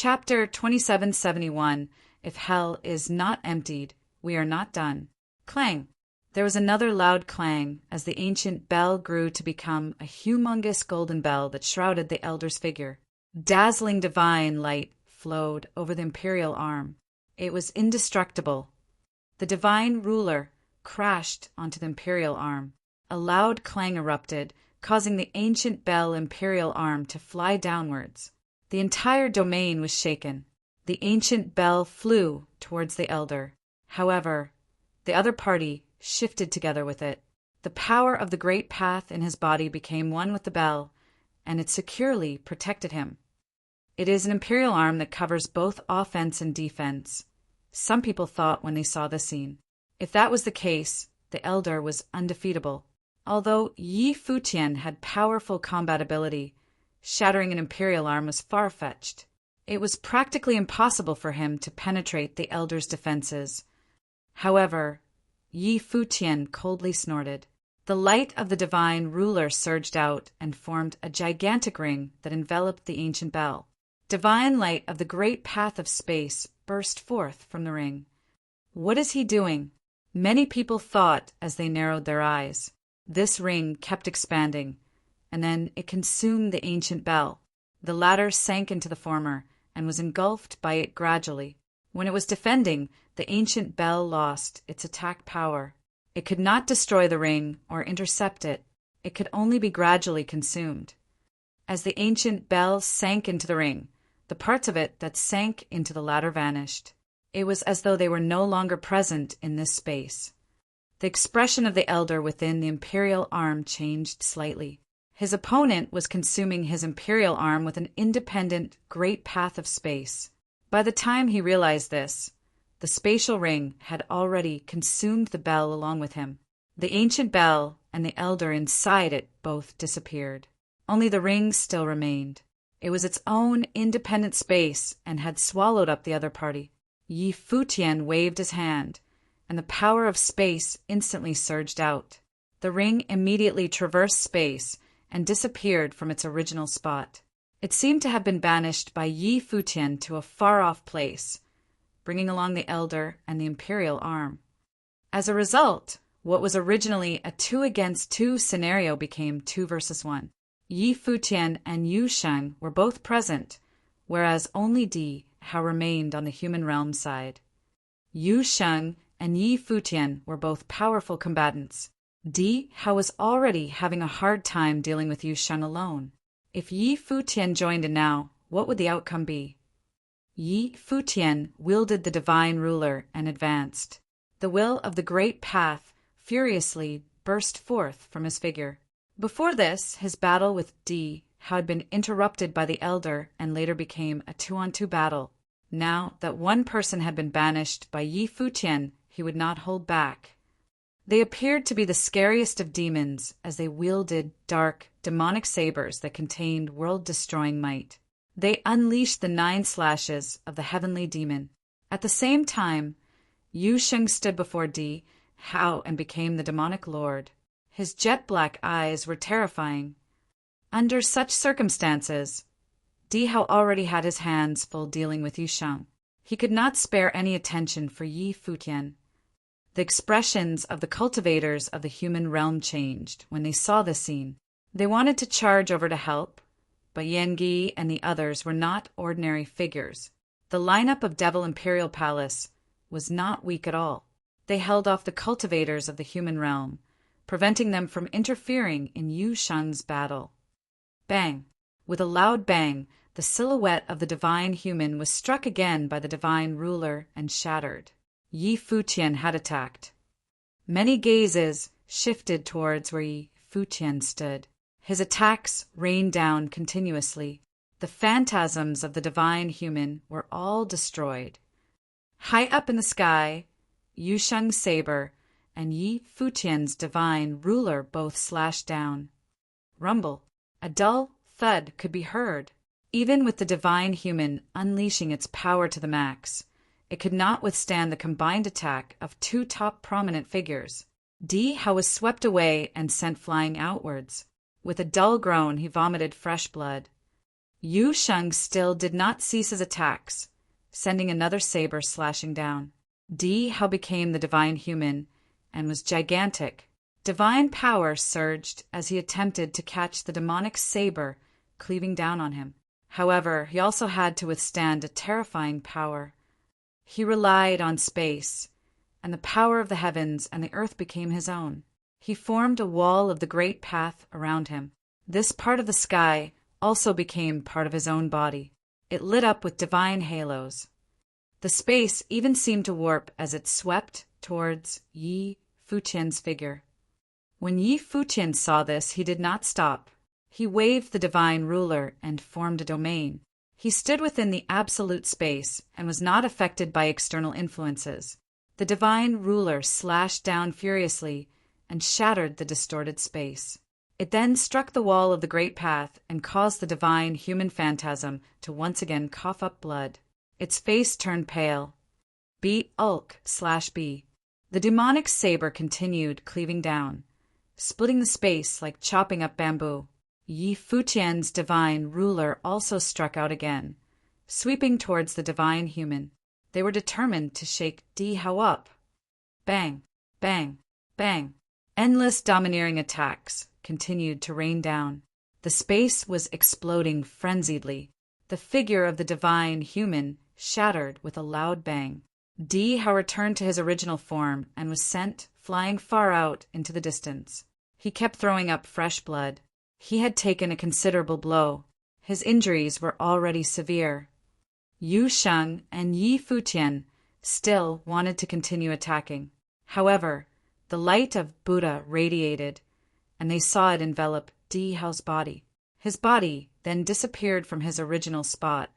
Chapter 2771. If hell is not emptied, we are not done. Clang. There was another loud clang as the ancient bell grew to become a humongous golden bell that shrouded the elder's figure. Dazzling divine light flowed over the imperial arm. It was indestructible. The divine ruler crashed onto the imperial arm. A loud clang erupted, causing the ancient bell imperial arm to fly downwards. The entire domain was shaken. The ancient bell flew towards the elder. However, the other party shifted together with it. The power of the great path in his body became one with the bell, and it securely protected him. It is an imperial arm that covers both offense and defense. Some people thought when they saw the scene. If that was the case, the elder was undefeatable. Although Yi Futian had powerful combat ability, shattering an imperial arm was far-fetched. It was practically impossible for him to penetrate the elder's defenses. However, Yi Futian coldly snorted. The light of the divine ruler surged out and formed a gigantic ring that enveloped the ancient bell. Divine light of the great path of space burst forth from the ring. What is he doing? Many people thought as they narrowed their eyes. This ring kept expanding, and then it consumed the ancient bell. The latter sank into the former and was engulfed by it gradually. When it was defending, the ancient bell lost its attack power. It could not destroy the ring or intercept it. It could only be gradually consumed. As the ancient bell sank into the ring, the parts of it that sank into the latter vanished. It was as though they were no longer present in this space. The expression of the elder within the imperial arm changed slightly. His opponent was consuming his imperial arm with an independent, great path of space. By the time he realized this, the spatial ring had already consumed the bell along with him. The ancient bell and the elder inside it both disappeared. Only the ring still remained. It was its own independent space and had swallowed up the other party. Yi Futian waved his hand, and the power of space instantly surged out. The ring immediately traversed space and disappeared from its original spot. It seemed to have been banished by Yi Futian to a far-off place, bringing along the elder and the imperial arm. As a result, what was originally a 2-against-2 scenario became 2 versus 1. Yi Futian and Yu Sheng were both present, whereas only Di Hao remained on the human realm side. Yu Sheng and Yi Futian were both powerful combatants. Di Hao was already having a hard time dealing with Yu Sheng alone. If Yi Futian joined in now, what would the outcome be? Yi Futian wielded the divine ruler and advanced. The will of the great path furiously burst forth from his figure. Before this, his battle with Di Hao had been interrupted by the elder and later became a 2-on-2 battle. Now that one person had been banished by Yi Futian, he would not hold back. They appeared to be the scariest of demons as they wielded dark, demonic sabers that contained world-destroying might. They unleashed the 9 slashes of the heavenly demon. At the same time, Yu Sheng stood before Di Hao and became the demonic lord. His jet-black eyes were terrifying. Under such circumstances, Di Hao already had his hands full dealing with Yu Sheng. He could not spare any attention for Yi Futian. The expressions of the cultivators of the human realm changed when they saw the scene. They wanted to charge over to help, but Yangi and the others were not ordinary figures. The lineup of Devil Imperial Palace was not weak at all. They held off the cultivators of the human realm, preventing them from interfering in Yu Sheng's battle. Bang! With a loud bang, the silhouette of the divine human was struck again by the divine ruler and shattered. Yi Futian had attacked. Many gazes shifted towards where Yi Futian stood. His attacks rained down continuously. The phantasms of the divine human were all destroyed. High up in the sky, Yu Sheng's saber and Yi Futian's divine ruler both slashed down. Rumble. A dull thud could be heard. Even with the divine human unleashing its power to the max, it could not withstand the combined attack of 2 top prominent figures. Di Hao was swept away and sent flying outwards. With a dull groan, he vomited fresh blood. Yu Sheng still did not cease his attacks, sending another saber slashing down. Di Hao became the divine human and was gigantic. Divine power surged as he attempted to catch the demonic saber cleaving down on him. However, he also had to withstand a terrifying power. He relied on space, and the power of the heavens and the earth became his own. He formed a wall of the great path around him. This part of the sky also became part of his own body. It lit up with divine halos. The space even seemed to warp as it swept towards Yi Futian's figure. When Yi Futian saw this, he did not stop. He waved the divine ruler and formed a domain. He stood within the absolute space and was not affected by external influences. The divine ruler slashed down furiously and shattered the distorted space. It then struck the wall of the great path and caused the divine human phantasm to once again cough up blood. Its face turned pale. B-Ulk/B. The demonic saber continued cleaving down, splitting the space like chopping up bamboo. Yi Futian's divine ruler also struck out again, sweeping towards the divine human. They were determined to shake Di Hao up. Bang, bang, bang. Endless domineering attacks continued to rain down. The space was exploding frenziedly. The figure of the divine human shattered with a loud bang. Di Hao returned to his original form and was sent flying far out into the distance. He kept throwing up fresh blood. He had taken a considerable blow. His injuries were already severe. Yu Sheng and Yi Futian still wanted to continue attacking. However, the light of Buddha radiated, and they saw it envelop Di Hao's body. His body then disappeared from his original spot.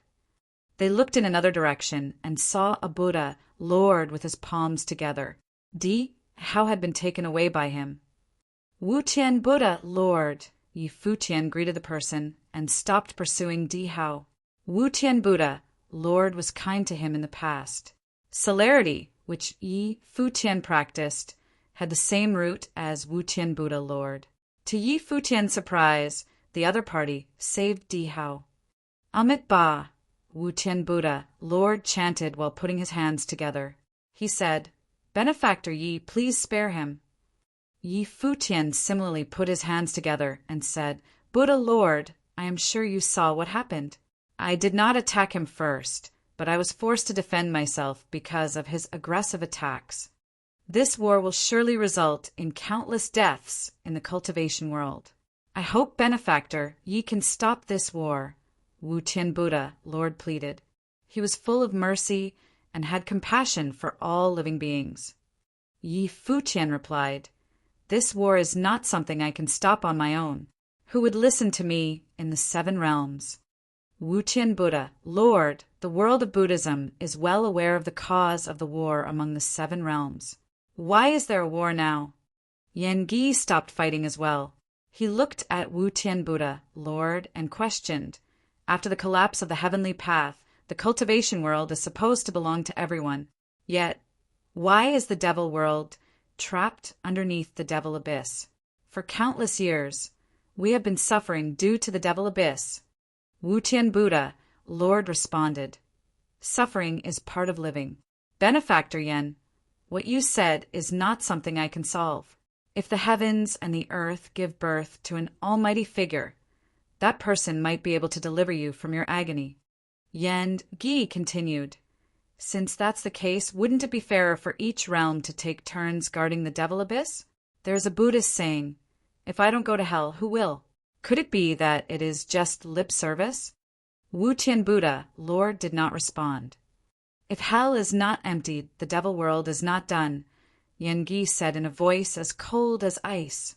They looked in another direction and saw a Buddha lord with his palms together. Di Hao had been taken away by him. Wu Tian Buddha, Lord, Yi Futian greeted the person and stopped pursuing Di Hao. Wu Tian Buddha, Lord, was kind to him in the past. Celerity, which Yi Futian practiced, had the same root as Wu Tian Buddha, Lord. To Yi Futian's surprise, the other party saved Di Hao. Amit Ba, Wu Tian Buddha, Lord, chanted while putting his hands together. He said, "Benefactor Yi, please spare him." Yi Futian similarly put his hands together and said, "Buddha, Lord, I am sure you saw what happened. I did not attack him first, but I was forced to defend myself because of his aggressive attacks. This war will surely result in countless deaths in the cultivation world. I hope, Benefactor, ye can stop this war," Wu Tian Buddha, Lord, pleaded. He was full of mercy and had compassion for all living beings. Yi Futian replied, "This war is not something I can stop on my own. Who would listen to me in the 7 realms? Wu Tian Buddha, Lord, the world of Buddhism is well aware of the cause of the war among the 7 realms. Why is there a war now?" Yan Gi stopped fighting as well. He looked at Wu Tian Buddha, Lord, and questioned, "After the collapse of the heavenly path, the cultivation world is supposed to belong to everyone. Yet, why is the devil world trapped underneath the devil abyss? For countless years, we have been suffering due to the devil abyss." Wu Tian Buddha, Lord, responded, "Suffering is part of living. Benefactor Yen, what you said is not something I can solve. If the heavens and the earth give birth to an almighty figure, that person might be able to deliver you from your agony." Yan Gi continued, "Since that's the case, wouldn't it be fairer for each realm to take turns guarding the devil abyss? There is a Buddhist saying, 'If I don't go to hell, who will?' Could it be that it is just lip service?" Wu Tian Buddha, Lord, did not respond. "If hell is not emptied, the devil world is not done," Yan Gi said in a voice as cold as ice.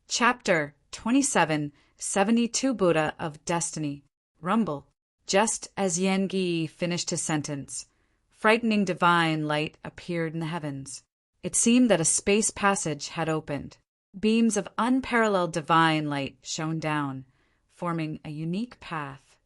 Chapter 27, 72 Buddha of Destiny. Rumble. Just as Yan Gi finished his sentence, frightening divine light appeared in the heavens. It seemed that a space passage had opened. Beams of unparalleled divine light shone down, forming a unique path.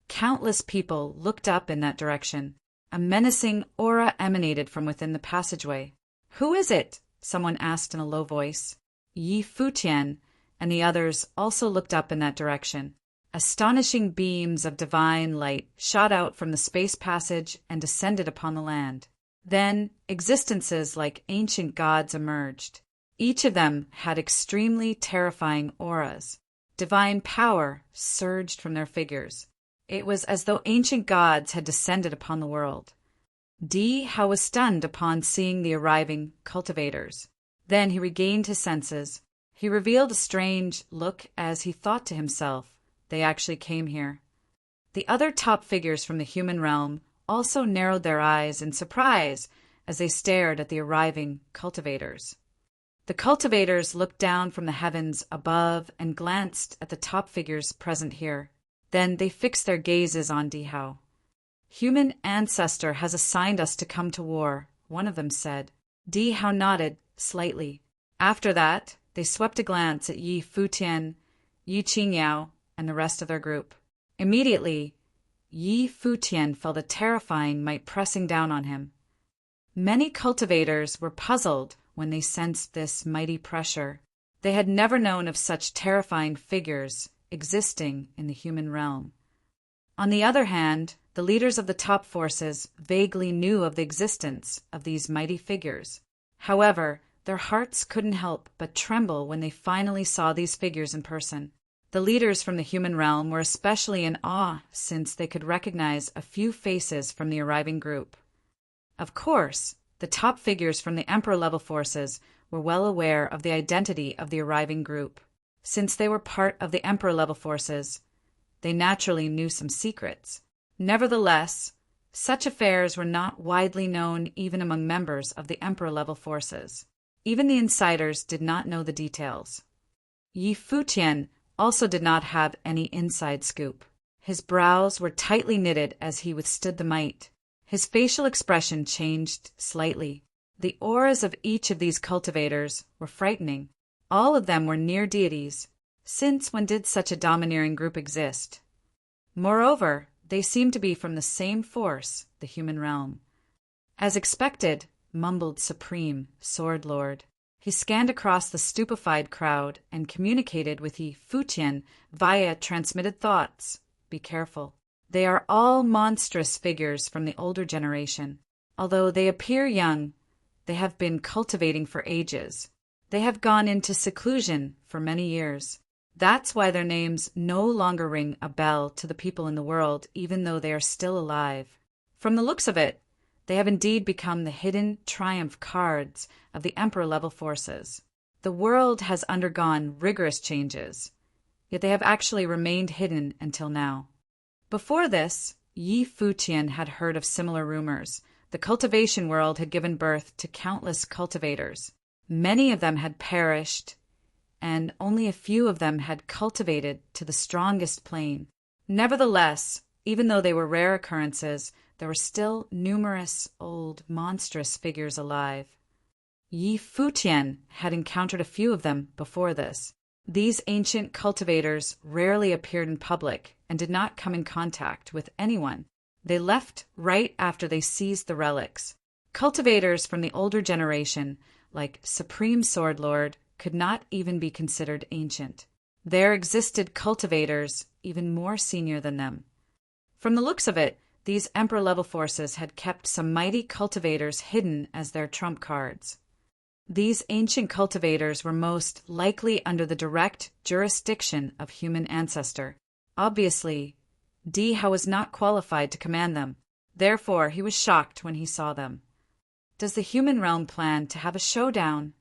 Countless people looked up in that direction. A menacing aura emanated from within the passageway. "Who is it?" someone asked in a low voice. Yi Futian and the others also looked up in that direction. Astonishing beams of divine light shot out from the space passage and descended upon the land. Then, existences like ancient gods emerged. Each of them had extremely terrifying auras. Divine power surged from their figures. It was as though ancient gods had descended upon the world. How was stunned upon seeing the arriving cultivators. Then he regained his senses. He revealed a strange look as he thought to himself, they actually came here. The other top figures from the human realm also narrowed their eyes in surprise as they stared at the arriving cultivators. The cultivators looked down from the heavens above and glanced at the top figures present here. Then they fixed their gazes on Dihao. Human ancestor has assigned us to come to war, one of them said. Dihao nodded slightly. After that, they swept a glance at Yi Futian, Yi Qingyao, and the rest of their group. Immediately, Yi Futian felt a terrifying might pressing down on him. Many cultivators were puzzled when they sensed this mighty pressure. They had never known of such terrifying figures existing in the human realm. On the other hand, the leaders of the top forces vaguely knew of the existence of these mighty figures. However, their hearts couldn't help but tremble when they finally saw these figures in person. The leaders from the human realm were especially in awe since they could recognize a few faces from the arriving group. Of course, the top figures from the Emperor-level forces were well aware of the identity of the arriving group. Since they were part of the Emperor-level forces, they naturally knew some secrets. Nevertheless, such affairs were not widely known even among members of the Emperor-level forces. Even the insiders did not know the details. Yi Futian also did not have any inside scoop. His brows were tightly knitted as he withstood the might. His facial expression changed slightly. The auras of each of these cultivators were frightening. All of them were near deities. Since when did such a domineering group exist? Moreover, they seemed to be from the same force, the human realm. As expected, mumbled Supreme Sword Lord. He scanned across the stupefied crowd and communicated with Yi Futian via transmitted thoughts. Be careful. They are all monstrous figures from the older generation. Although they appear young, they have been cultivating for ages. They have gone into seclusion for many years. That's why their names no longer ring a bell to the people in the world, even though they are still alive. From the looks of it, they have indeed become the hidden triumph cards of the Emperor-level forces. The world has undergone rigorous changes, yet they have actually remained hidden until now. Before this, Yi Futian had heard of similar rumors. The cultivation world had given birth to countless cultivators. Many of them had perished, and only a few of them had cultivated to the strongest plane. Nevertheless, even though they were rare occurrences, there were still numerous old, monstrous figures alive. Yi Futian had encountered a few of them before this. These ancient cultivators rarely appeared in public and did not come in contact with anyone. They left right after they seized the relics. Cultivators from the older generation, like Supreme Sword Lord, could not even be considered ancient. There existed cultivators even more senior than them. From the looks of it, these Emperor-level forces had kept some mighty cultivators hidden as their trump cards. These ancient cultivators were most likely under the direct jurisdiction of human ancestor. Obviously, Dihao was not qualified to command them. Therefore, he was shocked when he saw them. Does the human realm plan to have a showdown?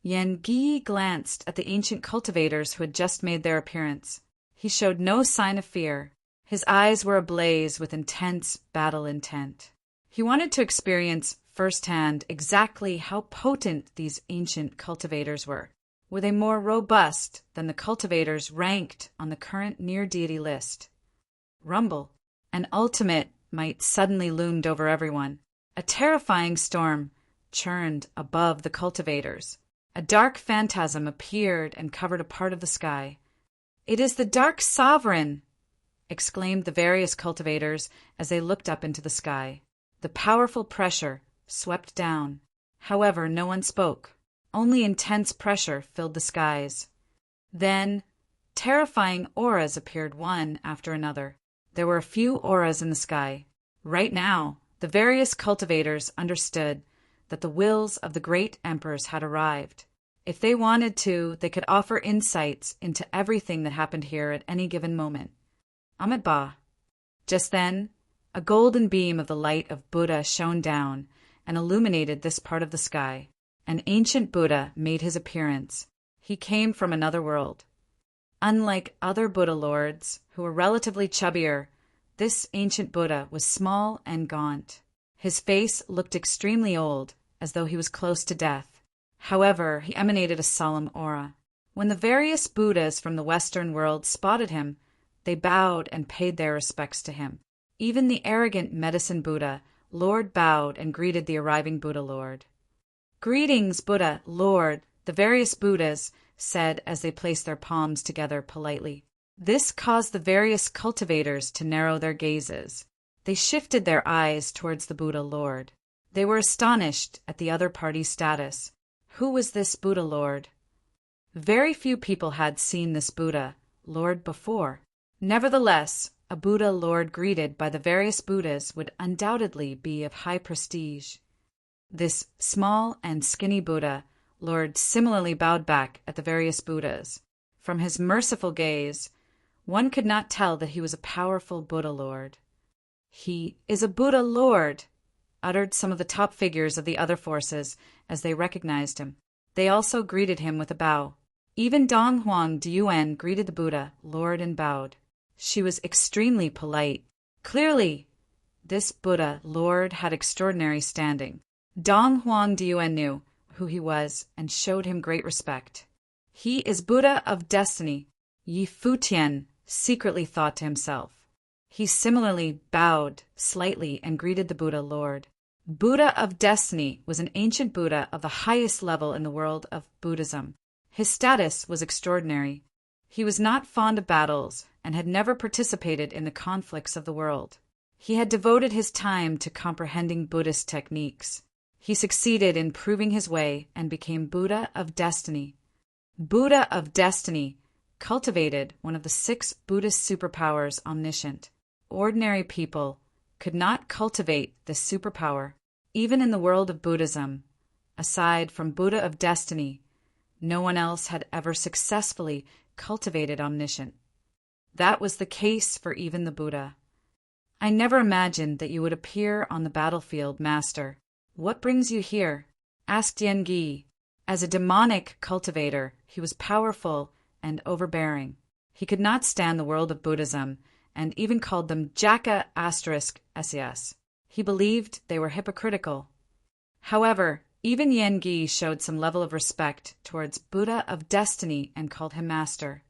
Yan Gi glanced at the ancient cultivators who had just made their appearance. He showed no sign of fear. His eyes were ablaze with intense battle intent. He wanted to experience firsthand exactly how potent these ancient cultivators were. Were they more robust than the cultivators ranked on the current near-deity list? Rumble. An ultimate might suddenly loomed over everyone. A terrifying storm churned above the cultivators. A dark phantasm appeared and covered a part of the sky. "It is the Dark Sovereign!" exclaimed the various cultivators as they looked up into the sky. The powerful pressure swept down. However, no one spoke. Only intense pressure filled the skies. Then, Terrifying auras appeared one after another. There were a few auras in the sky. Right now, the various cultivators understood that the wills of the great emperors had arrived. If they wanted to, they could offer insights into everything that happened here at any given moment. Amitabha. Just then, a golden beam of the light of Buddha shone down and illuminated this part of the sky. An ancient Buddha made his appearance. He came from another world. Unlike other Buddha lords, who were relatively chubbier, this ancient Buddha was small and gaunt. His face looked extremely old, as though he was close to death. However, he emanated a solemn aura. When the various Buddhas from the Western world spotted him, they bowed and paid their respects to him. Even the arrogant medicine Buddha, Lord, bowed and greeted the arriving Buddha Lord. "Greetings, Buddha, Lord," the various Buddhas said as they placed their palms together politely. This caused the various cultivators to narrow their gazes. They shifted their eyes towards the Buddha Lord. They were astonished at the other party's status. Who was this Buddha Lord? Very few people had seen this Buddha Lord before. Nevertheless, a Buddha Lord greeted by the various Buddhas would undoubtedly be of high prestige. This small and skinny Buddha Lord similarly bowed back at the various Buddhas. From his merciful gaze, one could not tell that he was a powerful Buddha Lord. "He is a Buddha Lord," uttered some of the top figures of the other forces as they recognized him. They also greeted him with a bow. Even Dong Huang Diyuan greeted the Buddha Lord and bowed. She was extremely polite. Clearly, this Buddha Lord had extraordinary standing. Dong Huang Diyuan knew who he was and showed him great respect. "He is Buddha of Destiny," Yi Futian secretly thought to himself. He similarly bowed slightly and greeted the Buddha Lord. Buddha of Destiny was an ancient Buddha of the highest level in the world of Buddhism. His status was extraordinary. He was not fond of battles and had never participated in the conflicts of the world. He had devoted his time to comprehending Buddhist techniques. He succeeded in proving his way and became Buddha of Destiny. Buddha of Destiny cultivated one of the 6 Buddhist superpowers, omniscient. Ordinary people could not cultivate this superpower. Even in the world of Buddhism, aside from Buddha of Destiny, no one else had ever successfully cultivated omniscient. That was the case for even the Buddha. "I never imagined that you would appear on the battlefield, Master. What brings you here?" asked Yengi. As a demonic cultivator, he was powerful and overbearing. He could not stand the world of Buddhism and even called them Jaka *ses. He believed they were hypocritical. However, even Yengi showed some level of respect towards Buddha of Destiny and called him Master.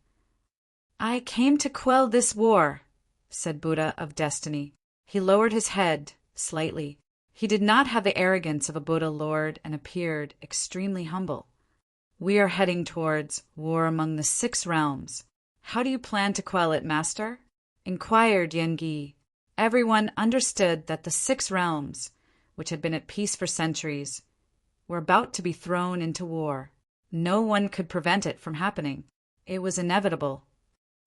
"I came to quell this war," said Buddha of Destiny. He lowered his head slightly. He did not have the arrogance of a Buddha Lord and appeared extremely humble. "We are heading towards war among the 6 realms. How do you plan to quell it, Master?" inquired Yengi. Everyone understood that the 6 realms, which had been at peace for centuries, were about to be thrown into war. No one could prevent it from happening. It was inevitable.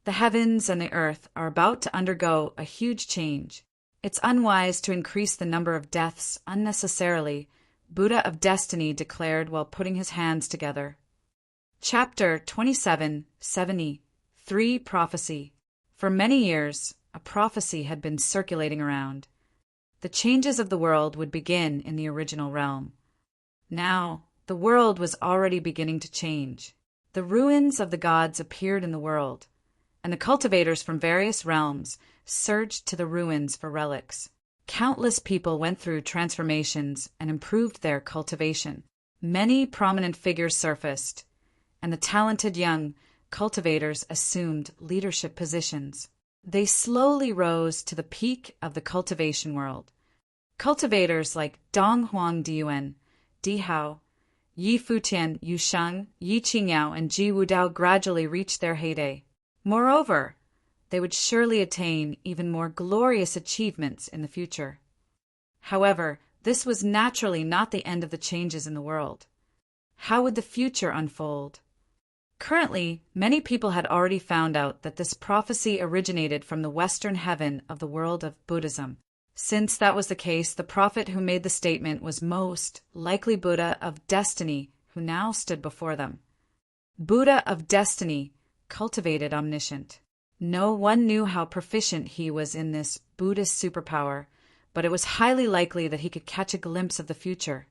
The heavens and the earth are about to undergo a huge change. It's unwise to increase the number of deaths unnecessarily, Buddha of Destiny declared while putting his hands together. Chapter 2770 Prophecy. For many years, a prophecy had been circulating around. The changes of the world would begin in the original realm. Now, the world was already beginning to change. The ruins of the gods appeared in the world, and the cultivators from various realms surged to the ruins for relics. Countless people went through transformations and improved their cultivation. Many prominent figures surfaced, and the talented young cultivators assumed leadership positions. They slowly rose to the peak of the cultivation world. Cultivators like Dong Huang Diyuan, Di Hao, Yi Futian, Yu Sheng, Yi Qingyao, and Ji Wudao gradually reached their heyday. Moreover, they would surely attain even more glorious achievements in the future. However, this was naturally not the end of the changes in the world. How would the future unfold? Currently, many people had already found out that this prophecy originated from the western heaven of the world of Buddhism. Since that was the case, the prophet who made the statement was most likely Buddha of Destiny, who now stood before them. Buddha of Destiny, cultivated omniscient. No one knew how proficient he was in this Buddhist superpower, but it was highly likely that he could catch a glimpse of the future.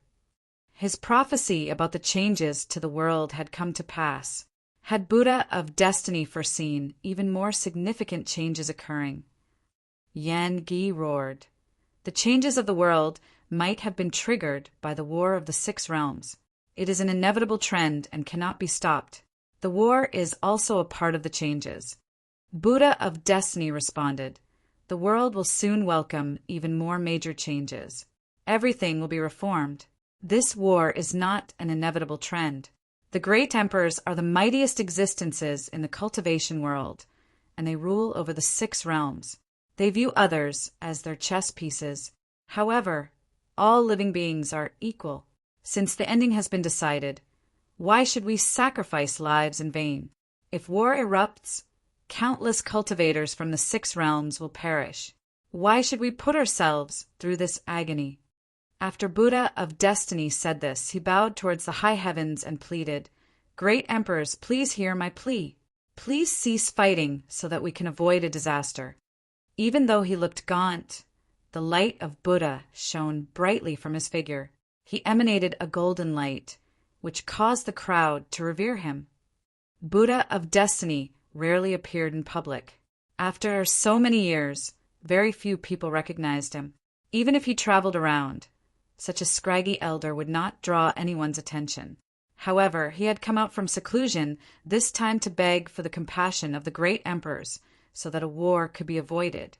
His prophecy about the changes to the world had come to pass. Had Buddha of Destiny foreseen even more significant changes occurring? Yan Gi roared. The changes of the world might have been triggered by the War of the Six Realms. It is an inevitable trend and cannot be stopped. The war is also a part of the changes. Buddha of Destiny responded, the world will soon welcome even more major changes. Everything will be reformed. This war is not an inevitable trend. The great emperors are the mightiest existences in the cultivation world, and they rule over the six realms. They view others as their chess pieces. However, all living beings are equal. Since the ending has been decided, why should we sacrifice lives in vain? If war erupts, countless cultivators from the six realms will perish. Why should we put ourselves through this agony? After Buddha of Destiny said this, he bowed towards the high heavens and pleaded, Great emperors, please hear my plea. Please cease fighting so that we can avoid a disaster. Even though he looked gaunt, the light of Buddha shone brightly from his figure. He emanated a golden light, which caused the crowd to revere him. Buddha of Destiny rarely appeared in public. After so many years, very few people recognized him. Even if he traveled around, such a scraggy elder would not draw anyone's attention. However, he had come out from seclusion, this time to beg for the compassion of the great emperors, so that a war could be avoided.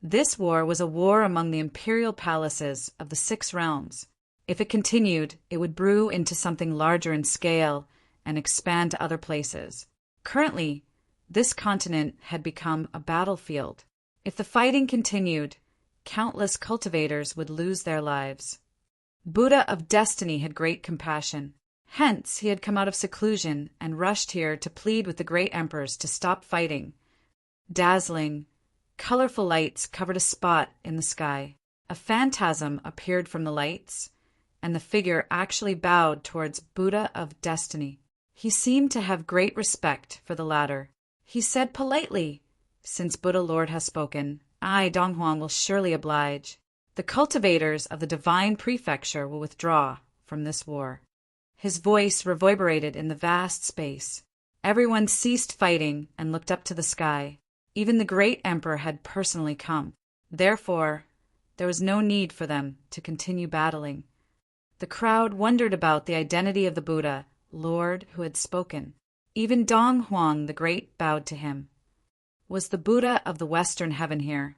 This war was a war among the imperial palaces of the six realms. If it continued, it would brew into something larger in scale and expand to other places. Currently, this continent had become a battlefield. If the fighting continued, countless cultivators would lose their lives. Buddha of Destiny had great compassion. Hence, he had come out of seclusion and rushed here to plead with the great emperors to stop fighting. Dazzling, colorful lights covered a spot in the sky. A phantasm appeared from the lights, and the figure actually bowed towards Buddha of Destiny. He seemed to have great respect for the latter. He said politely, Since Buddha Lord has spoken, I, Donghuang, will surely oblige. The cultivators of the divine prefecture will withdraw from this war. His voice reverberated in the vast space. Everyone ceased fighting and looked up to the sky. Even the great emperor had personally come. Therefore, there was no need for them to continue battling. The crowd wondered about the identity of the Buddha, Lord who had spoken. Even Donghuang the Great bowed to him. Was the Buddha of the Western Heaven here?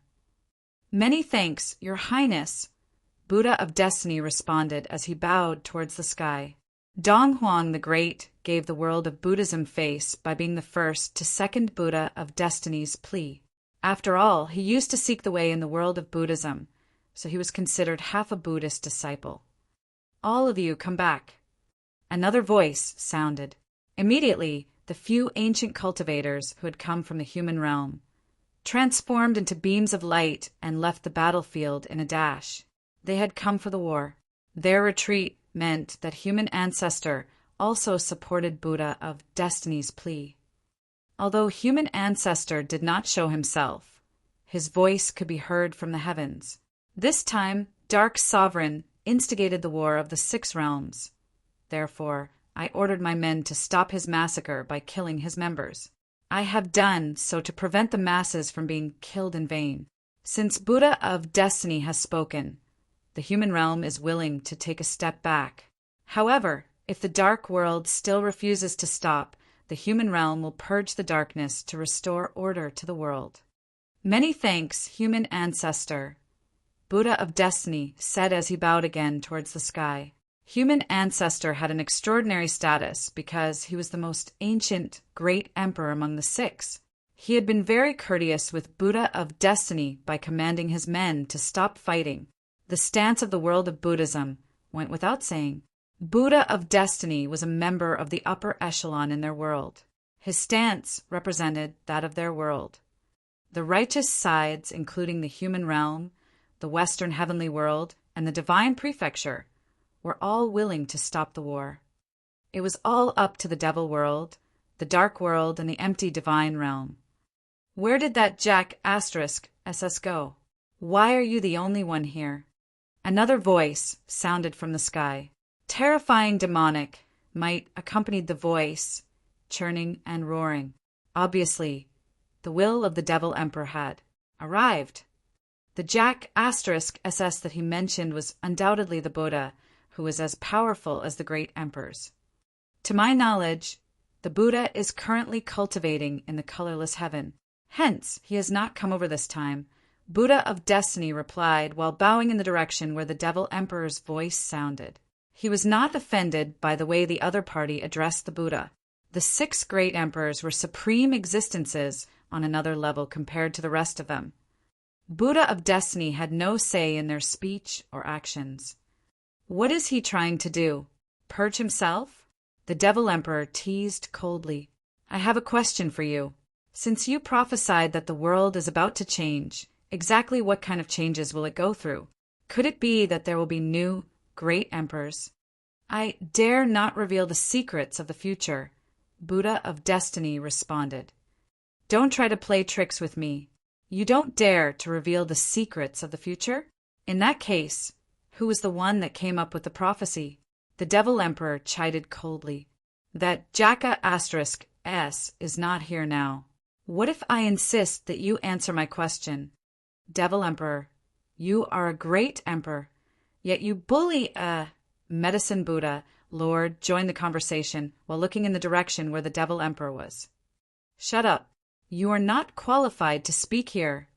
Many thanks, Your Highness, Buddha of Destiny responded as he bowed towards the sky. Donghuang the Great gave the world of Buddhism face by being the first to second Buddha of Destiny's plea. After all, he used to seek the way in the world of Buddhism, so he was considered half a Buddhist disciple. All of you come back. Another voice sounded. Immediately, the few ancient cultivators who had come from the human realm transformed into beams of light and left the battlefield in a dash. They had come for the war. Their retreat meant that human ancestor also supported Buddha of Destiny's plea. Although human ancestor did not show himself, his voice could be heard from the heavens. This time, Dark Sovereign instigated the war of the six realms. Therefore, I ordered my men to stop his massacre by killing his members. I have done so to prevent the masses from being killed in vain. Since Buddha of Destiny has spoken, the human realm is willing to take a step back. However, if the dark world still refuses to stop, the human realm will purge the darkness to restore order to the world. Many thanks, human ancestor, Buddha of Destiny said as he bowed again towards the sky. Human ancestor had an extraordinary status because he was the most ancient great emperor among the six. He had been very courteous with Buddha of Destiny by commanding his men to stop fighting. The stance of the world of Buddhism went without saying. Buddha of Destiny was a member of the upper echelon in their world. His stance represented that of their world. The righteous sides, including the human realm, the Western heavenly world, and the divine prefecture, were all willing to stop the war. It was all up to the devil world, the dark world, and the empty divine realm. Where did that Jack *SS go? Why are you the only one here? Another voice sounded from the sky. Terrifying demonic might accompanied the voice, churning and roaring. Obviously, the will of the Devil Emperor had arrived. The Jack *SS that he mentioned was undoubtedly the Buddha, who was as powerful as the great emperors. To my knowledge, the Buddha is currently cultivating in the colorless heaven. Hence, he has not come over this time. Buddha of Destiny replied while bowing in the direction where the Devil Emperor's voice sounded. He was not offended by the way the other party addressed the Buddha. The 6 great emperors were supreme existences on another level compared to the rest of them. Buddha of Destiny had no say in their speech or actions. What is he trying to do? Purge himself? The Devil Emperor teased coldly. I have a question for you. Since you prophesied that the world is about to change, exactly what kind of changes will it go through? Could it be that there will be new, great emperors? I dare not reveal the secrets of the future, Buddha of Destiny responded. Don't try to play tricks with me. You don't dare to reveal the secrets of the future? In that case, who was the one that came up with the prophecy? The Devil Emperor chided coldly. That Jaka *S is not here now. What if I insist that you answer my question? Devil Emperor, you are a great emperor, yet you bully Medicine Buddha, Lord, joined the conversation while looking in the direction where the Devil Emperor was. Shut up. You are not qualified to speak here,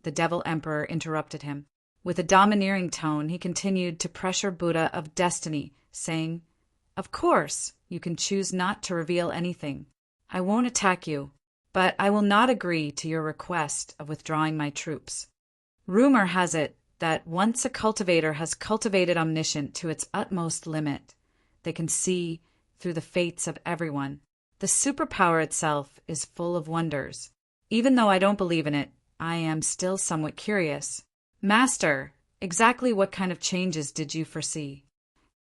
the Devil Emperor interrupted him. With a domineering tone, he continued to pressure Buddha of Destiny, saying, Of course, you can choose not to reveal anything. I won't attack you, but I will not agree to your request of withdrawing my troops. Rumor has it that once a cultivator has cultivated omniscient to its utmost limit, they can see through the fates of everyone. The superpower itself is full of wonders. Even though I don't believe in it, I am still somewhat curious. Master, exactly what kind of changes did you foresee?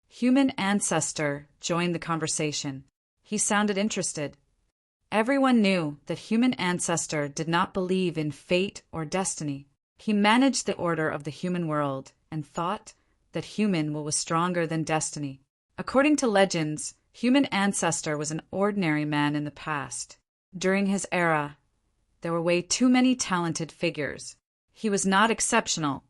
Human Ancestor joined the conversation. He sounded interested. Everyone knew that Human Ancestor did not believe in fate or destiny. He managed the order of the human world and thought that human will was stronger than destiny. According to legends, Human Ancestor was an ordinary man in the past. During his era, there were way too many talented figures. He was not exceptional,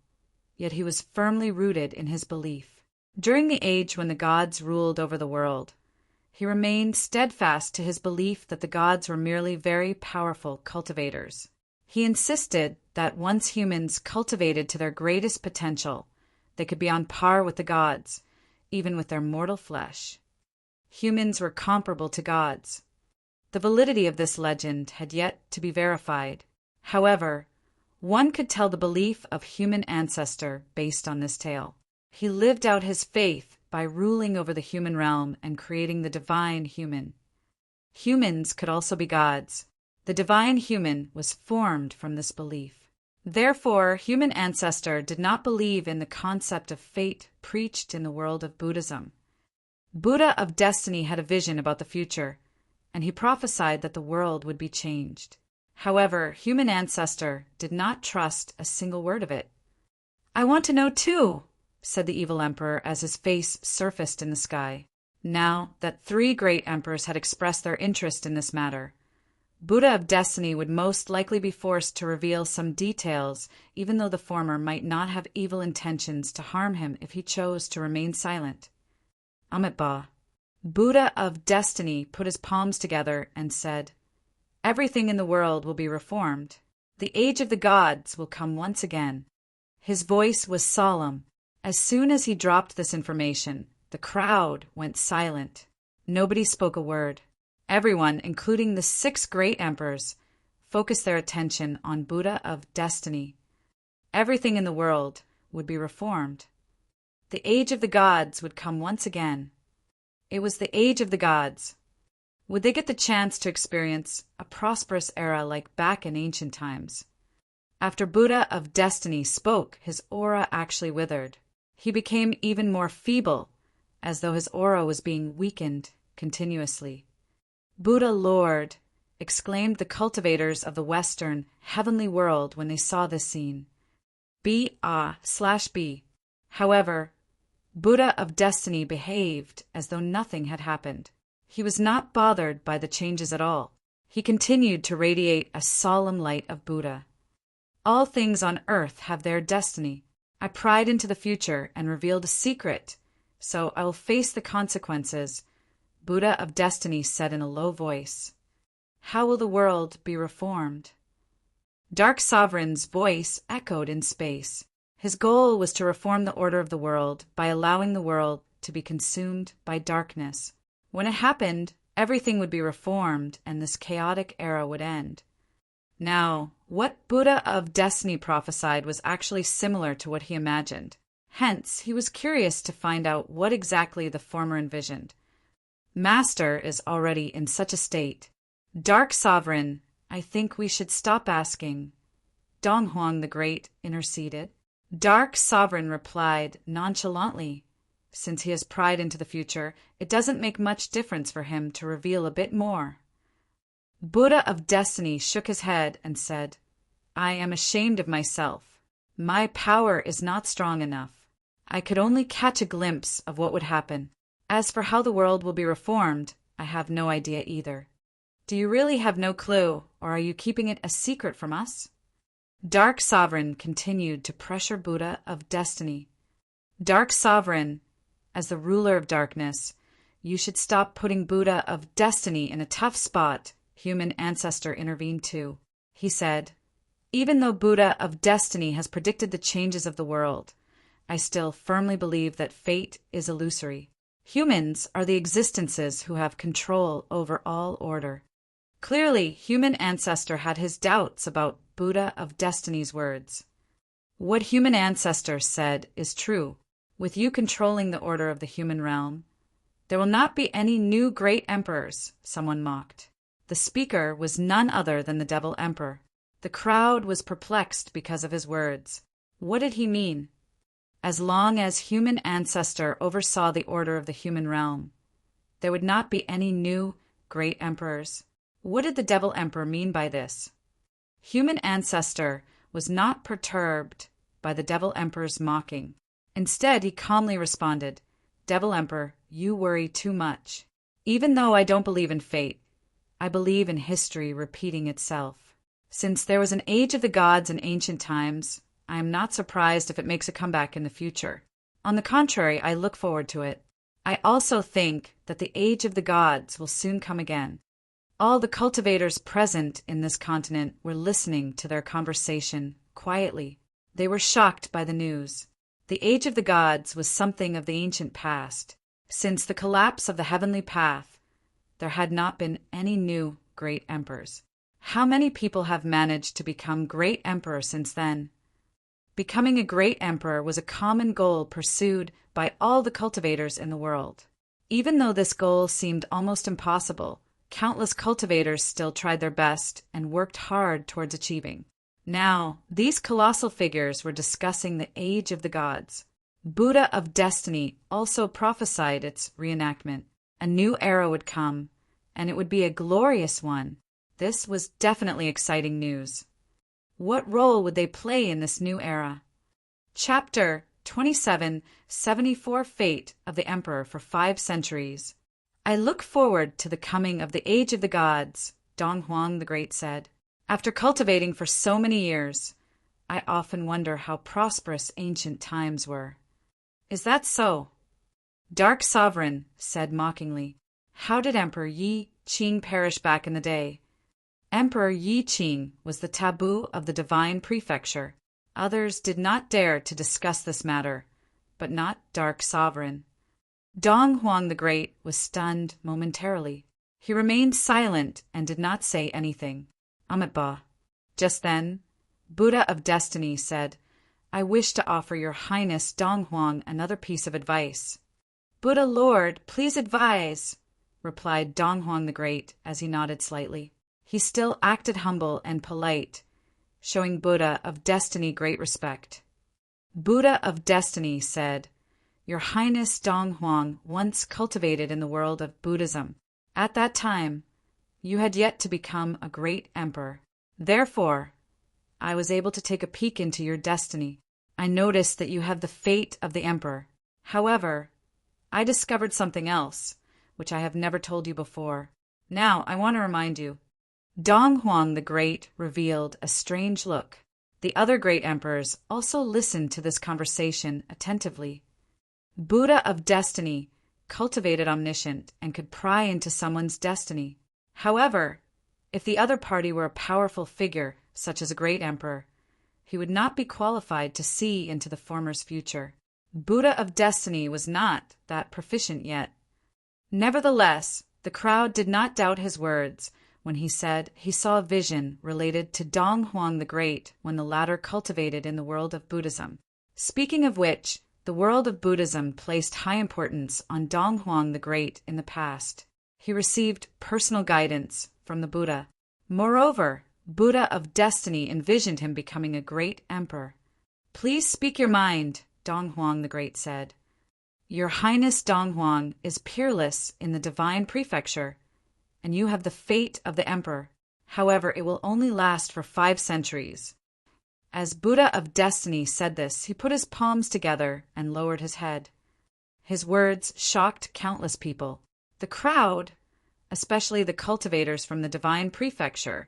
yet he was firmly rooted in his belief. During the age when the gods ruled over the world, he remained steadfast to his belief that the gods were merely very powerful cultivators. He insisted that once humans cultivated to their greatest potential, they could be on par with the gods, even with their mortal flesh. Humans were comparable to gods. The validity of this legend had yet to be verified. However, one could tell the belief of Human Ancestor based on this tale. He lived out his faith by ruling over the human realm and creating the divine human. Humans could also be gods. The divine human was formed from this belief. Therefore, Human Ancestor did not believe in the concept of fate preached in the world of Buddhism. Buddha of Destiny had a vision about the future, and he prophesied that the world would be changed. However, Human Ancestor did not trust a single word of it. I want to know too, said the evil emperor as his face surfaced in the sky. Now that 3 great emperors had expressed their interest in this matter, Buddha of Destiny would most likely be forced to reveal some details, even though the former might not have evil intentions to harm him if he chose to remain silent. Amitabha. Buddha of Destiny put his palms together and said, Everything in the world will be reformed. The age of the gods will come once again. His voice was solemn. As soon as he dropped this information, the crowd went silent. Nobody spoke a word. Everyone, including the 6 great emperors, focused their attention on Buddha of Destiny. Everything in the world would be reformed. The age of the gods would come once again. It was the age of the gods. Would they get the chance to experience a prosperous era like back in ancient times? After Buddha of Destiny spoke, his aura actually withered. He became even more feeble, as though his aura was being weakened continuously. Buddha Lord, exclaimed the cultivators of the Western heavenly world when they saw this scene. B/B. However, Buddha of Destiny behaved as though nothing had happened. He was not bothered by the changes at all. He continued to radiate a solemn light of Buddha. All things on earth have their destiny. I pried into the future and revealed a secret, so I will face the consequences, Buddha of Destiny said in a low voice. How will the world be reformed? Dark Sovereign's voice echoed in space. His goal was to reform the order of the world by allowing the world to be consumed by darkness. When it happened, everything would be reformed and this chaotic era would end. Now, what Buddha of Destiny prophesied was actually similar to what he imagined. Hence, he was curious to find out what exactly the former envisioned. Master is already in such a state. Dark Sovereign, I think we should stop asking. Dong Huang the Great interceded. Dark Sovereign replied nonchalantly. Since he has pried into the future, it doesn't make much difference for him to reveal a bit more. Buddha of Destiny shook his head and said, I am ashamed of myself. My power is not strong enough. I could only catch a glimpse of what would happen. As for how the world will be reformed, I have no idea either. Do you really have no clue, or are you keeping it a secret from us? Dark Sovereign continued to pressure Buddha of Destiny. Dark Sovereign, as the ruler of darkness, you should stop putting Buddha of Destiny in a tough spot, human ancestor intervened too. He said, even though Buddha of Destiny has predicted the changes of the world, I still firmly believe that fate is illusory. Humans are the existences who have control over all order. Clearly, human ancestor had his doubts about Buddha of Destiny's words. What human ancestor said is true. With you controlling the order of the human realm, there will not be any new great emperors, someone mocked. The speaker was none other than the Devil Emperor. The crowd was perplexed because of his words. What did he mean? As long as human ancestor oversaw the order of the human realm, there would not be any new great emperors. What did the Devil Emperor mean by this? Human ancestor was not perturbed by the Devil Emperor's mocking. Instead, he calmly responded, Devil Emperor, you worry too much. Even though I don't believe in fate, I believe in history repeating itself. Since there was an age of the gods in ancient times, I am not surprised if it makes a comeback in the future. On the contrary, I look forward to it. I also think that the age of the gods will soon come again. All the cultivators present in this continent were listening to their conversation quietly. They were shocked by the news. The age of the gods was something of the ancient past. Since the collapse of the heavenly path, there had not been any new great emperors. How many people have managed to become great emperor since then? Becoming a great emperor was a common goal pursued by all the cultivators in the world. Even though this goal seemed almost impossible, countless cultivators still tried their best and worked hard towards achieving. Now, these colossal figures were discussing the age of the gods. Buddha of Destiny also prophesied its reenactment. A new era would come, and it would be a glorious one. This was definitely exciting news. What role would they play in this new era? Chapter 27, 74 Fate of the Emperor for 5 Centuries. I look forward to the coming of the Age of the Gods, Dong Huang the Great said. After cultivating for so many years, I often wonder how prosperous ancient times were. Is that so? Dark Sovereign said mockingly, how did Emperor Yi Qing perish back in the day? Emperor Yi Qing was the taboo of the divine prefecture. Others did not dare to discuss this matter, but not Dark Sovereign. Dong Huang the Great was stunned momentarily. He remained silent and did not say anything. Amitabha. Just then, Buddha of Destiny said, I wish to offer your Highness Dong Huang another piece of advice. Buddha Lord, please advise, replied Donghuang the Great as he nodded slightly. He still acted humble and polite, showing Buddha of Destiny great respect. Buddha of Destiny said, Your Highness Donghuang once cultivated in the world of Buddhism. At that time, you had yet to become a great emperor. Therefore, I was able to take a peek into your destiny. I noticed that you have the fate of the emperor. However, I discovered something else, which I have never told you before. Now, I want to remind you. Donghuang the Great revealed a strange look. The other great emperors also listened to this conversation attentively. Buddha of Destiny cultivated omniscient and could pry into someone's destiny. However, if the other party were a powerful figure, such as a great emperor, he would not be qualified to see into the former's future. Buddha of Destiny was not that proficient yet. Nevertheless, the crowd did not doubt his words when he said he saw a vision related to Donghuang the Great when the latter cultivated in the world of Buddhism. Speaking of which, the world of Buddhism placed high importance on Donghuang the Great in the past. He received personal guidance from the Buddha. Moreover, Buddha of Destiny envisioned him becoming a great emperor. Please speak your mind, Donghuang the Great said. Your Highness Donghuang is peerless in the divine prefecture, and you have the fate of the emperor. However, it will only last for 5 centuries. As Buddha of Destiny said this, he put his palms together and lowered his head. His words shocked countless people. The crowd, especially the cultivators from the divine prefecture,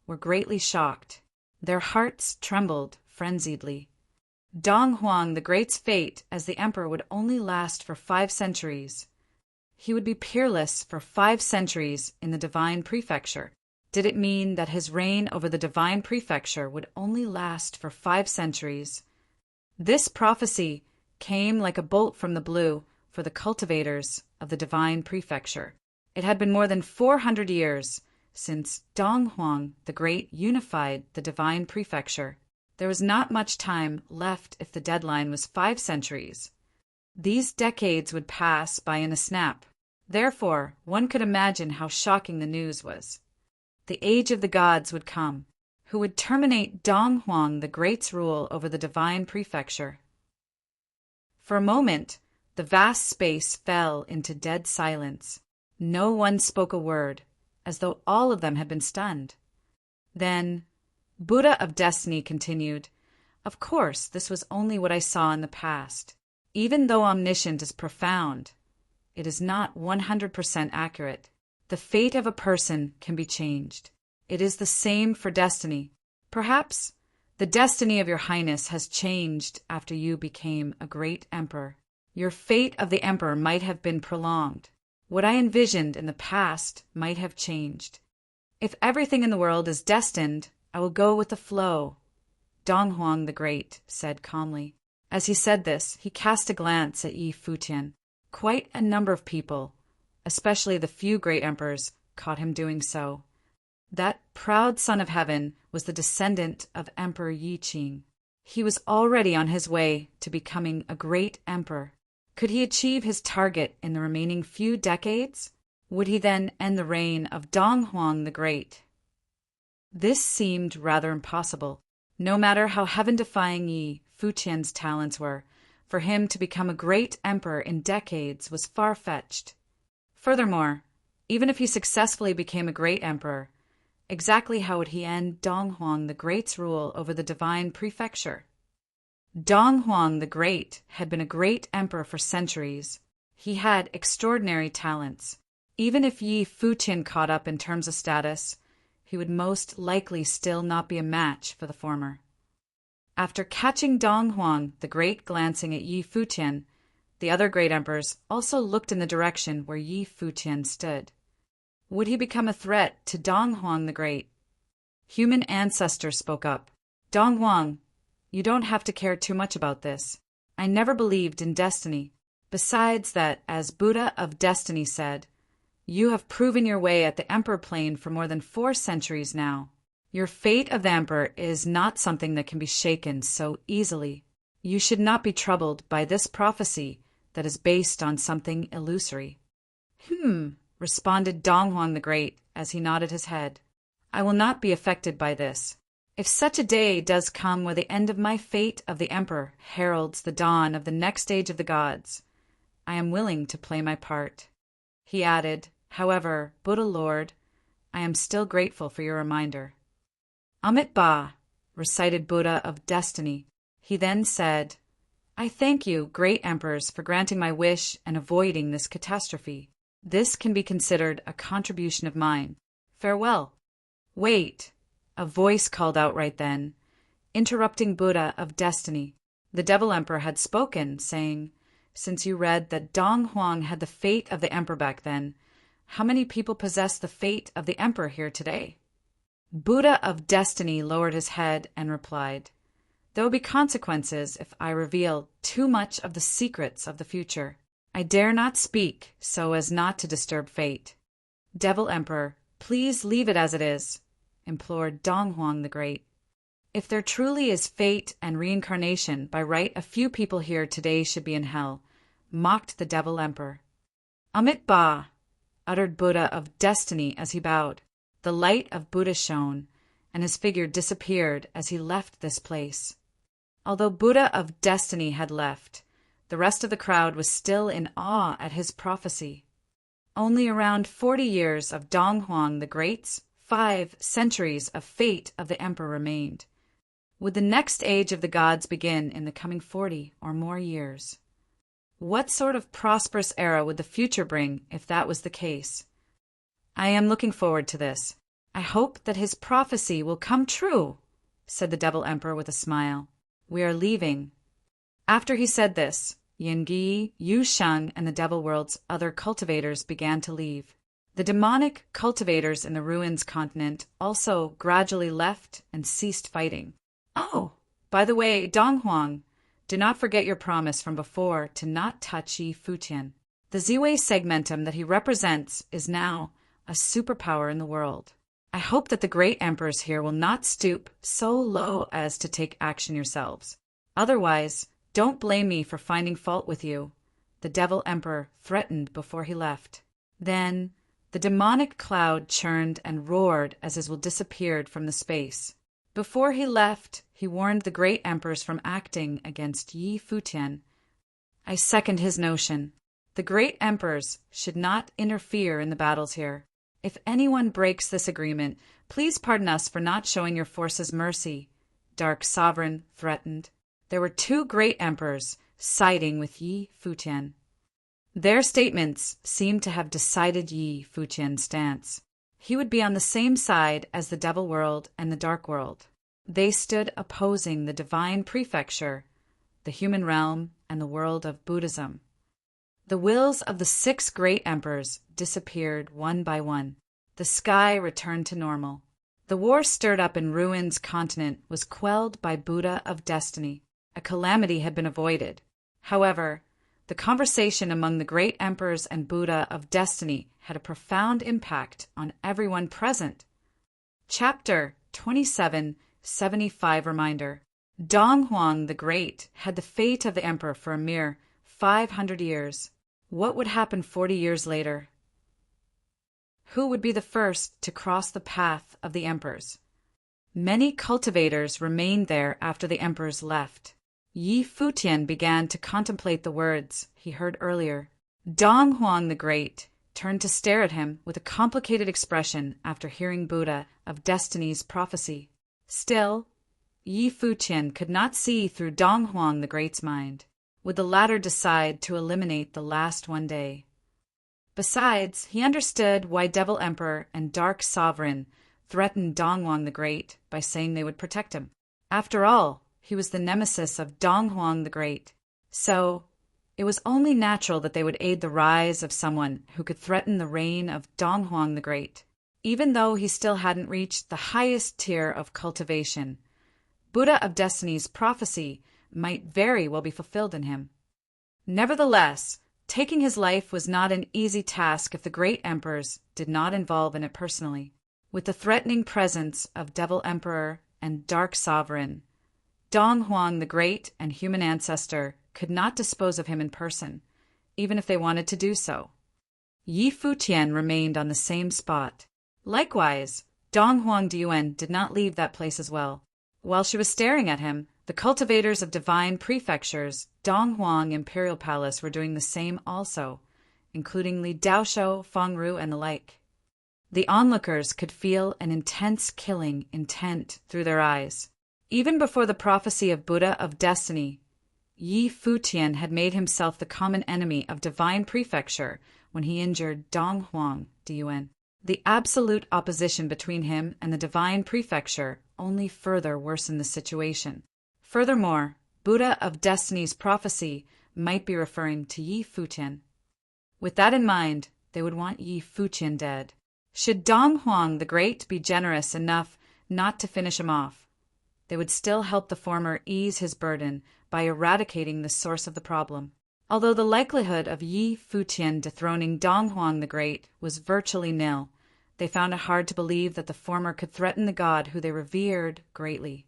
were greatly shocked. Their hearts trembled frenziedly. Donghuang the Great's fate as the emperor would only last for 5 centuries. He would be peerless for 5 centuries in the divine prefecture. Did it mean that his reign over the divine prefecture would only last for 5 centuries? This prophecy came like a bolt from the blue for the cultivators of the divine prefecture. It had been more than 400 years since Donghuang the Great unified the divine prefecture. There was not much time left if the deadline was 5 centuries. These decades would pass by in a snap. Therefore, one could imagine how shocking the news was. The age of the gods would come, who would terminate Donghuang the Great's rule over the divine prefecture. For a moment, the vast space fell into dead silence. No one spoke a word, as though all of them had been stunned. Then, Buddha of Destiny continued, Of course, this was only what I saw in the past. Even though omniscient is profound, it is not 100% accurate. The fate of a person can be changed. It is the same for destiny. Perhaps the destiny of your highness has changed after you became a great emperor. Your fate of the emperor might have been prolonged. What I envisioned in the past might have changed. If everything in the world is destined, I will go with the flow, Donghuang the Great said calmly. As he said this, he cast a glance at Yi Futian. Quite a number of people, especially the few great emperors, caught him doing so. That proud son of heaven was the descendant of Emperor Yi Qing. He was already on his way to becoming a great emperor. Could he achieve his target in the remaining few decades? Would he then end the reign of Donghuang the Great? This seemed rather impossible. No matter how heaven-defying Yi Futian's talents were, for him to become a great emperor in decades was far-fetched. Furthermore, even if he successfully became a great emperor, exactly how would he end Donghuang the Great's rule over the divine prefecture? Donghuang the Great had been a great emperor for centuries. He had extraordinary talents. Even if Yi Futian caught up in terms of status, he would most likely still not be a match for the former. After catching Donghuang the Great glancing at Yi Futian, the other great emperors also looked in the direction where Yi Futian stood. Would he become a threat to Donghuang the Great? Human ancestors spoke up. Donghuang, you don't have to care too much about this. I never believed in destiny. Besides that, as Buddha of Destiny said, you have proven your way at the emperor plane for more than 4 centuries now. Your fate of the emperor is not something that can be shaken so easily. You should not be troubled by this prophecy that is based on something illusory. Responded Donghuang the Great as he nodded his head. I will not be affected by this. If such a day does come where the end of my fate of the emperor heralds the dawn of the next age of the gods, I am willing to play my part. He added, however, Buddha Lord, I am still grateful for your reminder. Amit Ba, recited Buddha of Destiny. He then said, I thank you, great emperors, for granting my wish and avoiding this catastrophe. This can be considered a contribution of mine. Farewell. Wait, a voice called out right then, interrupting Buddha of Destiny. The Devil Emperor had spoken, saying, since you read that Dong Huang had the fate of the emperor back then, how many people possess the fate of the emperor here today? Buddha of Destiny lowered his head and replied, there will be consequences if I reveal too much of the secrets of the future. I dare not speak so as not to disturb fate. Devil Emperor, please leave it as it is, implored Dong Huang the Great. If there truly is fate and reincarnation, by right a few people here today should be in hell, mocked the Devil Emperor. Amit Ba, uttered Buddha of Destiny as he bowed. The light of Buddha shone, and his figure disappeared as he left this place. Although Buddha of Destiny had left, the rest of the crowd was still in awe at his prophecy. Only around 40 years of Dong Huang the Great's 5 centuries of fate of the emperor remained. Would the next age of the gods begin in the coming 40 or more years? What sort of prosperous era would the future bring if that was the case? I am looking forward to this. I hope that his prophecy will come true, said the Devil Emperor with a smile. We are leaving. After he said this, Yingyi, Yu Sheng, and the Devil World's other cultivators began to leave. The demonic cultivators in the ruins continent also gradually left and ceased fighting. Oh, by the way, Dong Huang, do not forget your promise from before to not touch Yi Futian. The Ziwei segmentum that he represents is now a superpower in the world. I hope that the great emperors here will not stoop so low as to take action yourselves. Otherwise, don't blame me for finding fault with you, the Devil Emperor threatened before he left. Then, the demonic cloud churned and roared as his will disappeared from the space. Before he left, he warned the great emperors from acting against Yi Futian. I second his notion. The great emperors should not interfere in the battles here. If anyone breaks this agreement, please pardon us for not showing your forces mercy, Dark Sovereign threatened. There were 2 great emperors siding with Yi Futian. Their statements seemed to have decided Yi Futian's stance. He would be on the same side as the Devil World and the Dark World. They stood opposing the divine prefecture, the human realm, and the world of Buddhism. The wills of the 6 great emperors disappeared one by one. The sky returned to normal. The war stirred up in Ruins continent was quelled by Buddha of Destiny. A calamity had been avoided. However, the conversation among the great emperors and Buddha of Destiny had a profound impact on everyone present. Chapter 2775 Reminder. Dong Huang the Great had the fate of the emperor for a mere 500 years. What would happen 40 years later? Who would be the first to cross the path of the emperors? Many cultivators remained there after the emperors left. Yi Futian began to contemplate the words he heard earlier. Dong Huang the Great turned to stare at him with a complicated expression after hearing Buddha of Destiny's prophecy. Still, Yi Futian could not see through Dong Huang the Great's mind. Would the latter decide to eliminate the last one day? Besides, he understood why Devil Emperor and Dark Sovereign threatened Dong Huang the Great by saying they would protect him. After all, he was the nemesis of Dong Huang the Great. So, it was only natural that they would aid the rise of someone who could threaten the reign of Dong Huang the Great. Even though he still hadn't reached the highest tier of cultivation, Buddha of Destiny's prophecy might very well be fulfilled in him. Nevertheless, taking his life was not an easy task if the great emperors did not involve in it personally. With the threatening presence of Devil Emperor and Dark Sovereign, Dong Huang the Great and human ancestor could not dispose of him in person. even if they wanted to do so. Yi Futian remained on the same spot. Likewise, Dong Huang Diyuan did not leave that place as well. While she was staring at him, the cultivators of divine prefectures, Dong Huang Imperial Palace, were doing the same also, including Li Daoshou, Feng Ru, and the like. The onlookers could feel an intense killing intent through their eyes. Even before the prophecy of Buddha of Destiny, Yi Futian had made himself the common enemy of divine prefecture when he injured Dong Huang Diyuan. The absolute opposition between him and the divine prefecture only further worsened the situation. Furthermore, Buddha of Destiny's prophecy might be referring to Yi Futian. With that in mind, they would want Yi Futian dead. Should Dong Huang the Great be generous enough not to finish him off, they would still help the former ease his burden by eradicating the source of the problem. Although the likelihood of Yi Futian dethroning Dong Huang the Great was virtually nil, they found it hard to believe that the former could threaten the god who they revered greatly.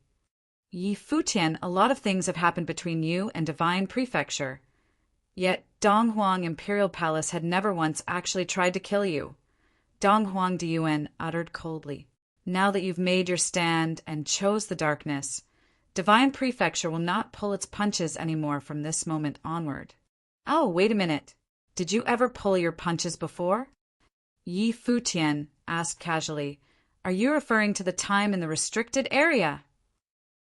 Yi Futian, a lot of things have happened between you and divine prefecture. Yet Dong Huang Imperial Palace had never once actually tried to kill you. Dong Huang Diyuan uttered coldly. Now that you've made your stand and chose the darkness, divine prefecture will not pull its punches anymore from this moment onward. Oh, wait a minute. Did you ever pull your punches before? Yi Futian asked casually. Are you referring to the time in the restricted area?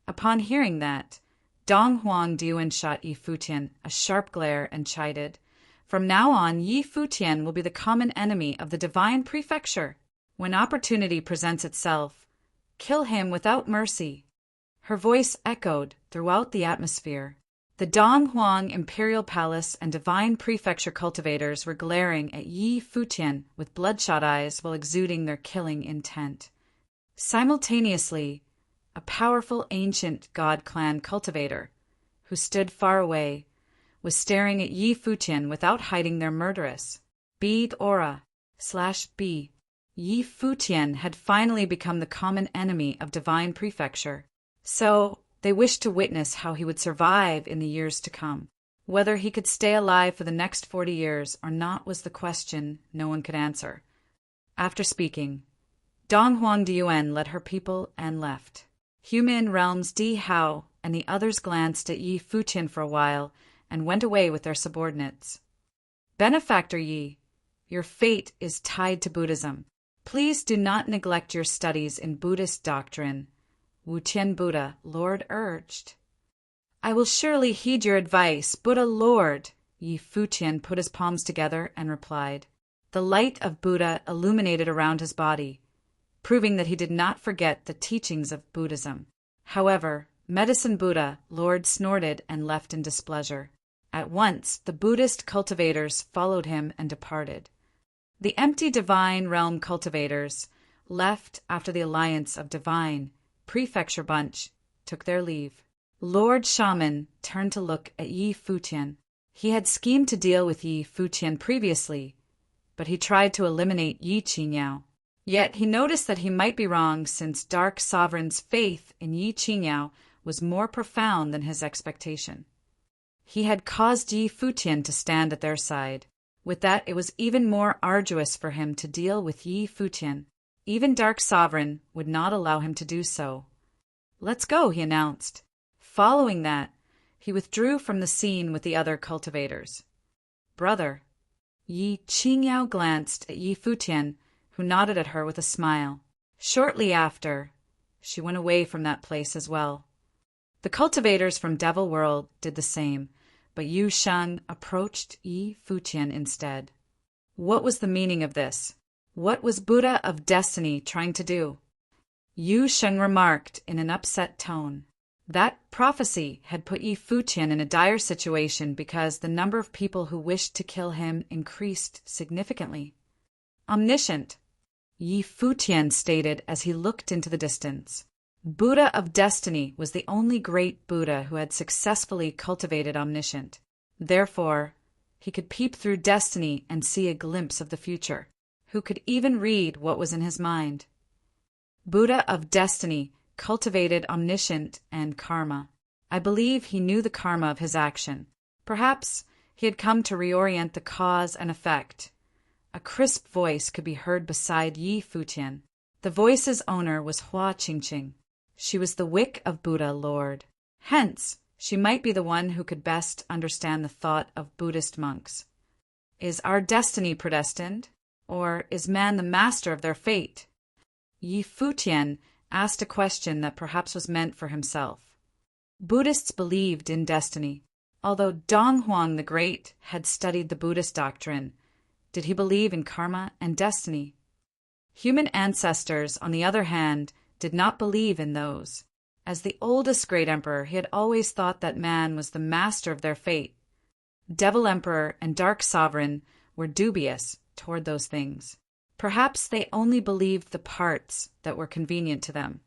Upon hearing that, Dong Huang Diyuan shot Yi Futian a sharp glare and chided. From now on, Yi Futian will be the common enemy of the divine prefecture. When opportunity presents itself, kill him without mercy. Her voice echoed throughout the atmosphere. The Dong Huang Imperial Palace and divine prefecture cultivators were glaring at Yi Futian with bloodshot eyes while exuding their killing intent. Simultaneously, a powerful ancient god clan cultivator, who stood far away, was staring at Yi Futian without hiding their murderous bead aura/B. Yi Futian had finally become the common enemy of divine prefecture, so they wished to witness how he would survive in the years to come. Whether he could stay alive for the next 40 years or not was the question no one could answer. After speaking, Dong Huang Diyuan led her people and left. Human Realms Di Hao and the others glanced at Yi Futian for a while and went away with their subordinates. Benefactor Yi, your fate is tied to Buddhism. Please do not neglect your studies in Buddhist doctrine, Wu Tian Buddha, Lord urged. I will surely heed your advice, Buddha Lord. Yi Futian put his palms together and replied. The light of Buddha illuminated around his body, proving that he did not forget the teachings of Buddhism. However, Medicine Buddha, Lord snorted and left in displeasure. At once, the Buddhist cultivators followed him and departed. The empty divine realm cultivators, left after the alliance of divine prefecture bunch, took their leave. Lord Shaman turned to look at Yi Futian. He had schemed to deal with Yi Futian previously, but he tried to eliminate Yi Qingyao. Yet he noticed that he might be wrong, since Dark Sovereign's faith in Yi Qingyao was more profound than his expectation. He had caused Yi Futian to stand at their side. With that, it was even more arduous for him to deal with Yi Futian. Even Dark Sovereign would not allow him to do so. Let's go, he announced. Following that, he withdrew from the scene with the other cultivators. Brother. Yi Qingyao glanced at Yi Futian, who nodded at her with a smile. Shortly after, she went away from that place as well. The cultivators from Devil World did the same, but Yu Sheng approached Yi Futian instead. What was the meaning of this? What was Buddha of Destiny trying to do? Yu Sheng remarked in an upset tone. That prophecy had put Yi Futian in a dire situation because the number of people who wished to kill him increased significantly. Omniscient, Yi Futian stated as he looked into the distance. Buddha of Destiny was the only great Buddha who had successfully cultivated omniscient. Therefore, he could peep through destiny and see a glimpse of the future, who could even read what was in his mind. Buddha of Destiny cultivated omniscient and karma. I believe he knew the karma of his action. Perhaps he had come to reorient the cause and effect. A crisp voice could be heard beside Yi Futian. The voice's owner was Hua Qingqing. She was the wick of Buddha Lord. Hence, she might be the one who could best understand the thought of Buddhist monks. Is our destiny predestined? Or is man the master of their fate? Yi Futian asked a question that perhaps was meant for himself. Buddhists believed in destiny. Although Donghuang the Great had studied the Buddhist doctrine, did he believe in karma and destiny? Human ancestors, on the other hand, did not believe in those. As the oldest great emperor, he had always thought that man was the master of their fate. Devil Emperor and Dark Sovereign were dubious toward those things. Perhaps they only believed the parts that were convenient to them.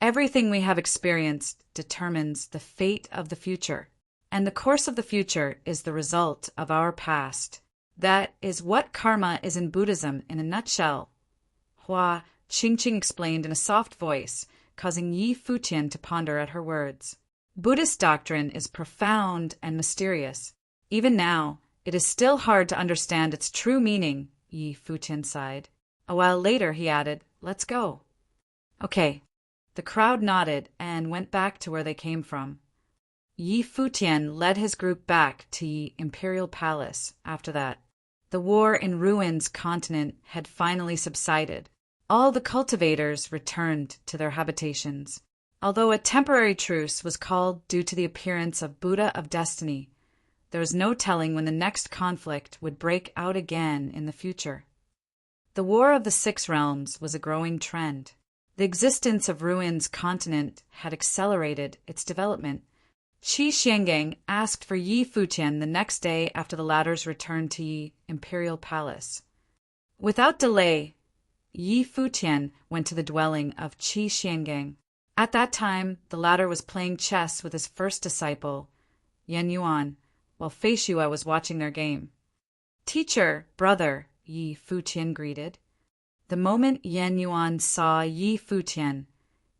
Everything we have experienced determines the fate of the future, and the course of the future is the result of our past. That is what karma is in Buddhism in a nutshell. Hua Qingqing explained in a soft voice, causing Yi Futian to ponder at her words. Buddhist doctrine is profound and mysterious. Even now, it is still hard to understand its true meaning, Yi Futian sighed. A while later, he added, "Let's go." Okay. The crowd nodded and went back to where they came from. Yi Futian led his group back to Yi Imperial Palace after that. The war in Ruin's continent had finally subsided. All the cultivators returned to their habitations. Although a temporary truce was called due to the appearance of Buddha of Destiny, there was no telling when the next conflict would break out again in the future. The War of the Six Realms was a growing trend. The existence of Ruin's continent had accelerated its development. Qi Xiangang asked for Yi Futian the next day after the latter's return to Yi Imperial Palace. Without delay, Yi Futian went to the dwelling of Qi Xiangang. At that time, the latter was playing chess with his first disciple, Yan Yuan, while Fei Shua was watching their game. "Teacher, brother," Yi Futian greeted. The moment Yan Yuan saw Yi Futian,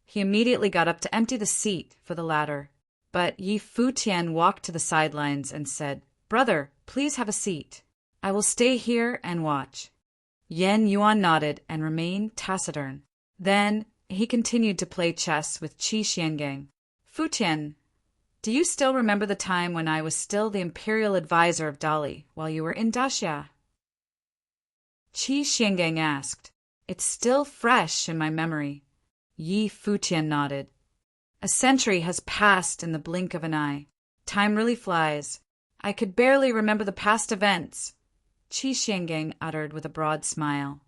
he immediately got up to empty the seat for the latter. But Yi Futian walked to the sidelines and said, "Brother, please have a seat. I will stay here and watch." Yan Yuan nodded and remained taciturn. Then he continued to play chess with Qi Xiangang. "Futian, do you still remember the time when I was still the imperial advisor of Dali while you were in Daxia?" Qi Xiangang asked. "It's still fresh in my memory." Yi Futian nodded. "A century has passed in the blink of an eye. Time really flies. I could barely remember the past events," Qi Xiangang uttered with a broad smile.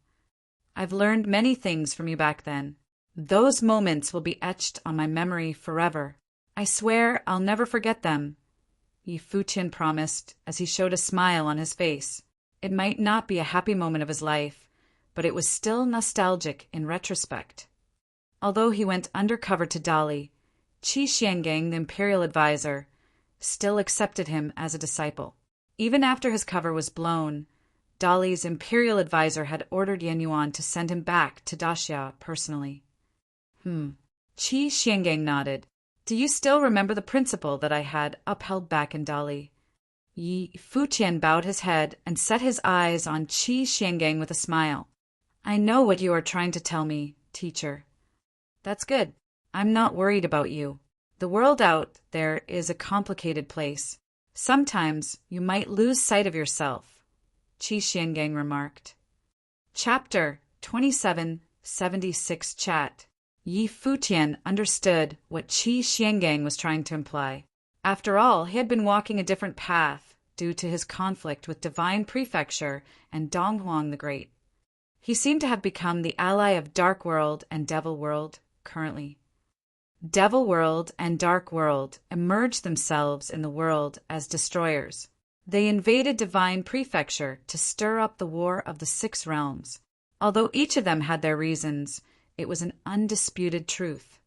"I've learned many things from you back then. Those moments will be etched on my memory forever. I swear I'll never forget them," Yi Futian promised as he showed a smile on his face. It might not be a happy moment of his life, but it was still nostalgic in retrospect. Although he went undercover to Dali, Qi Xiangang, the imperial advisor, still accepted him as a disciple. Even after his cover was blown, Dali's imperial advisor had ordered Yan Yuan to send him back to Daxia personally. Qi Xiangang nodded. "Do you still remember the principle that I had upheld back in Dali?" Yi Futian bowed his head and set his eyes on Qi Xiangang with a smile. "I know what you are trying to tell me, teacher." "That's good. I'm not worried about you. The world out there is a complicated place. Sometimes you might lose sight of yourself," Qi Xiangang remarked. Chapter 2776 Chat. Yi Futian understood what Qi Xiangang was trying to imply. After all, he had been walking a different path due to his conflict with Divine Prefecture and Donghuang the Great. He seemed to have become the ally of Dark World and Devil World currently. Devil World and Dark World emerged themselves in the world as destroyers. They invaded Divine Prefecture to stir up the War of the Six Realms. Although each of them had their reasons, it was an undisputed truth.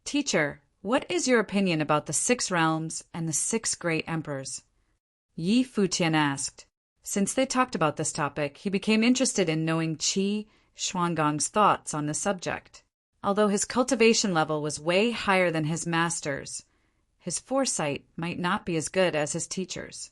"Teacher, what is your opinion about the Six Realms and the Six Great Emperors?" Yi Futian asked. Since they talked about this topic, he became interested in knowing Qi Xuangang's thoughts on the subject. Although his cultivation level was way higher than his master's, his foresight might not be as good as his teacher's.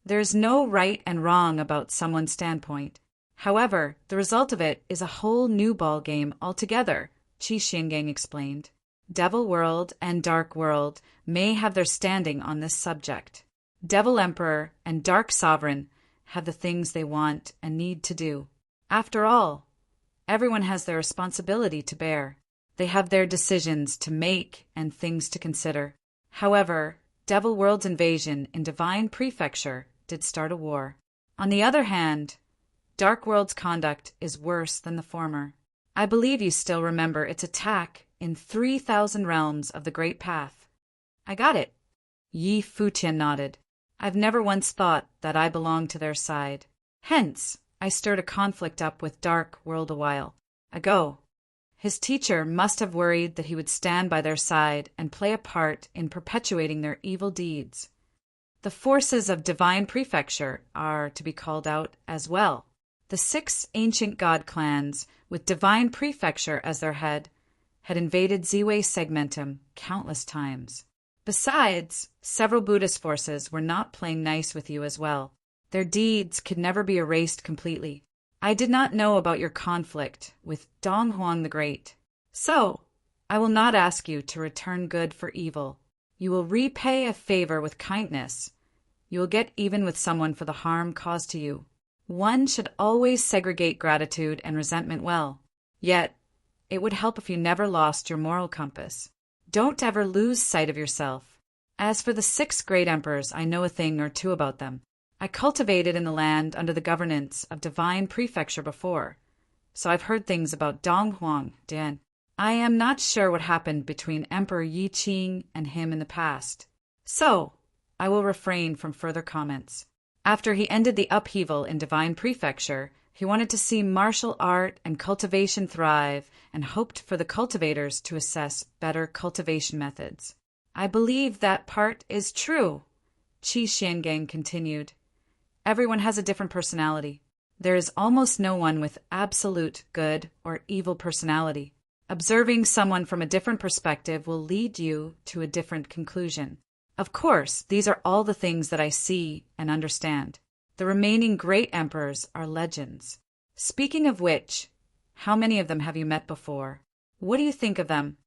There's no right and wrong about someone's standpoint. However, the result of it is a whole new ball game altogether, Qi Xiangang explained. Devil World and Dark World may have their standing on this subject. Devil Emperor and Dark Sovereign have the things they want and need to do. After all, everyone has their responsibility to bear. They have their decisions to make and things to consider. However, Devil World's invasion in Divine Prefecture did start a war. On the other hand, Dark World's conduct is worse than the former. I believe you still remember its attack in 3,000 realms of the Great Path. I got it. Yi Futian nodded. I've never once thought that I belonged to their side. Hence, I stirred a conflict up with Dark World a while ago. His teacher must have worried that he would stand by their side and play a part in perpetuating their evil deeds. The forces of Divine Prefecture are to be called out as well. The 6 ancient god clans, with Divine Prefecture as their head, had invaded Ziwei Segmentum countless times. Besides, several Buddhist forces were not playing nice with you as well. Their deeds could never be erased completely. I did not know about your conflict with Dong Huang the Great. So, I will not ask you to return good for evil. You will repay a favor with kindness. You will get even with someone for the harm caused to you. One should always segregate gratitude and resentment well. Yet, it would help if you never lost your moral compass. Don't ever lose sight of yourself. As for the 6 great emperors, I know a thing or two about them. I cultivated in the land under the governance of Divine Prefecture before, so I've heard things about Dong Huang Dian. I am not sure what happened between Emperor Yi Qing and him in the past, so I will refrain from further comments. After he ended the upheaval in Divine Prefecture, he wanted to see martial art and cultivation thrive and hoped for the cultivators to assess better cultivation methods. I believe that part is true, Qi Xiangang continued. Everyone has a different personality. There is almost no one with absolute good or evil personality. Observing someone from a different perspective will lead you to a different conclusion. Of course, these are all the things that I see and understand. The remaining great emperors are legends. Speaking of which, how many of them have you met before? What do you think of them?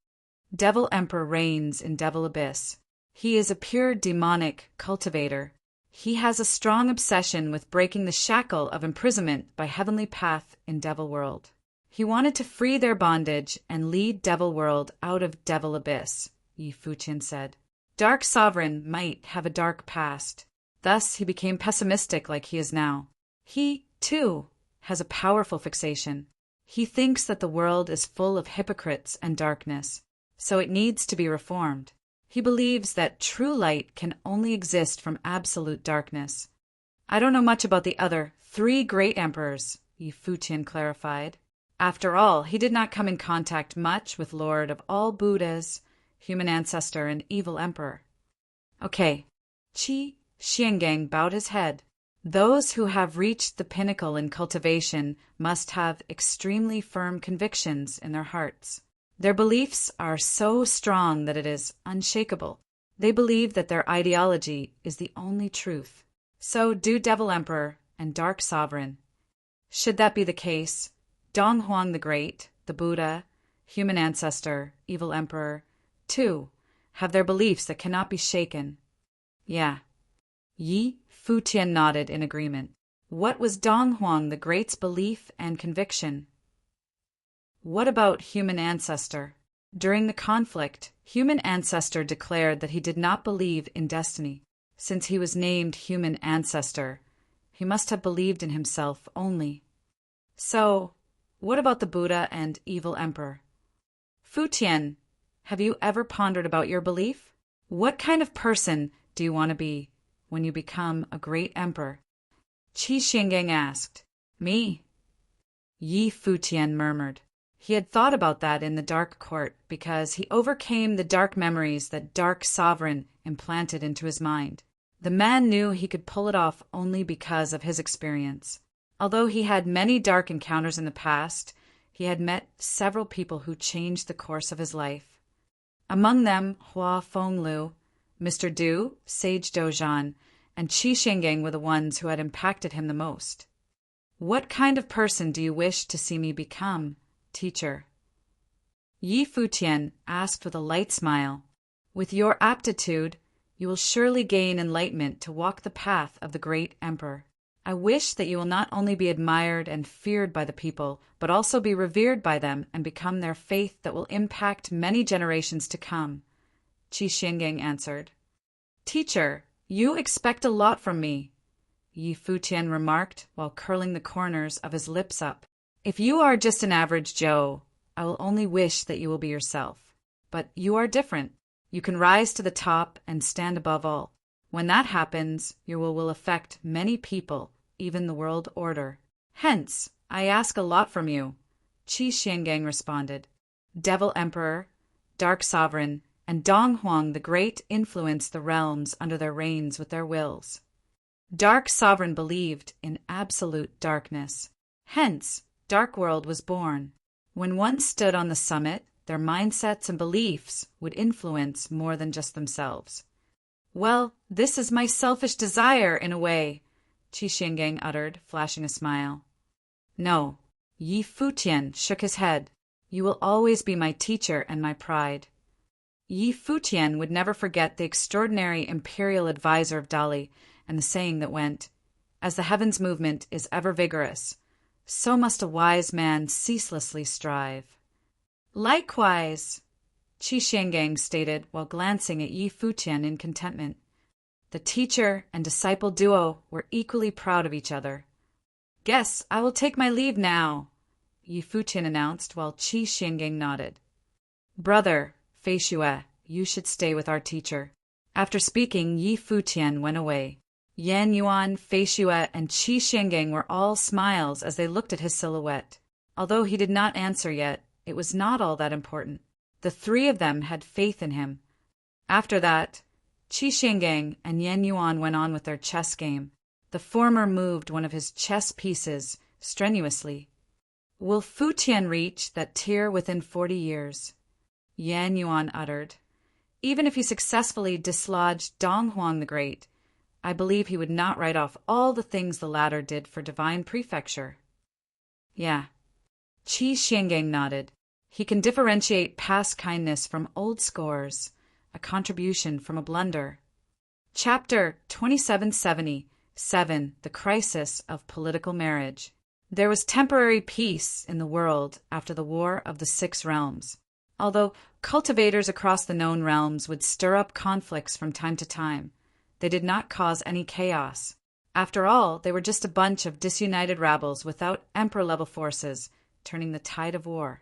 Devil Emperor reigns in Devil Abyss. He is a pure demonic cultivator. He has a strong obsession with breaking the shackle of imprisonment by Heavenly Path in Devil World. He wanted to free their bondage and lead Devil World out of Devil Abyss, Yi Futian said. Dark Sovereign might have a dark past. Thus he became pessimistic like he is now. He, too, has a powerful fixation. He thinks that the world is full of hypocrites and darkness, so it needs to be reformed. He believes that true light can only exist from absolute darkness. I don't know much about the other 3 great emperors, Yi Futian clarified. After all, he did not come in contact much with Lord of all Buddhas, human ancestor, and evil emperor. Okay, Qi Xiangang bowed his head. Those who have reached the pinnacle in cultivation must have extremely firm convictions in their hearts. Their beliefs are so strong that it is unshakable. They believe that their ideology is the only truth. So do Devil Emperor and Dark Sovereign. Should that be the case, Dong Huang the Great, the Buddha, human ancestor, evil emperor, too, have their beliefs that cannot be shaken. Yeah. Yi Futian nodded in agreement. What was Dong Huang the Great's belief and conviction? What about human ancestor? During the conflict, human ancestor declared that he did not believe in destiny. Since he was named human ancestor, he must have believed in himself only. So, what about the Buddha and evil emperor? Futian, have you ever pondered about your belief? What kind of person do you want to be when you become a great emperor? Qi Xiangang asked. Me? Yi Futian murmured. He had thought about that in the Dark Court because he overcame the dark memories that Dark Sovereign implanted into his mind. The man knew he could pull it off only because of his experience. Although he had many dark encounters in the past, he had met several people who changed the course of his life. Among them, Hua Fenglu, Mr. Du, Sage Dojan, and Qi Shengang were the ones who had impacted him the most. What kind of person do you wish to see me become, teacher? Yi Futian asked with a light smile. With your aptitude, you will surely gain enlightenment to walk the path of the great emperor. I wish that you will not only be admired and feared by the people, but also be revered by them and become their faith that will impact many generations to come. Qi Shengang answered. Teacher, you expect a lot from me, Yi Futian remarked while curling the corners of his lips up. If you are just an average Joe, I will only wish that you will be yourself. But you are different. You can rise to the top and stand above all. When that happens, your will affect many people, even the world order. Hence, I ask a lot from you, Qi Shengang responded. Devil Emperor, Dark Sovereign, and Dong Huang the Great influenced the realms under their reigns with their wills. Dark Sovereign believed in absolute darkness. Hence, Dark World was born. When one stood on the summit, their mindsets and beliefs would influence more than just themselves. Well, this is my selfish desire, in a way, Qi Shengang uttered, flashing a smile. No, Yi Futian shook his head. You will always be my teacher and my pride. Yi Futian would never forget the extraordinary imperial advisor of Dali and the saying that went, as the heavens movement is ever vigorous, so must a wise man ceaselessly strive. Likewise, Qi Shengang stated while glancing at Yi Futian in contentment. The teacher and disciple duo were equally proud of each other. Guess I will take my leave now, Yi Futian announced while Qi Shengang nodded. Brother, Fei Xue, you should stay with our teacher. After speaking, Yi Futian went away. Yan Yuan, Fei Xue, and Qi Shengang were all smiles as they looked at his silhouette. Although he did not answer yet, it was not all that important. The three of them had faith in him. After that, Qi Shengang and Yan Yuan went on with their chess game. The former moved one of his chess pieces strenuously. Will Futian reach that tier within 40 years? Yan Yuan uttered. Even if he successfully dislodged Dong Huang the Great, I believe he would not write off all the things the latter did for divine prefecture. Yeah. Qi Shengang nodded. He can differentiate past kindness from old scores, a contribution from a blunder. Chapter 2777, The Crisis of Political Marriage. There was temporary peace in the world after the War of the Six Realms. Although cultivators across the known realms would stir up conflicts from time to time, they did not cause any chaos. After all, they were just a bunch of disunited rabbles without emperor-level forces, turning the tide of war.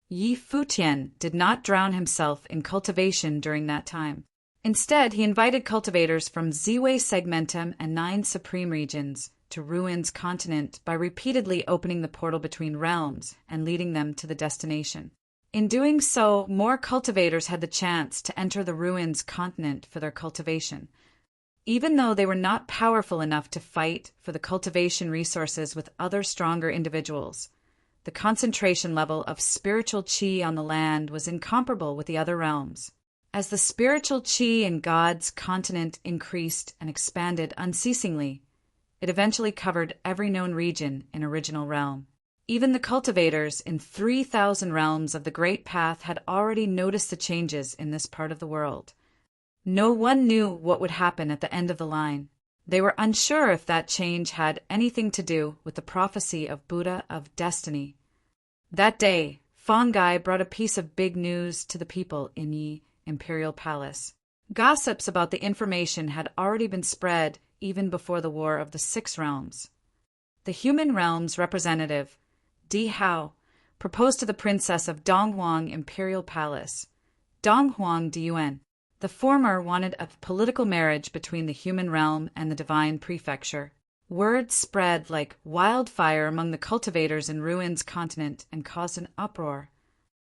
Yi Futian did not drown himself in cultivation during that time. Instead, he invited cultivators from Ziwei Segmentum and 9 Supreme Regions to Ruin's continent by repeatedly opening the portal between realms and leading them to the destination. In doing so, more cultivators had the chance to enter the Ruins continent for their cultivation. Even though they were not powerful enough to fight for the cultivation resources with other stronger individuals, the concentration level of spiritual qi on the land was incomparable with the other realms. As the spiritual qi in God's continent increased and expanded unceasingly, it eventually covered every known region in Original Realm. Even the cultivators in 3,000 realms of the Great Path had already noticed the changes in this part of the world. No one knew what would happen at the end of the line. They were unsure if that change had anything to do with the prophecy of Buddha of Destiny. That day, Fongai brought a piece of big news to the people in Yi Imperial Palace. Gossips about the information had already been spread even before the War of the Six Realms. The human realm's representative, Di Hao, proposed to the princess of Donghuang Imperial Palace, Donghuang Diyuan. The former wanted a political marriage between the human realm and the divine prefecture. Word spread like wildfire among the cultivators in Ruin's continent and caused an uproar.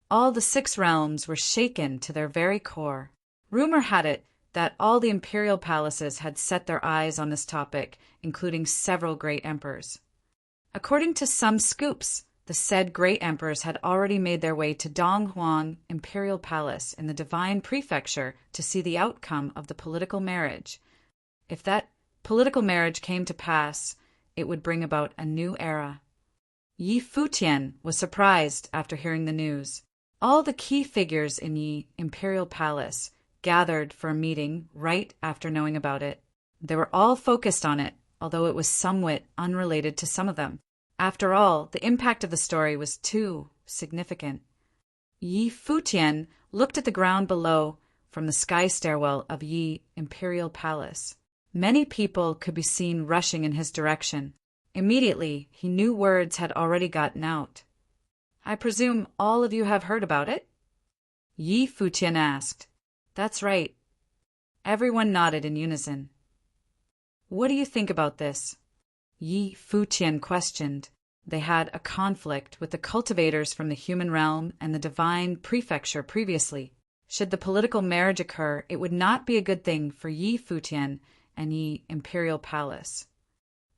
All the 6 realms were shaken to their very core. Rumor had it that all the imperial palaces had set their eyes on this topic, including several great emperors. According to some scoops, the said great emperors had already made their way to Donghuang Imperial Palace in the divine prefecture to see the outcome of the political marriage. If that political marriage came to pass, it would bring about a new era. Yi Futian was surprised after hearing the news. All the key figures in Yi imperial palace gathered for a meeting right after knowing about it. They were all focused on it, although it was somewhat unrelated to some of them. After all, the impact of the story was too significant. Yi Futian looked at the ground below from the sky stairwell of Yi imperial palace. Many people could be seen rushing in his direction. Immediately, he knew words had already gotten out. "I presume all of you have heard about it?" Yi Futian asked. "That's right." Everyone nodded in unison. "What do you think about this?" Yi Futian questioned. They had a conflict with the cultivators from the human realm and the divine prefecture previously. Should the political marriage occur, it would not be a good thing for Yi Futian and Yi imperial palace.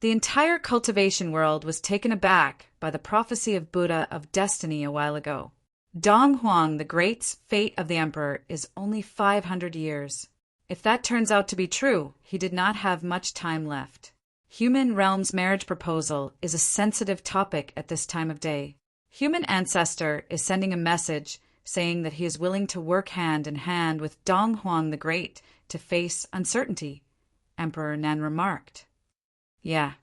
The entire cultivation world was taken aback by the prophecy of Buddha of destiny a while ago. Dong Huang the Great's fate of the emperor is only 500 years. If that turns out to be true, he did not have much time left. Human realm's marriage proposal is a sensitive topic at this time of day. Human ancestor is sending a message saying that he is willing to work hand in hand with Dong Huang the Great to face uncertainty, Emperor Nan remarked. "Yeah."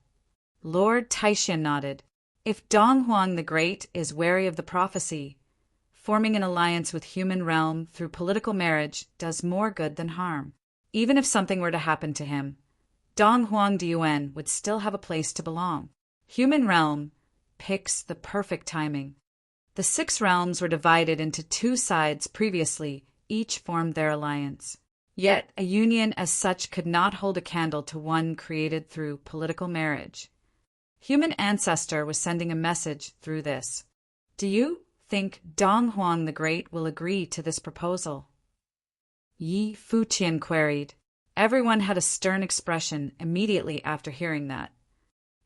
Lord Taishan nodded. "If Dong Huang the Great is wary of the prophecy, forming an alliance with human realm through political marriage does more good than harm. Even if something were to happen to him, Dong Huang Diyuan would still have a place to belong. Human realm picks the perfect timing. The 6 realms were divided into 2 sides previously, each formed their alliance. Yet a union as such could not hold a candle to one created through political marriage. Human ancestor was sending a message through this. Do you think Dong Huang the Great will agree to this proposal?" Yi Futian queried. Everyone had a stern expression immediately after hearing that.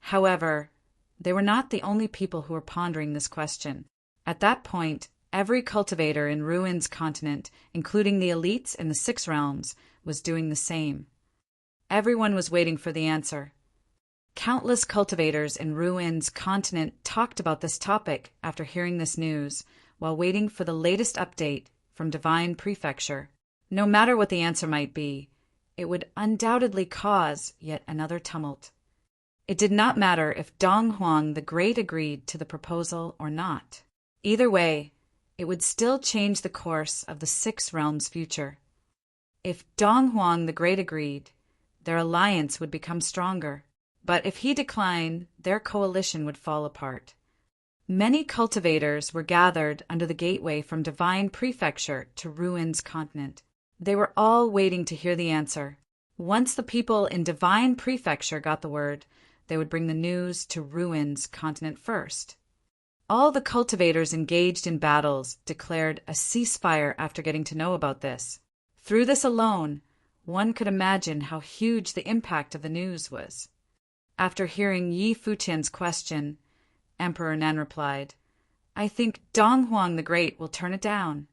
However, they were not the only people who were pondering this question. At that point, every cultivator in Ruin's continent, including the elites in the 6 realms, was doing the same. Everyone was waiting for the answer. Countless cultivators in Ruin's continent talked about this topic after hearing this news, while waiting for the latest update from Divine Prefecture. No matter what the answer might be, it would undoubtedly cause yet another tumult. It did not matter if Dong Huang the Great agreed to the proposal or not. Either way, it would still change the course of the 6 realms' future. If Dong Huang the Great agreed, their alliance would become stronger. But if he declined, their coalition would fall apart. Many cultivators were gathered under the gateway from Divine Prefecture to Ruin's continent. They were all waiting to hear the answer. Once the people in Divine Prefecture got the word, they would bring the news to Ruin's continent first. All the cultivators engaged in battles declared a ceasefire after getting to know about this. Through this alone, one could imagine how huge the impact of the news was. After hearing Yi Futian's question, Emperor Nan replied, "I think Dong Huang the Great will turn it down."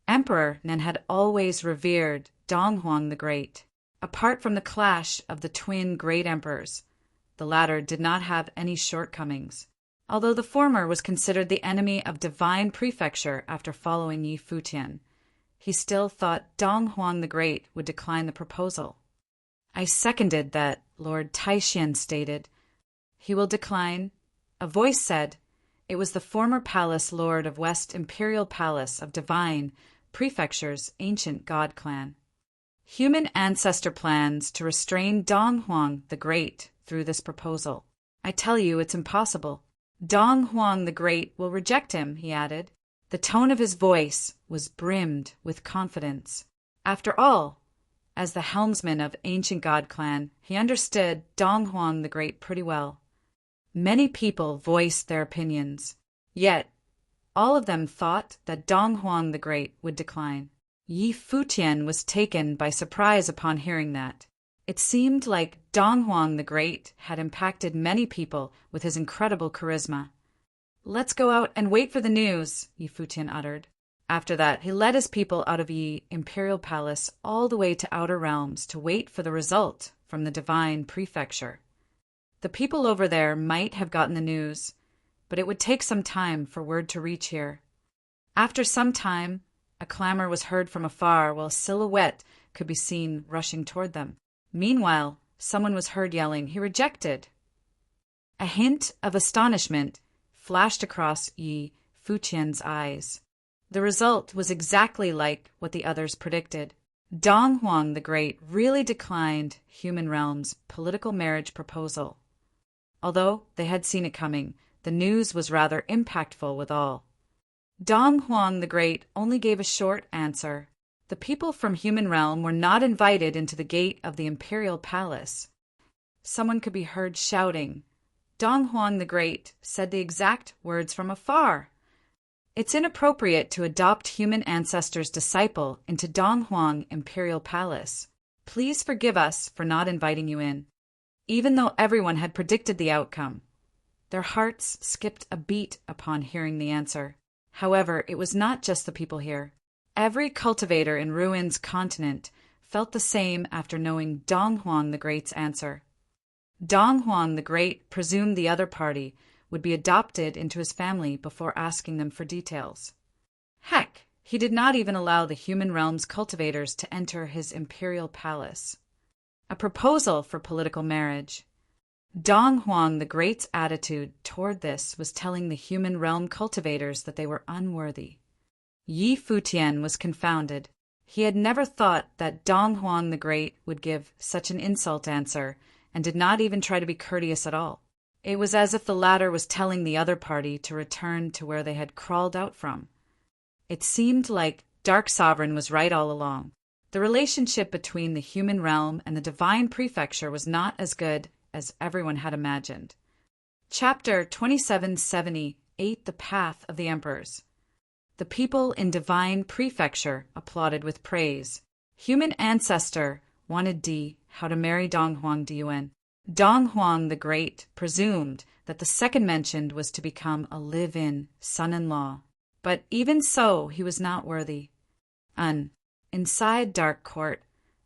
Emperor Nan had always revered Dong Huang the Great. Apart from the clash of the twin great emperors, the latter did not have any shortcomings. Although the former was considered the enemy of Divine Prefecture after following Yi Futian, he still thought Dong Huang the Great would decline the proposal. "I seconded that," Lord Taishan stated. "He will decline." A voice said. It was the former palace lord of West Imperial Palace of Divine Prefecture's ancient god clan. Human ancestor plans to restrain Dong Huang the Great through this proposal. "I tell you, it's impossible. Dong Huang the Great will reject him," he added. The tone of his voice was brimmed with confidence. After all, as the helmsman of ancient god clan, he understood Dong Huang the Great pretty well. Many people voiced their opinions, yet all of them thought that Dong Huang the Great would decline. Yi Futian was taken by surprise upon hearing that. It seemed like Dong Huang the Great had impacted many people with his incredible charisma. "Let's go out and wait for the news," Yi Futian uttered. After that, he led his people out of Yi Imperial Palace all the way to Outer Realms to wait for the result from the divine prefecture. The people over there might have gotten the news, but it would take some time for word to reach here. After some time, a clamor was heard from afar while a silhouette could be seen rushing toward them. Meanwhile, someone was heard yelling, "He rejected!" A hint of astonishment flashed across Yi Futian's eyes. The result was exactly like what the others predicted. Dong Huang the Great really declined Human Realm's political marriage proposal. Although they had seen it coming, the news was rather impactful with all. Dong Huang the Great only gave a short answer. The people from Human Realm were not invited into the gate of the imperial palace. Someone could be heard shouting. Dong Huang the Great said the exact words from afar. It's inappropriate to adopt human ancestors' disciple into Dong Huang Imperial Palace. Please forgive us for not inviting you in. Even though everyone had predicted the outcome, their hearts skipped a beat upon hearing the answer. However, it was not just the people here. Every cultivator in Ruin's continent felt the same after knowing Dong Huang the Great's answer. Dong Huang the Great presumed the other party would be adopted into his family before asking them for details. Heck, he did not even allow the Human Realm's cultivators to enter his imperial palace. A proposal for political marriage. Dong Huang the Great's attitude toward this was telling the Human Realm cultivators that they were unworthy. Yi Futian was confounded. He had never thought that Dong Huang the Great would give such an insult answer, and did not even try to be courteous at all. It was as if the latter was telling the other party to return to where they had crawled out from. It seemed like Dark Sovereign was right all along. The relationship between the Human Realm and the Divine Prefecture was not as good as everyone had imagined. Chapter 2778, The Path of the Emperors. The people in Divine Prefecture applauded with praise. Human Ancestor wanted Di how to marry Dong Huang Diyuan. Dong Huang the Great presumed that the second mentioned was to become a live-in son-in-law. But even so, he was not worthy. Inside Dark Court,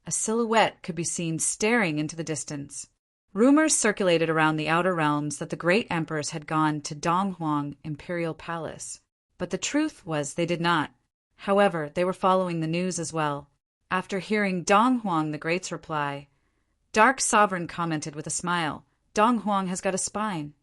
a silhouette could be seen staring into the distance. Rumors circulated around the outer realms that the great emperors had gone to Dong Huang Imperial Palace. But the truth was they did not. However, they were following the news as well. After hearing Dong Huang the Great's reply, Dark Sovereign commented with a smile, "Dong Huang has got a spine."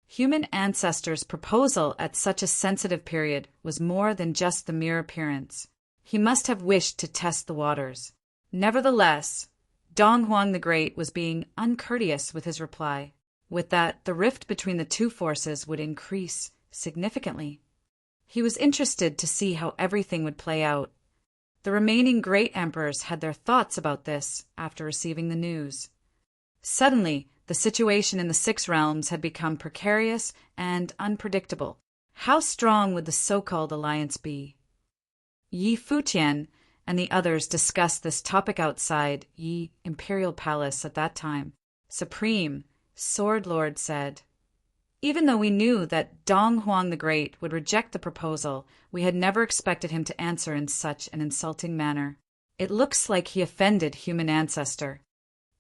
Human Ancestor's proposal at such a sensitive period was more than just the mere appearance. He must have wished to test the waters. Nevertheless, Dong Huang the Great was being uncourteous with his reply. With that, the rift between the two forces would increase significantly. He was interested to see how everything would play out. The remaining great emperors had their thoughts about this after receiving the news. Suddenly, the situation in the Six Realms had become precarious and unpredictable. How strong would the so-called alliance be? Yi Futian and the others discussed this topic outside Yi Imperial Palace at that time. Supreme Sword Lord said, "Even though we knew that Dong Huang the Great would reject the proposal, we had never expected him to answer in such an insulting manner. It looks like he offended Human Ancestor.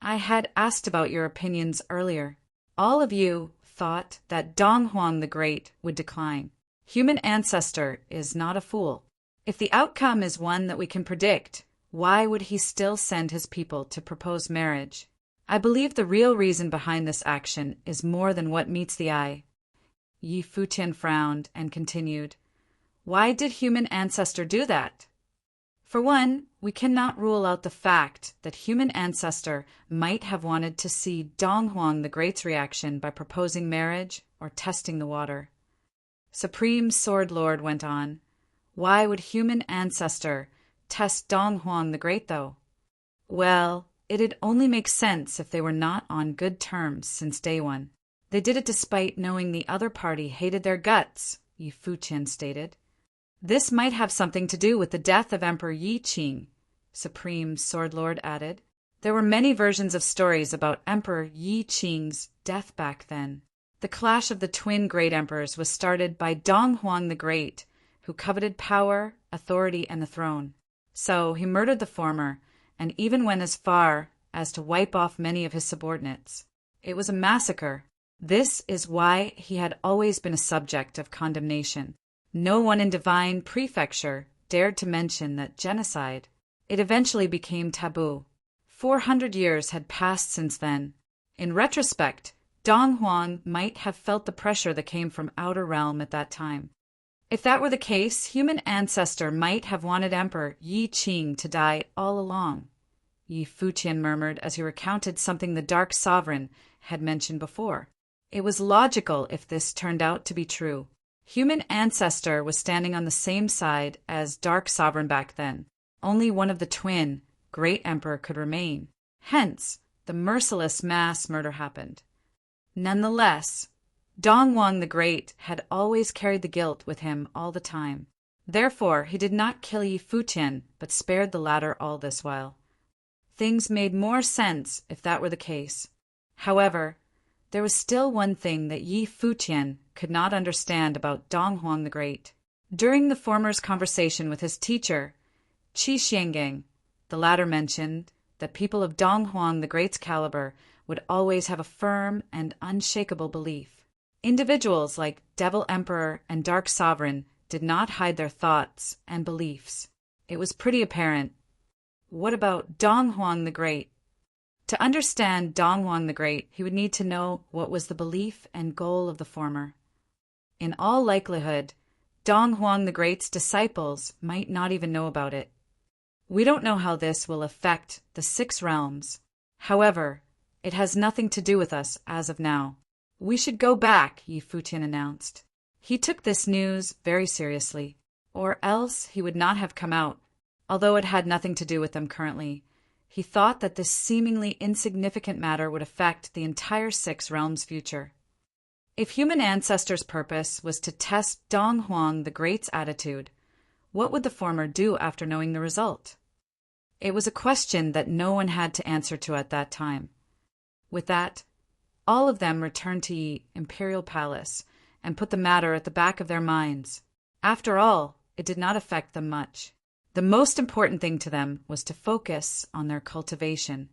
I had asked about your opinions earlier. All of you thought that Dong Huang the Great would decline. Human Ancestor is not a fool. If the outcome is one that we can predict, why would he still send his people to propose marriage? I believe the real reason behind this action is more than what meets the eye." Yi Futian frowned and continued, "Why did Human Ancestor do that? For one, we cannot rule out the fact that Human Ancestor might have wanted to see Dong Huang the Great's reaction by proposing marriage or testing the water." Supreme Sword Lord went on, "Why would Human Ancestor test Dong Huang the Great, though? Well, it'd only make sense if they were not on good terms since day one. They did it despite knowing the other party hated their guts," Yi Futian stated. "This might have something to do with the death of Emperor Yi Qing," Supreme Sword Lord added. "There were many versions of stories about Emperor Yi Qing's death back then. The clash of the twin great emperors was started by Dong Huang the Great, who coveted power, authority, and the throne. So he murdered the former, and even went as far as to wipe off many of his subordinates. It was a massacre. This is why he had always been a subject of condemnation. No one in divine prefecture dared to mention that genocide. It eventually became taboo. 400 years had passed since then. In retrospect, Dong Huang might have felt the pressure that came from outer realm at that time. If that were the case, human ancestor might have wanted Emperor Yi Qing to die all along, Yi Futian murmured as he recounted something the Dark Sovereign had mentioned before. It was logical if this turned out to be true. Human ancestor was standing on the same side as Dark Sovereign back then. Only one of the twin, Great Emperor, could remain. Hence, the merciless mass murder happened. Nonetheless, Dong Huang the Great had always carried the guilt with him all the time. Therefore, he did not kill Yi Futian, but spared the latter all this while. Things made more sense if that were the case. However, there was still one thing that Yi Futian could not understand about Dong Huang the Great. During the former's conversation with his teacher, Qi Xiangang, the latter mentioned that people of Dong Huang the Great's caliber would always have a firm and unshakable belief. Individuals like Devil Emperor and Dark Sovereign did not hide their thoughts and beliefs. It was pretty apparent. What about Dong Huang the Great? To understand Dong Huang the Great, he would need to know what was the belief and goal of the former. In all likelihood, Dong Huang the Great's disciples might not even know about it. We don't know how this will affect the 6 realms. However, it has nothing to do with us as of now. We should go back, Yi Futian announced. He took this news very seriously, or else he would not have come out. Although it had nothing to do with them currently, he thought that this seemingly insignificant matter would affect the entire 6 realms' future. If human ancestors' purpose was to test Dong Huang the Great's attitude, what would the former do after knowing the result? It was a question that no one had to answer to at that time. With that, all of them returned to Yi Imperial Palace and put the matter at the back of their minds. After all, it did not affect them much. The most important thing to them was to focus on their cultivation.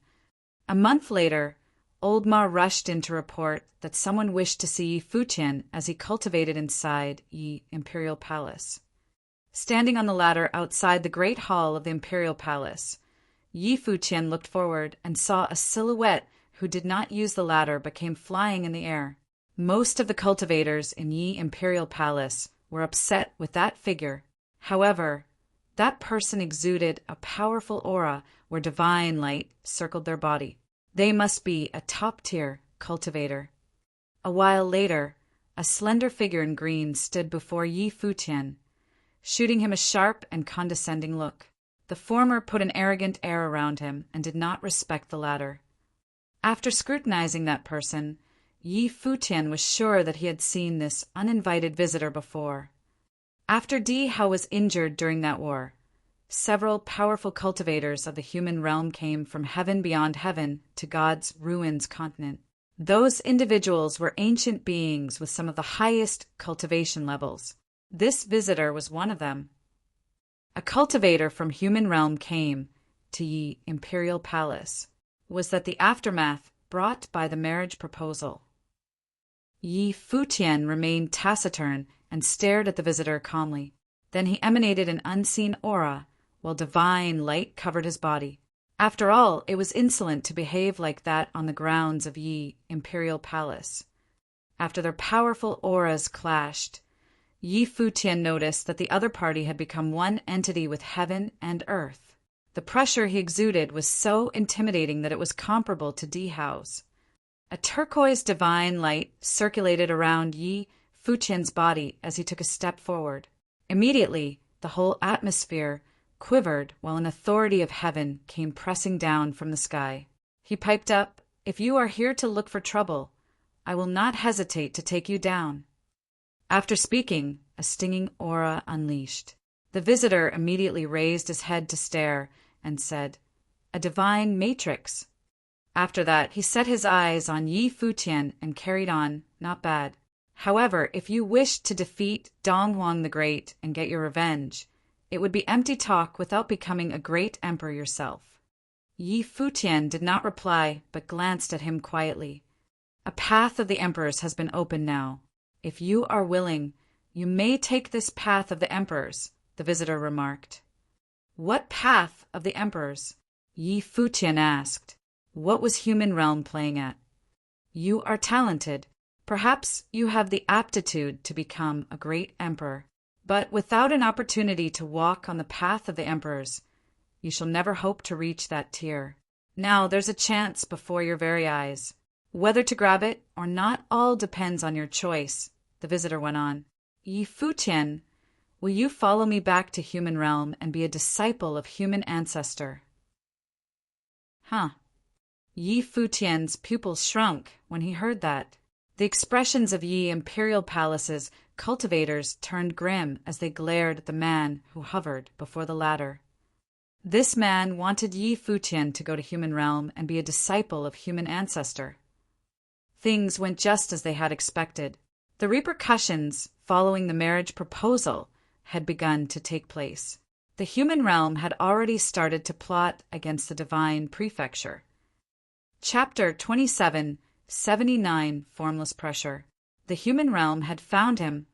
A month later, Old Ma rushed in to report that someone wished to see Yi Futian as he cultivated inside Yi Imperial Palace. Standing on the ladder outside the great hall of the Imperial Palace, Yi Futian looked forward and saw a silhouette who did not use the ladder but came flying in the air. Most of the cultivators in Yi Imperial Palace were upset with that figure. However, that person exuded a powerful aura where divine light circled their body. They must be a top-tier cultivator. A while later, a slender figure in green stood before Yi Futian, shooting him a sharp and condescending look. The former put an arrogant air around him and did not respect the latter. After scrutinizing that person, Yi Futian was sure that he had seen this uninvited visitor before. After Di Hao was injured during that war, several powerful cultivators of the human realm came from heaven beyond heaven to God's ruins continent. Those individuals were ancient beings with some of the highest cultivation levels. This visitor was one of them. A cultivator from human realm came to Yi Imperial Palace. Was that the aftermath brought by the marriage proposal? Yi Futian remained taciturn and stared at the visitor calmly. Then he emanated an unseen aura, while divine light covered his body. After all, it was insolent to behave like that on the grounds of Yi Imperial Palace. After their powerful auras clashed, Yi Futian noticed that the other party had become one entity with heaven and earth. The pressure he exuded was so intimidating that it was comparable to Di Hao's. A turquoise divine light circulated around Yi Futian's body as he took a step forward. Immediately, the whole atmosphere quivered while an authority of heaven came pressing down from the sky. He piped up, "If you are here to look for trouble, I will not hesitate to take you down." After speaking, a stinging aura unleashed. The visitor immediately raised his head to stare and said, "A divine matrix." After that, he set his eyes on Yi Futian and carried on, "Not bad. However, if you wish to defeat Dong Huang the Great and get your revenge, it would be empty talk without becoming a great emperor yourself. Yi Futian did not reply, but glanced at him quietly. A path of the emperors has been opened now. If you are willing, you may take this path of the emperors, the visitor remarked. What path of the emperors? Yi Futian asked. What was human realm playing at? You are talented. Perhaps you have the aptitude to become a great emperor. But without an opportunity to walk on the path of the emperors, you shall never hope to reach that tier. Now there's a chance before your very eyes. Whether to grab it or not all depends on your choice, the visitor went on. Yi Futian, will you follow me back to human realm and be a disciple of human ancestor? Yi Futian's pupils shrunk when he heard that. The expressions of Yi Imperial Palace's cultivators turned grim as they glared at the man who hovered before the ladder. This man wanted Yi Futian to go to human realm and be a disciple of human ancestor. Things went just as they had expected. The repercussions following the marriage proposal had begun to take place. The human realm had already started to plot against the divine prefecture. Chapter 2779 Formless Pressure. The human realm had found him,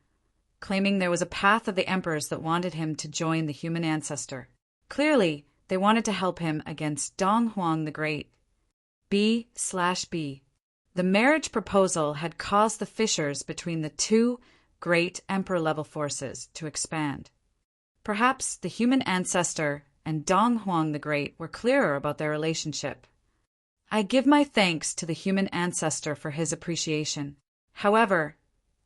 claiming there was a path of the emperors that wanted him to join the human ancestor. Clearly, they wanted to help him against Dong Huang the Great. B/B. The marriage proposal had caused the fissures between the two great emperor-level forces to expand. Perhaps the human ancestor and Dong Huang the Great were clearer about their relationship. I give my thanks to the human ancestor for his appreciation. However,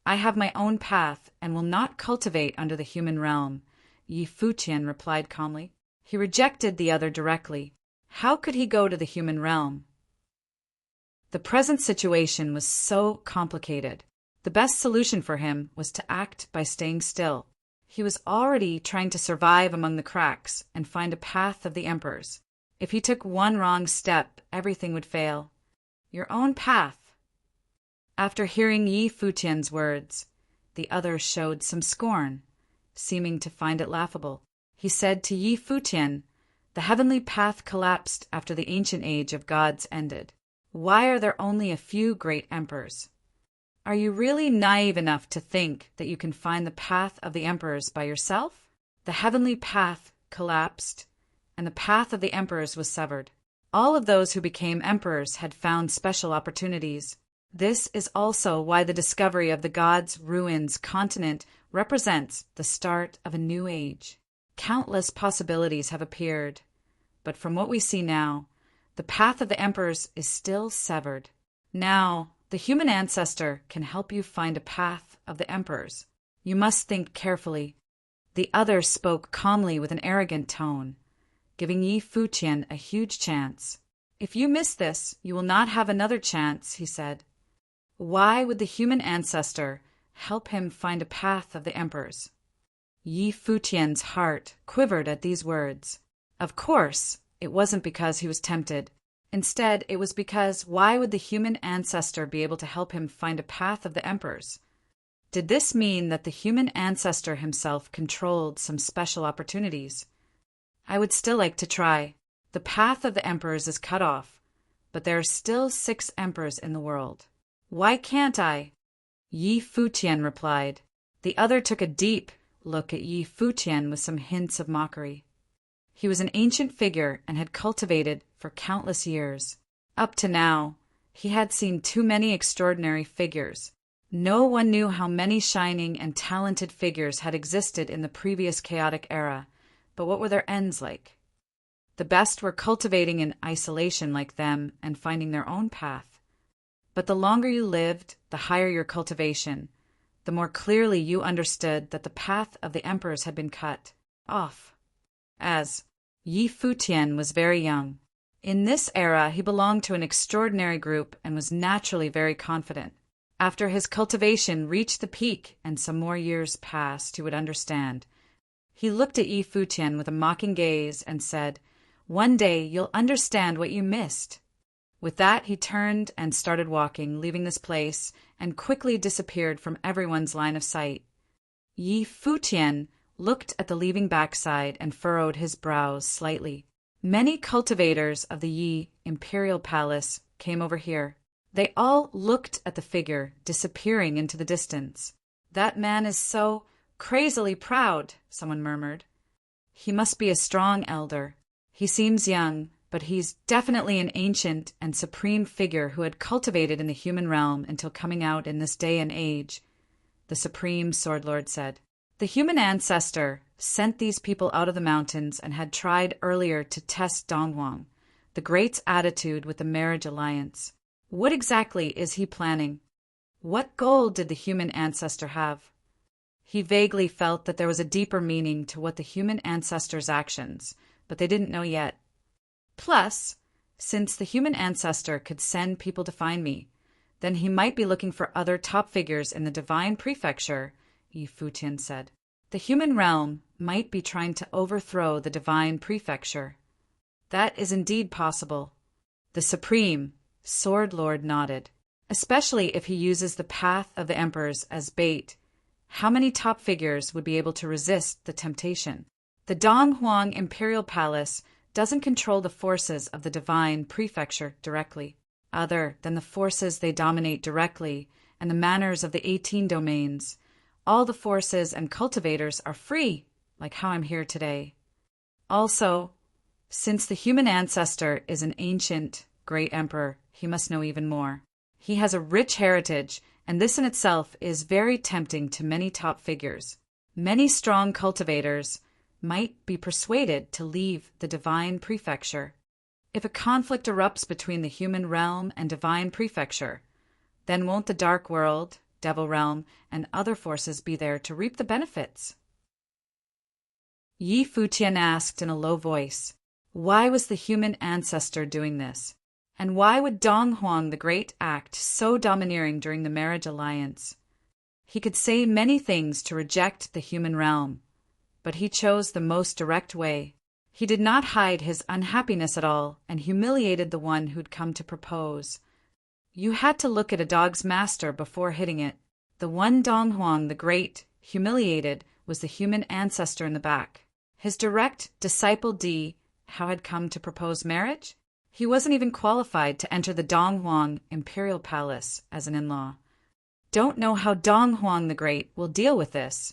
I have my own path and will not cultivate under the human realm, Yi Futian replied calmly. He rejected the other directly. How could he go to the human realm? The present situation was so complicated. The best solution for him was to act by staying still. He was already trying to survive among the cracks and find a path of the emperors. If he took one wrong step, everything would fail. Your own path. After hearing Yi Futian's words, the other showed some scorn, seeming to find it laughable. He said to Yi Futian, the heavenly path collapsed after the ancient age of gods ended. Why are there only a few great emperors? Are you really naive enough to think that you can find the path of the emperors by yourself? The heavenly path collapsed, and the path of the emperors was severed. All of those who became emperors had found special opportunities. This is also why the discovery of the gods' ruins continent represents the start of a new age. Countless possibilities have appeared, but from what we see now, the path of the emperors is still severed. Now, the human ancestor can help you find a path of the emperors. You must think carefully. The other spoke calmly with an arrogant tone, giving Yi Futian a huge chance. If you miss this, you will not have another chance, he said. Why would the human ancestor help him find a path of the emperors? Yi Futian's heart quivered at these words. Of course, it wasn't because he was tempted. Instead, it was because why would the human ancestor be able to help him find a path of the emperors? Did this mean that the human ancestor himself controlled some special opportunities? I would still like to try. The path of the emperors is cut off, but there are still 6 emperors in the world. Why can't I? Yi Futian replied. The other took a deep look at Yi Futian with some hints of mockery. He was an ancient figure and had cultivated for countless years. Up to now, he had seen too many extraordinary figures. No one knew how many shining and talented figures had existed in the previous chaotic era, but what were their ends like? The best were cultivating in isolation like them and finding their own path. But the longer you lived, the higher your cultivation, the more clearly you understood that the path of the emperors had been cut off. As Yi Futian was very young. In this era, he belonged to an extraordinary group and was naturally very confident. After his cultivation reached the peak and some more years passed, he would understand. He looked at Yi Futian with a mocking gaze and said, "One day you'll understand what you missed." With that, he turned and started walking, leaving this place, and quickly disappeared from everyone's line of sight. Yi Futian looked at the leaving backside and furrowed his brows slightly. Many cultivators of the Yi imperial palace came over here. They all looked at the figure disappearing into the distance. "That man is so crazily proud," someone murmured. "He must be a strong elder. He seems young, but he's definitely an ancient and supreme figure who had cultivated in the human realm until coming out in this day and age," the supreme sword lord said. "The human ancestor sent these people out of the mountains and had tried earlier to test Donghuang, the great's attitude with the marriage alliance. What exactly is he planning? What goal did the human ancestor have?" He vaguely felt that there was a deeper meaning to what the human ancestor's actions, but they didn't know yet. Plus, since the human ancestor could send people to find me, then he might be looking for other top figures in the divine prefecture, Futian said. The human realm might be trying to overthrow the divine prefecture. That is indeed possible. The supreme sword lord nodded. Especially if he uses the path of the emperors as bait. How many top figures would be able to resist the temptation? The Donghuang imperial palace doesn't control the forces of the divine prefecture directly, other than the forces they dominate directly and the manners of the 18 domains. All the forces and cultivators are free, like how I'm here today. Also, since the human ancestor is an ancient, great emperor, he must know even more. He has a rich heritage, and this in itself is very tempting to many top figures. Many strong cultivators might be persuaded to leave the divine prefecture. If a conflict erupts between the human realm and divine prefecture, then won't the dark world, devil realm, and other forces be there to reap the benefits? Futian asked in a low voice, why was the human ancestor doing this? And why would Donghuang the Great act so domineering during the marriage alliance? He could say many things to reject the human realm, but he chose the most direct way. He did not hide his unhappiness at all and humiliated the one who'd come to propose. You had to look at a dog's master before hitting it. The one Donghuang the Great humiliated was the human ancestor in the back. His direct disciple Di how had come to propose marriage? He wasn't even qualified to enter the Donghuang imperial palace as an in-law. Don't know how Donghuang the Great will deal with this,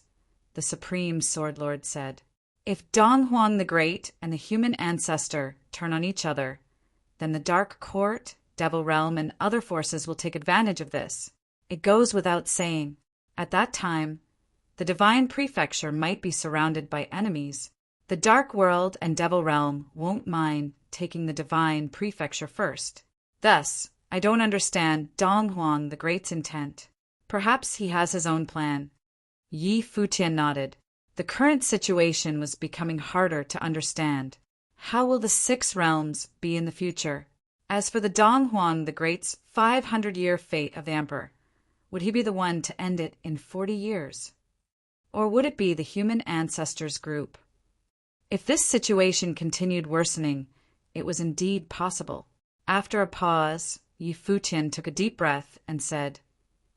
the supreme sword lord said. If Donghuang the Great and the human ancestor turn on each other, then the dark court, devil realm, and other forces will take advantage of this. It goes without saying. At that time, the divine prefecture might be surrounded by enemies. The dark world and devil realm won't mind taking the divine prefecture first. Thus, I don't understand Donghuang the Great's intent. Perhaps he has his own plan. Futian nodded. The current situation was becoming harder to understand. How will the 6 realms be in the future? As for the Donghuang the Great's 500-year fate of the emperor, would he be the one to end it in 40 years? Or would it be the human ancestors group? If this situation continued worsening, it was indeed possible. After a pause, Futian took a deep breath and said,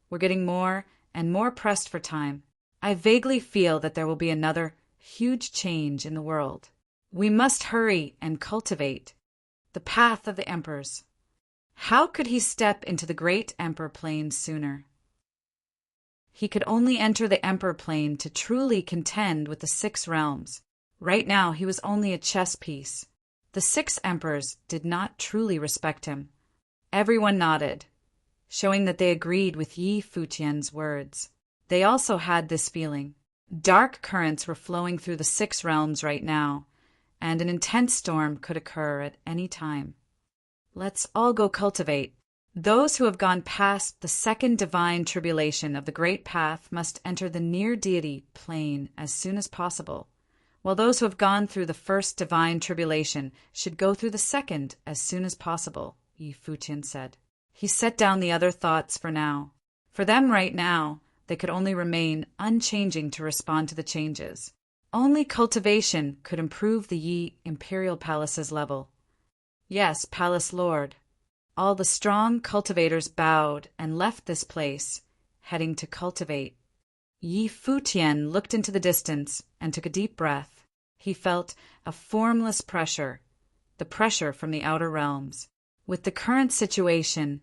We're getting more and more pressed for time. I vaguely feel that there will be another huge change in the world. We must hurry and cultivate the path of the emperors. How could he step into the great emperor plane sooner? He could only enter the emperor plane to truly contend with the 6 realms. Right now, he was only a chess piece. The 6 emperors did not truly respect him. Everyone nodded, showing that they agreed with Futian's words. They also had this feeling. Dark currents were flowing through the 6 realms right now, and an intense storm could occur at any time. Let's all go cultivate. Those who have gone past the second divine tribulation of the great path must enter the near deity plane as soon as possible, while those who have gone through the first divine tribulation should go through the second as soon as possible, Futian said. He set down the other thoughts for now. For them right now, they could only remain unchanging to respond to the changes. Only cultivation could improve the Yi Imperial Palace's level. Yes, Palace Lord. All the strong cultivators bowed and left this place, heading to cultivate. Futian looked into the distance and took a deep breath. He felt a formless pressure, the pressure from the outer realms. With the current situation,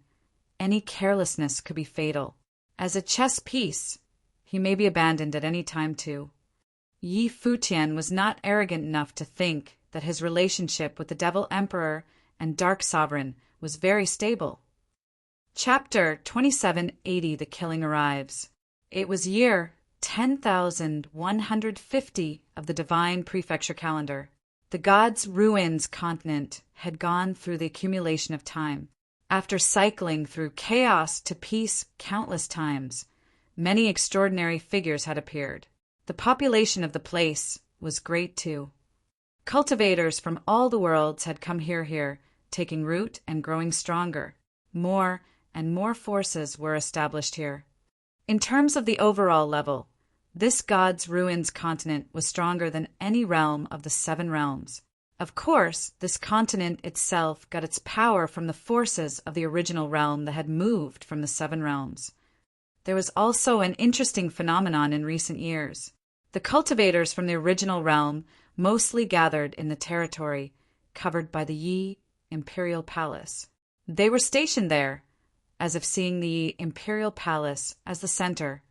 any carelessness could be fatal. As a chess piece, he may be abandoned at any time too. Yi Futian was not arrogant enough to think that his relationship with the Devil Emperor and Dark Sovereign was very stable. Chapter 2780 The Killing Arrives. It was year 10,150 of the Divine Prefecture calendar. The gods' ruins continent had gone through the accumulation of time. After cycling through chaos to peace countless times, many extraordinary figures had appeared. The population of the place was great too. Cultivators from all the worlds had come here, taking root and growing stronger. More and more forces were established here. In terms of the overall level, this god's ruins continent was stronger than any realm of the 7 realms. Of course, this continent itself got its power from the forces of the original realm that had moved from the 7 realms. There was also an interesting phenomenon in recent years. The cultivators from the original realm mostly gathered in the territory covered by the Yi Imperial Palace. They were stationed there, as if seeing the Yi Imperial Palace as the center,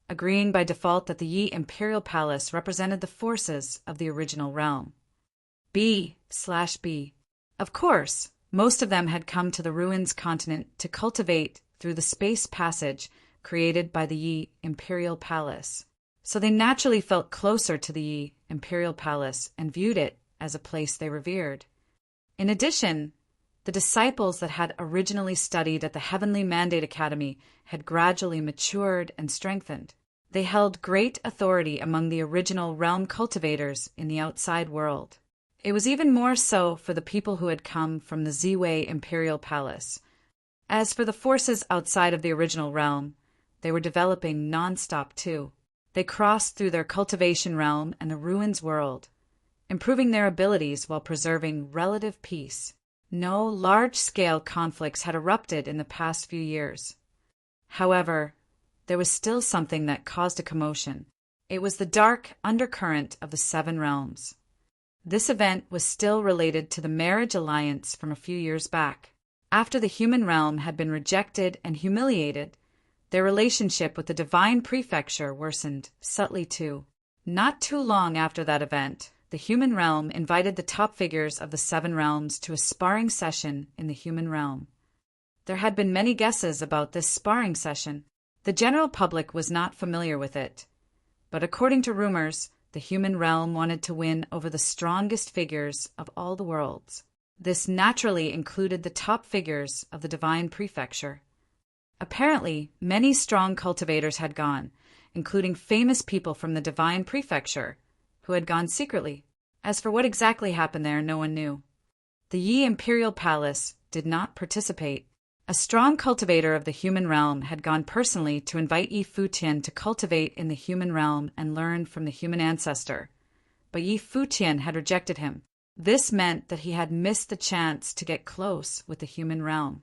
agreeing by default that the Yi Imperial Palace represented the forces of the original realm. B/B. Of course, most of them had come to the ruins continent to cultivate through the space passage created by the Yi Imperial Palace. So they naturally felt closer to the Yi Imperial Palace and viewed it as a place they revered. In addition, the disciples that had originally studied at the Heavenly Mandate Academy had gradually matured and strengthened. They held great authority among the original realm cultivators in the outside world. It was even more so for the people who had come from the Ziwei Imperial Palace. As for the forces outside of the original realm, they were developing non-stop too. They crossed through their cultivation realm and the ruins world, improving their abilities while preserving relative peace. No large-scale conflicts had erupted in the past few years. However, there was still something that caused a commotion. It was the dark undercurrent of the 7 realms. This event was still related to the marriage alliance from a few years back. After the human realm had been rejected and humiliated, their relationship with the Divine Prefecture worsened subtly too. Not too long after that event, the human realm invited the top figures of the 7 realms to a sparring session in the human realm. There had been many guesses about this sparring session. The general public was not familiar with it, but according to rumors, the human realm wanted to win over the strongest figures of all the worlds. This naturally included the top figures of the Divine Prefecture. Apparently, many strong cultivators had gone, including famous people from the Divine Prefecture, who had gone secretly. As for what exactly happened there, no one knew. The Yi Imperial Palace did not participate. A strong cultivator of the human realm had gone personally to invite Yi Futian to cultivate in the human realm and learn from the human ancestor. But Yi Futian had rejected him. This meant that he had missed the chance to get close with the human realm.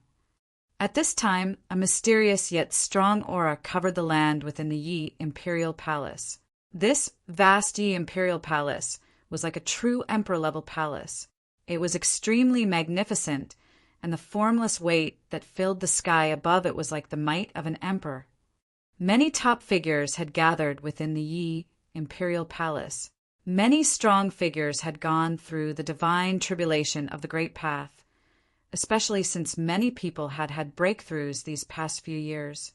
At this time, a mysterious yet strong aura covered the land within the Yi Imperial Palace. This vast Yi Imperial Palace was like a true emperor-level palace. It was extremely magnificent, and the formless weight that filled the sky above it was like the might of an emperor. Many top figures had gathered within the Yi Imperial Palace. Many strong figures had gone through the divine tribulation of the Great Path, especially since many people had had breakthroughs these past few years.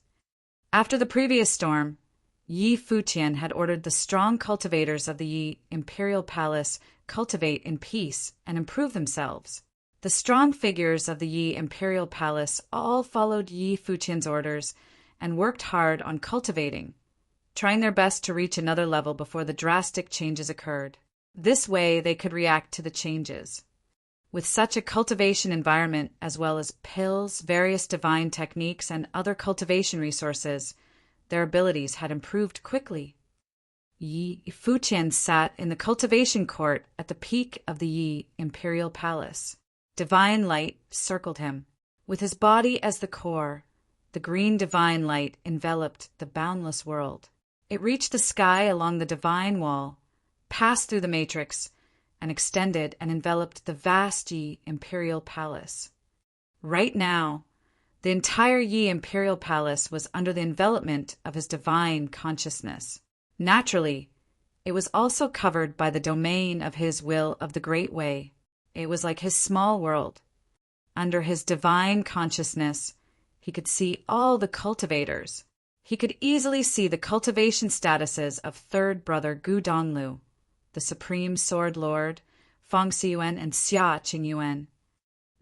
After the previous storm, Yi Futian had ordered the strong cultivators of the Yi Imperial Palace cultivate in peace and improve themselves. The strong figures of the Yi Imperial Palace all followed Yi Futian's orders and worked hard on cultivating, trying their best to reach another level before the drastic changes occurred. This way they could react to the changes. With such a cultivation environment, as well as pills, various divine techniques, and other cultivation resources, their abilities had improved quickly. Yi Futian sat in the cultivation court at the peak of the Yi Imperial Palace. Divine light circled him. With his body as the core, the green divine light enveloped the boundless world. It reached the sky along the divine wall, passed through the matrix, and extended and enveloped the vast Yi imperial palace. Right now, the entire Yi imperial palace was under the envelopment of his divine consciousness. Naturally, it was also covered by the domain of his will of the Great Way. It was like his small world. Under his divine consciousness, he could see all the cultivators. He could easily see the cultivation statuses of third brother Gu Donglu, the Supreme Sword Lord, Feng Xiyuan, and Xia Qingyuan.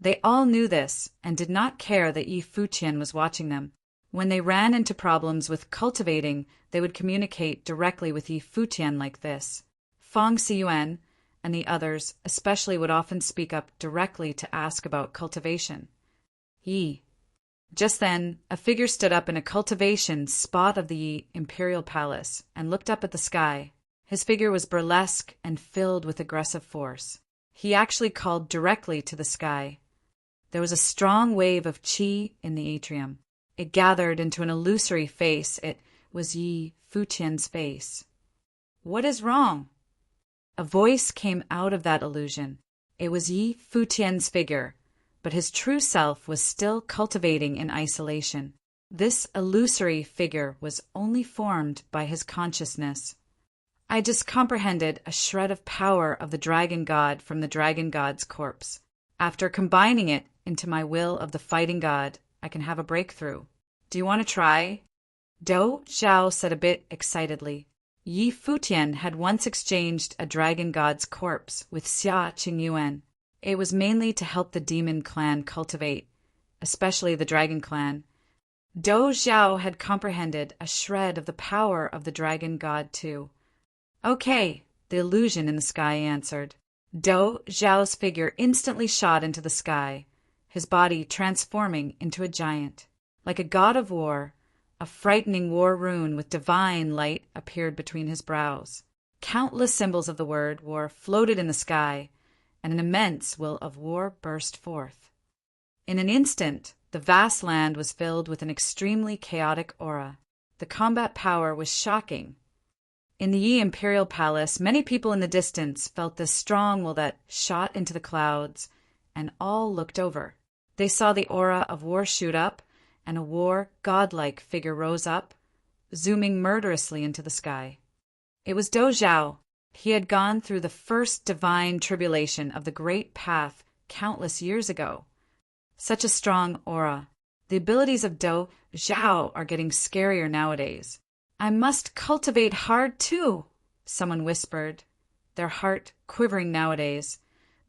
They all knew this and did not care that Yi Futian was watching them. When they ran into problems with cultivating, they would communicate directly with Yi Futian like this. Feng Xiyuan and the others especially would often speak up directly to ask about cultivation. Yi. Just then, a figure stood up in a cultivation spot of the Yi imperial palace and looked up at the sky. His figure was burlesque and filled with aggressive force. He actually called directly to the sky. There was a strong wave of qi in the atrium. It gathered into an illusory face. It was Yi Futian's face. "What is wrong?" A voice came out of that illusion. It was Yi Futian's figure, but his true self was still cultivating in isolation. This illusory figure was only formed by his consciousness. I just comprehended a shred of power of the dragon god from the dragon god's corpse. After combining it into my will of the fighting god, I can have a breakthrough. Do you want to try? Dou Zhao said a bit excitedly. Yi Futian had once exchanged a dragon god's corpse with Xia Qingyuan. It was mainly to help the demon clan cultivate, especially the dragon clan. Dou Zhao had comprehended a shred of the power of the dragon god too. Okay, the illusion in the sky answered. Dou Zhao's figure instantly shot into the sky, his body transforming into a giant. Like a god of war, a frightening war rune with divine light appeared between his brows. Countless symbols of the word war floated in the sky, and an immense will of war burst forth. In an instant, the vast land was filled with an extremely chaotic aura. The combat power was shocking. In the Yi Imperial Palace, many people in the distance felt this strong will that shot into the clouds, and all looked over. They saw the aura of war shoot up, and a war godlike figure rose up, zooming murderously into the sky. It was Dou Zhao. He had gone through the first divine tribulation of the Great Path countless years ago. Such a strong aura. The abilities of Dou Zhao are getting scarier nowadays. I must cultivate hard too, someone whispered, their heart quivering nowadays.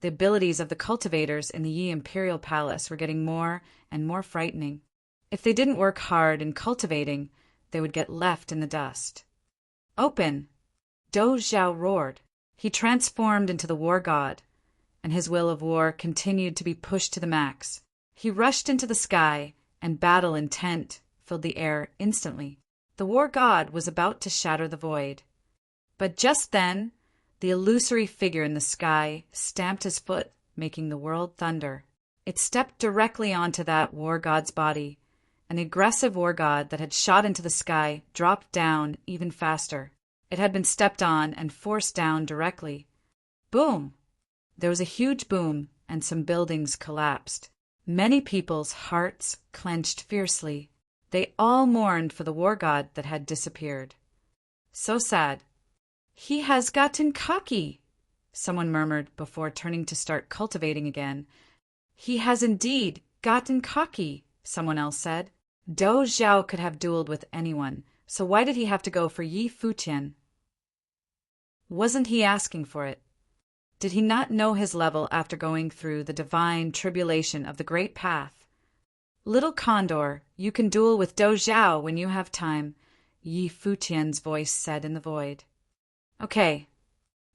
The abilities of the cultivators in the Yi Imperial Palace were getting more and more frightening. If they didn't work hard in cultivating, they would get left in the dust. Open! Dou Zhao roared. He transformed into the war god, and his will of war continued to be pushed to the max. He rushed into the sky, and battle intent filled the air instantly. The war god was about to shatter the void. But just then, the illusory figure in the sky stamped his foot, making the world thunder. It stepped directly onto that war god's body, and the aggressive war god that had shot into the sky dropped down even faster. It had been stepped on and forced down directly. Boom! There was a huge boom, and some buildings collapsed. Many people's hearts clenched fiercely. They all mourned for the war god that had disappeared. So sad. He has gotten cocky, someone murmured before turning to start cultivating again. He has indeed gotten cocky, someone else said. Dou Zhao could have dueled with anyone, so why did he have to go for Yi Futian? Wasn't he asking for it? Did he not know his level after going through the divine tribulation of the Great Path? Little Condor, you can duel with Dou Zhao when you have time, Yi Futian's voice said in the void. Okay.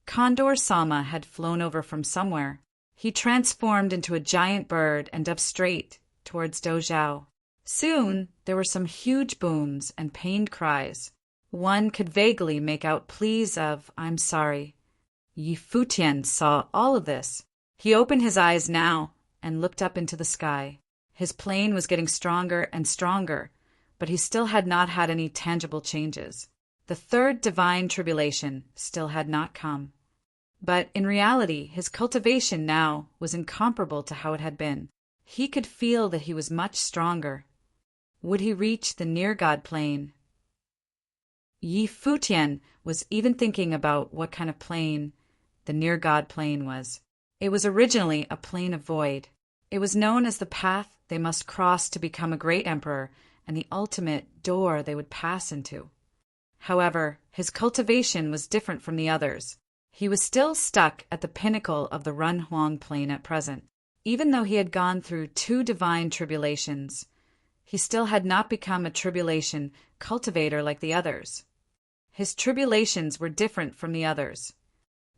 Condor Sama had flown over from somewhere. He transformed into a giant bird and dove straight towards Dou Zhao. Soon, there were some huge booms and pained cries. One could vaguely make out pleas of, "I'm sorry." Yi Futian saw all of this. He opened his eyes now and looked up into the sky. His plane was getting stronger and stronger, but he still had not had any tangible changes. The third divine tribulation still had not come. But in reality, his cultivation now was incomparable to how it had been. He could feel that he was much stronger. Would he reach the near-God plane? Yi Futian was even thinking about what kind of plane the near-God plane was. It was originally a plane of void. It was known as the path they must cross to become a great emperor and the ultimate door they would pass into. However, his cultivation was different from the others. He was still stuck at the pinnacle of the Run Huang plane at present. Even though he had gone through 2 divine tribulations, he still had not become a tribulation cultivator like the others. His tribulations were different from the others.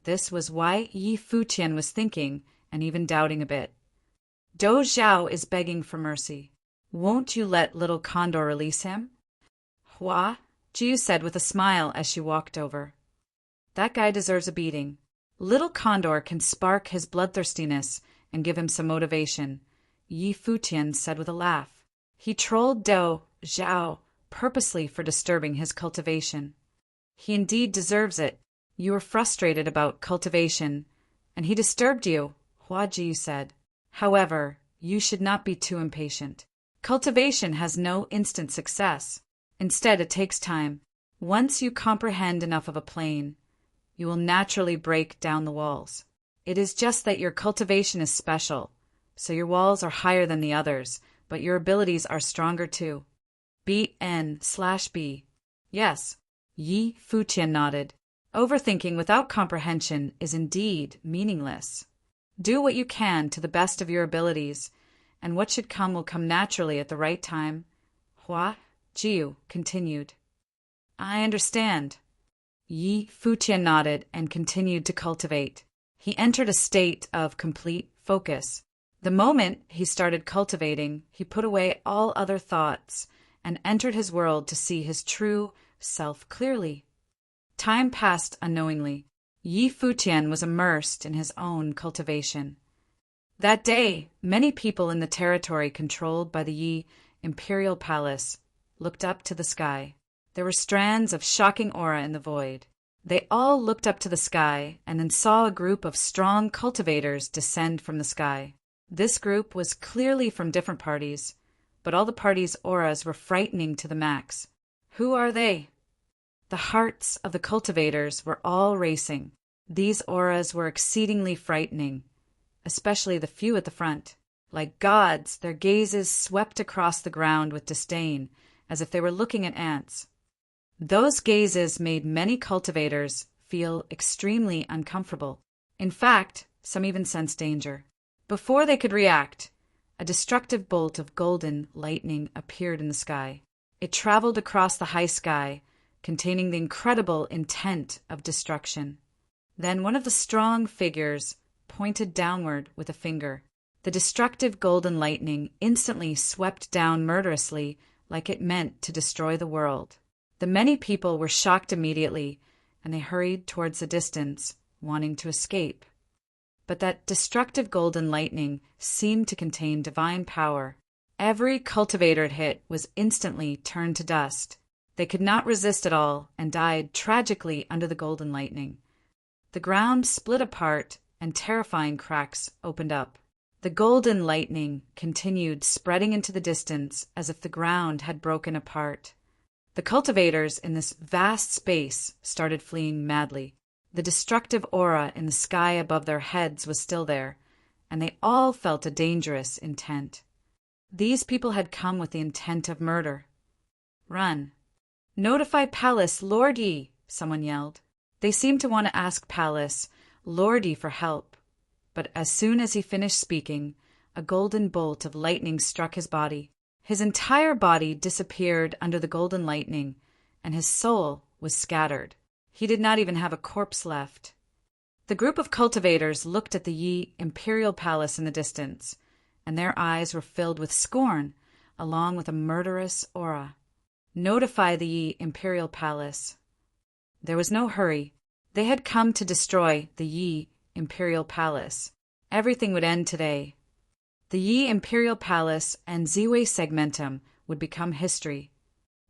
This was why Yi Futian was thinking and even doubting a bit. Do Zhao is begging for mercy. Won't you let little Condor release him? Hua, Jiu said with a smile as she walked over. That guy deserves a beating. Little Condor can spark his bloodthirstiness and give him some motivation, Yi Futian said with a laugh. He trolled Do Zhao purposely for disturbing his cultivation. He indeed deserves it. You were frustrated about cultivation, and he disturbed you, Hua Jiu said. However, you should not be too impatient. Cultivation has no instant success. Instead, it takes time. Once you comprehend enough of a plane, you will naturally break down the walls. It is just that your cultivation is special, so your walls are higher than the others, but your abilities are stronger too. BN/B. Yes, Yi Futian nodded. Overthinking without comprehension is indeed meaningless. Do what you can to the best of your abilities, and what should come will come naturally at the right time. Hua Jiu continued. I understand. Yi Futian nodded and continued to cultivate. He entered a state of complete focus. The moment he started cultivating, he put away all other thoughts and entered his world to see his true self clearly. Time passed unknowingly. Yi Futian was immersed in his own cultivation. That day, many people in the territory controlled by the Yi Imperial Palace looked up to the sky. There were strands of shocking aura in the void. They all looked up to the sky and then saw a group of strong cultivators descend from the sky. This group was clearly from different parties, but all the parties' auras were frightening to the max. Who are they? The hearts of the cultivators were all racing. These auras were exceedingly frightening, especially the few at the front. Like gods, their gazes swept across the ground with disdain, as if they were looking at ants. Those gazes made many cultivators feel extremely uncomfortable. In fact, some even sensed danger. Before they could react, a destructive bolt of golden lightning appeared in the sky. It traveled across the high sky, containing the incredible intent of destruction. Then one of the strong figures pointed downward with a finger. The destructive golden lightning instantly swept down murderously, like it meant to destroy the world. The many people were shocked immediately, and they hurried towards the distance, wanting to escape. But that destructive golden lightning seemed to contain divine power. Every cultivator it hit was instantly turned to dust. They could not resist at all and died tragically under the golden lightning. The ground split apart and terrifying cracks opened up. The golden lightning continued spreading into the distance as if the ground had broken apart. The cultivators in this vast space started fleeing madly. The destructive aura in the sky above their heads was still there, and they all felt a dangerous intent. These people had come with the intent of murder. Run. Notify Palace Lord Yi, someone yelled. They seemed to want to ask Palace Lord Yi for help, but as soon as he finished speaking, a golden bolt of lightning struck his body. His entire body disappeared under the golden lightning, and his soul was scattered. He did not even have a corpse left. The group of cultivators looked at the Yi Imperial Palace in the distance, and their eyes were filled with scorn, along with a murderous aura. Notify the Yi Imperial Palace. There was no hurry. They had come to destroy the Yi Imperial Palace. Everything would end today. The Yi Imperial Palace and Ziwei Segmentum would become history.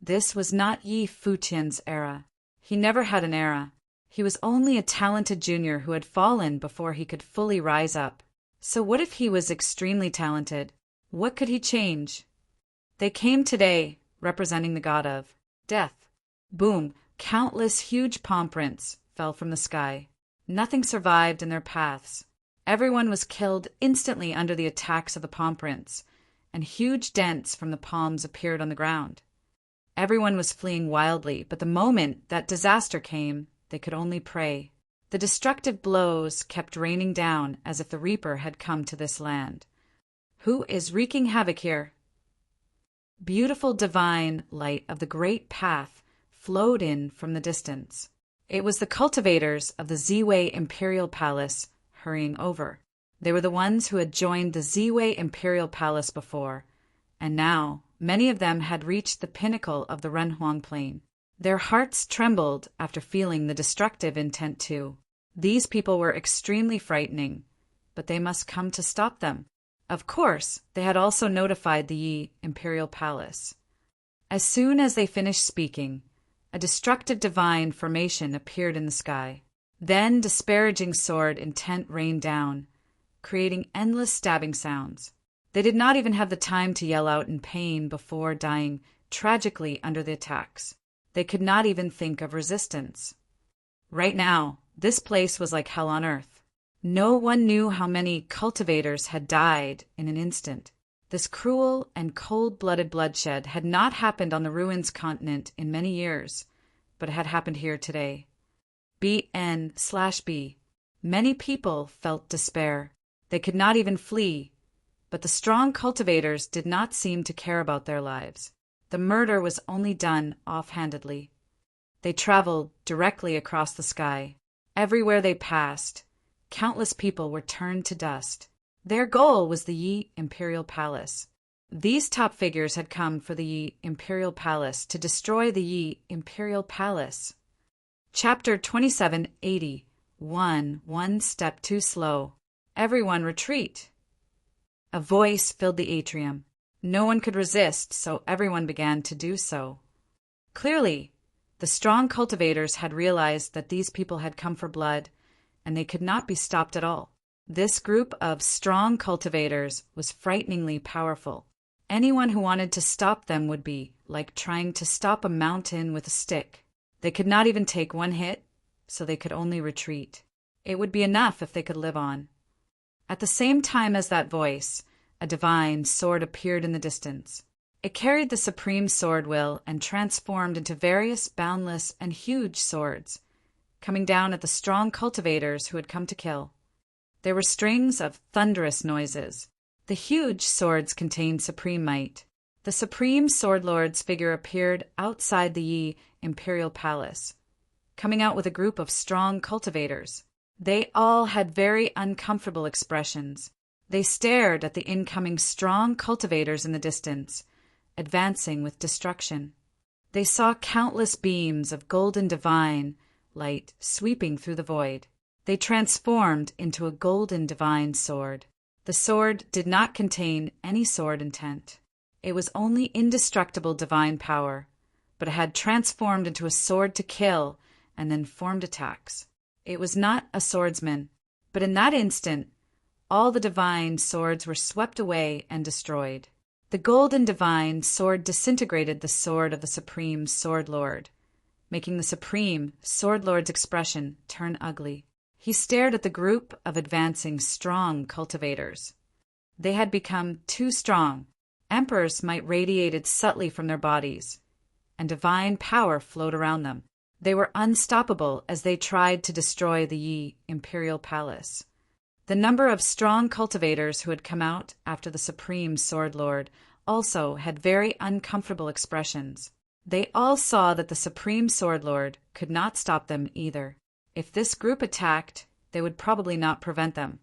This was not Yi Futian's era. He never had an era. He was only a talented junior who had fallen before he could fully rise up. So what if he was extremely talented? What could he change? They came today, representing the god of death. Boom! Countless huge palm prints fell from the sky. Nothing survived in their paths. Everyone was killed instantly under the attacks of the palm prints, and huge dents from the palms appeared on the ground. Everyone was fleeing wildly, but the moment that disaster came, they could only pray. The destructive blows kept raining down as if the Reaper had come to this land. Who is wreaking havoc here? Beautiful divine light of the great path flowed in from the distance. It was the cultivators of the Ziwei Imperial Palace hurrying over. They were the ones who had joined the Ziwei Imperial Palace before, and now many of them had reached the pinnacle of the Renhuang Plain. Their hearts trembled after feeling the destructive intent too. These people were extremely frightening, but they must come to stop them. Of course, they had also notified the Yi Imperial Palace. As soon as they finished speaking, a destructive divine formation appeared in the sky. Then disparaging sword intent rained down, creating endless stabbing sounds. They did not even have the time to yell out in pain before dying tragically under the attacks. They could not even think of resistance. Right now, this place was like hell on earth. No one knew how many cultivators had died in an instant. This cruel and cold-blooded bloodshed had not happened on the Ruins continent in many years, but it had happened here today. BN/B. Many people felt despair. They could not even flee, but the strong cultivators did not seem to care about their lives. The murder was only done offhandedly. They traveled directly across the sky. Everywhere they passed, countless people were turned to dust. Their goal was the Yi Imperial Palace. These top figures had come for the Yi Imperial Palace to destroy the Yi Imperial Palace. Chapter 2780. One step too slow. Everyone retreat. A voice filled the atrium. No one could resist, so everyone began to do so. Clearly, the strong cultivators had realized that these people had come for blood, and they could not be stopped at all. This group of strong cultivators was frighteningly powerful. Anyone who wanted to stop them would be like trying to stop a mountain with a stick. They could not even take one hit, so they could only retreat. It would be enough if they could live on. At the same time as that voice, a divine sword appeared in the distance. It carried the supreme sword will and transformed into various boundless and huge swords, coming down at the strong cultivators who had come to kill. There were strings of thunderous noises. The huge swords contained supreme might. The supreme sword lord's figure appeared outside the Yi Imperial Palace, coming out with a group of strong cultivators. They all had very uncomfortable expressions. They stared at the incoming strong cultivators in the distance, advancing with destruction. They saw countless beams of golden divine light sweeping through the void. They transformed into a golden divine sword. The sword did not contain any sword intent. It was only indestructible divine power, but it had transformed into a sword to kill and then formed attacks. It was not a swordsman, but in that instant, all the divine swords were swept away and destroyed. The golden divine sword disintegrated the sword of the Supreme Sword Lord, making the Supreme Sword Lord's expression turn ugly. He stared at the group of advancing strong cultivators. They had become too strong. Emperor's might radiated subtly from their bodies, and divine power flowed around them. They were unstoppable as they tried to destroy the Yi Imperial Palace. The number of strong cultivators who had come out after the Supreme Sword Lord also had very uncomfortable expressions. They all saw that the Supreme Sword Lord could not stop them either. If this group attacked, they would probably not prevent them.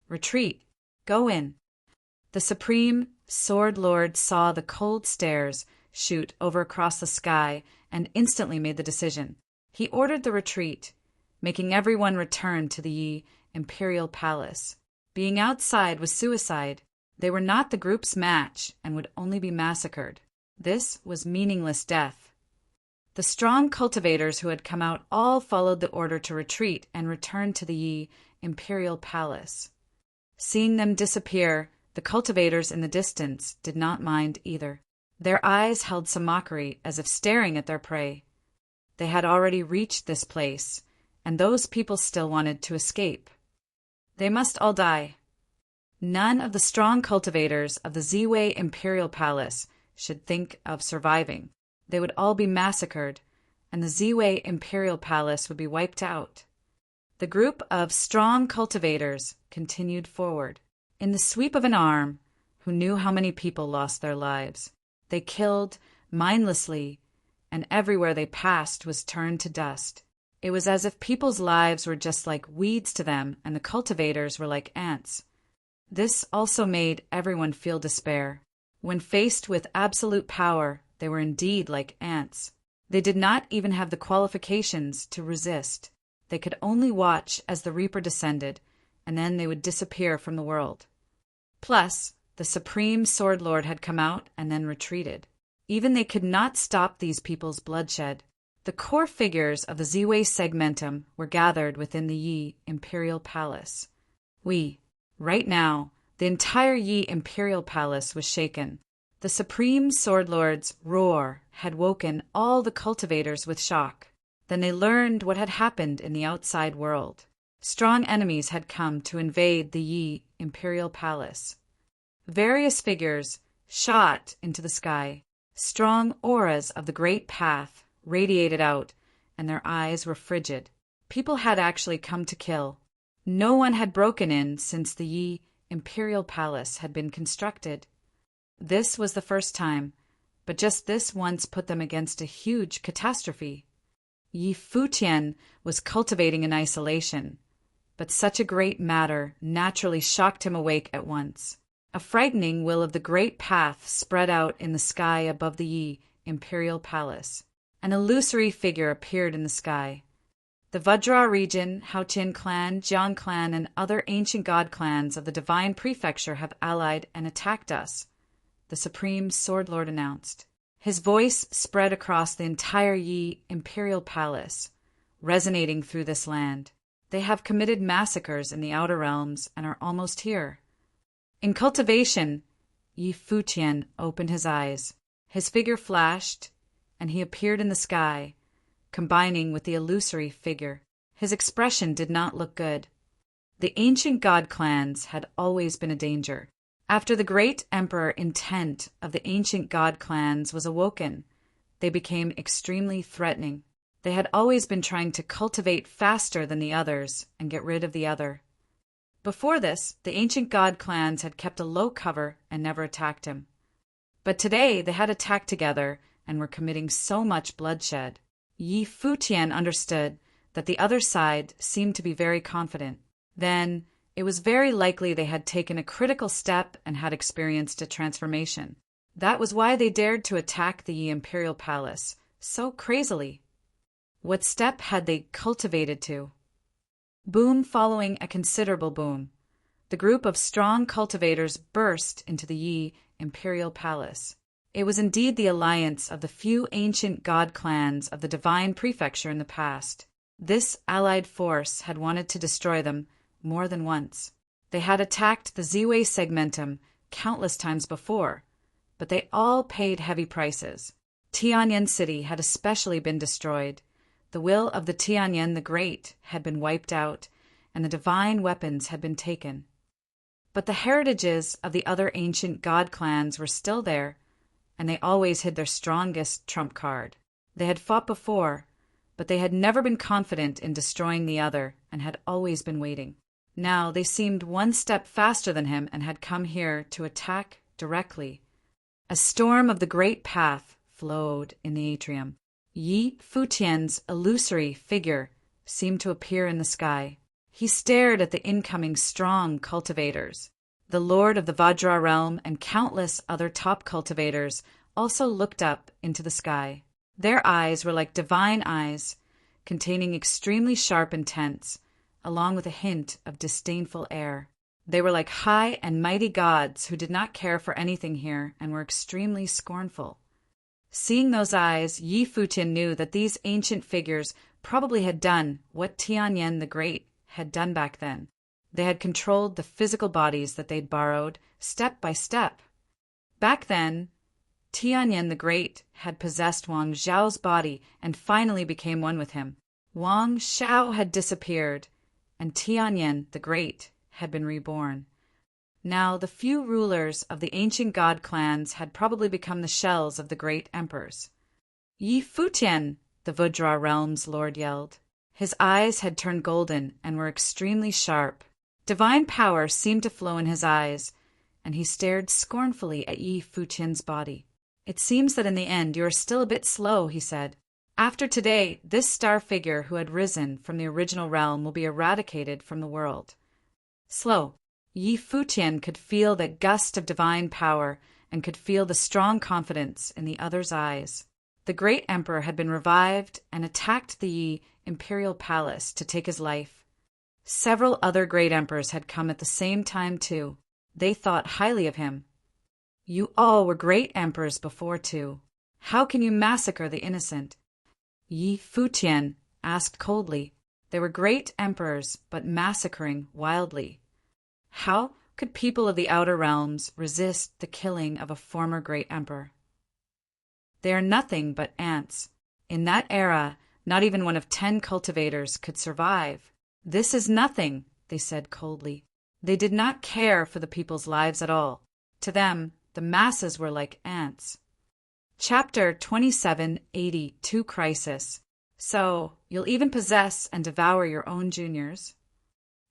Retreat. Go in. The Supreme Sword Lord saw the cold stares shoot over across the sky and instantly made the decision. He ordered the retreat, making everyone return to the Yi Imperial Palace. Being outside was suicide. They were not the group's match and would only be massacred. This was meaningless death. The strong cultivators who had come out all followed the order to retreat and return to the Yi imperial palace. Seeing them disappear, the cultivators in the distance did not mind either. Their eyes held some mockery, as if staring at their prey. They had already reached this place, and those people still wanted to escape. They must all die. None of the strong cultivators of the Ziwei Imperial Palace should think of surviving. They would all be massacred, and the Ziwei Imperial Palace would be wiped out. The group of strong cultivators continued forward. In the sweep of an arm, who knew how many people lost their lives? They killed mindlessly, and everywhere they passed was turned to dust. It was as if people's lives were just like weeds to them, and the cultivators were like ants. This also made everyone feel despair. When faced with absolute power, they were indeed like ants. They did not even have the qualifications to resist. They could only watch as the Reaper descended, and then they would disappear from the world. Plus, the Supreme Sword Lord had come out and then retreated. Even they could not stop these people's bloodshed. The core figures of the Ziwei segmentum were gathered within the Yi Imperial Palace. Right now, the entire Yi Imperial Palace was shaken. The Supreme Sword Lord's roar had woken all the cultivators with shock. Then they learned what had happened in the outside world. Strong enemies had come to invade the Yi Imperial Palace. Various figures shot into the sky. Strong auras of the Great Path radiated out, and their eyes were frigid. People had actually come to kill. No one had broken in since the Yi Imperial Palace had been constructed. This was the first time, but just this once put them against a huge catastrophe. Yi Futian was cultivating in isolation, but such a great matter naturally shocked him awake at once. A frightening will of the Great Path spread out in the sky above the Yi Imperial Palace. An illusory figure appeared in the sky. The Vajra region, Haotian clan, Jiang clan, and other ancient god clans of the Divine Prefecture have allied and attacked us, the Supreme Sword Lord announced. His voice spread across the entire Yi Imperial Palace, resonating through this land. They have committed massacres in the outer realms and are almost here. In cultivation, Yi Futian opened his eyes. His figure flashed, and he appeared in the sky, combining with the illusory figure. His expression did not look good. The ancient god clans had always been a danger. After the great emperor intent of the ancient god clans was awoken, they became extremely threatening. They had always been trying to cultivate faster than the others and get rid of the other. Before this, the ancient god clans had kept a low cover and never attacked him. But today they had attacked together and were committing so much bloodshed. Yi Futian understood that the other side seemed to be very confident. Then, it was very likely they had taken a critical step and had experienced a transformation. That was why they dared to attack the Yi Imperial Palace so crazily. What step had they cultivated to? Boom following a considerable boom. The group of strong cultivators burst into the Yi Imperial Palace. It was indeed the alliance of the few ancient god clans of the Divine Prefecture in the past. This allied force had wanted to destroy them more than once. They had attacked the Ziwei segmentum countless times before, but they all paid heavy prices. Tianyan City had especially been destroyed. The will of the Tianyan the Great had been wiped out, and the divine weapons had been taken. But the heritages of the other ancient god clans were still there, and they always hid their strongest trump card. They had fought before, but they had never been confident in destroying the other and had always been waiting. Now they seemed one step faster than him and had come here to attack directly. A storm of the Great Path flowed in the atrium. Yi Futian's illusory figure seemed to appear in the sky. He stared at the incoming strong cultivators. The Lord of the Vajra realm and countless other top cultivators also looked up into the sky. Their eyes were like divine eyes, containing extremely sharp intents, along with a hint of disdainful air. They were like high and mighty gods who did not care for anything here and were extremely scornful. Seeing those eyes, Yi Futian knew that these ancient figures probably had done what Tianyan the Great had done back then. They had controlled the physical bodies that they'd borrowed, step by step. Back then, Tianyan the Great had possessed Wang Zhao's body and finally became one with him. Wang Zhao had disappeared, and Tianyan the Great had been reborn. Now, the few rulers of the ancient god clans had probably become the shells of the great emperors. Yi Futian, the Vajra realm's lord yelled. His eyes had turned golden and were extremely sharp. Divine power seemed to flow in his eyes, and he stared scornfully at Yi Futian's body. It seems that in the end you are still a bit slow, he said. After today, this star figure who had risen from the original realm will be eradicated from the world. Slow. Yi Futian could feel that gust of divine power and could feel the strong confidence in the other's eyes. The great emperor had been revived and attacked the Yi imperial palace to take his life. Several other great emperors had come at the same time too. They thought highly of him. You all were great emperors before too. How can you massacre the innocent? Yi Futian asked coldly. They were great emperors, but massacring wildly. How could people of the outer realms resist the killing of a former great emperor? They are nothing but ants. In that era, not even one of 10 cultivators could survive. This is nothing, they said coldly. They did not care for the people's lives at all. To them, the masses were like ants. Chapter 2782 Crisis. So, you'll even possess and devour your own juniors?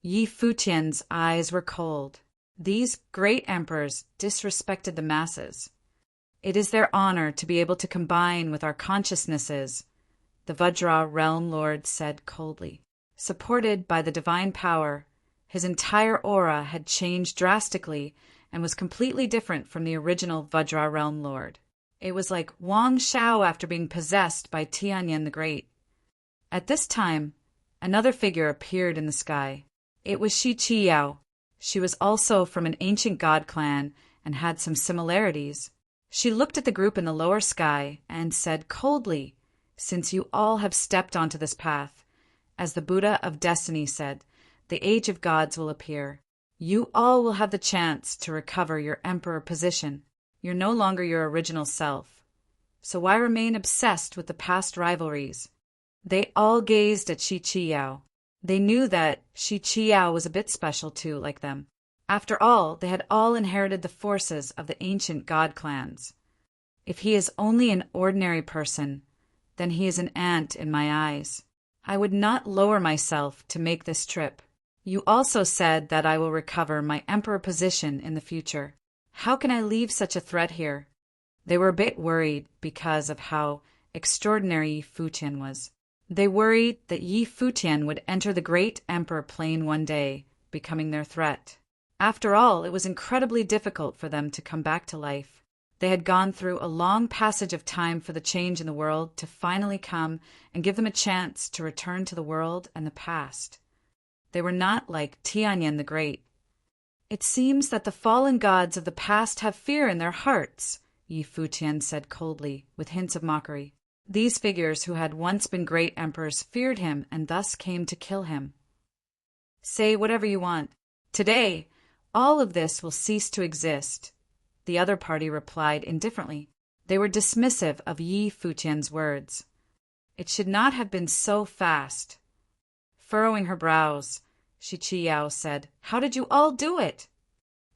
Yi Futian's eyes were cold. These great emperors disrespected the masses. It is their honor to be able to combine with our consciousnesses, the Vajra realm lord said coldly. Supported by the divine power, his entire aura had changed drastically and was completely different from the original Vajra realm lord. It was like Wang Zhao after being possessed by Tianyan the Great. At this time, another figure appeared in the sky. It was Shi Yao. She was also from an ancient god clan and had some similarities. She looked at the group in the lower sky and said coldly, "Since you all have stepped onto this path, as the Buddha of Destiny said, the age of gods will appear. You all will have the chance to recover your emperor position. You're no longer your original self. So why remain obsessed with the past rivalries?" They all gazed at Shi Yao. They knew that Shi Yao was a bit special too, like them. After all, they had all inherited the forces of the ancient god clans. If he is only an ordinary person, then he is an ant in my eyes. I would not lower myself to make this trip. You also said that I will recover my emperor position in the future. How can I leave such a threat here? They were a bit worried because of how extraordinary Yi Futian was. They worried that Yi Futian would enter the great emperor plane one day, becoming their threat. After all, it was incredibly difficult for them to come back to life. They had gone through a long passage of time for the change in the world to finally come and give them a chance to return to the world and the past. They were not like Tianyan the Great. It seems that the fallen gods of the past have fear in their hearts, Yi Futian said coldly, with hints of mockery. These figures who had once been great emperors feared him and thus came to kill him. Say whatever you want. Today, all of this will cease to exist, the other party replied indifferently. They were dismissive of Yi Futian's words. It should not have been so fast. Furrowing her brows, Shi Yao said, "How did you all do it?"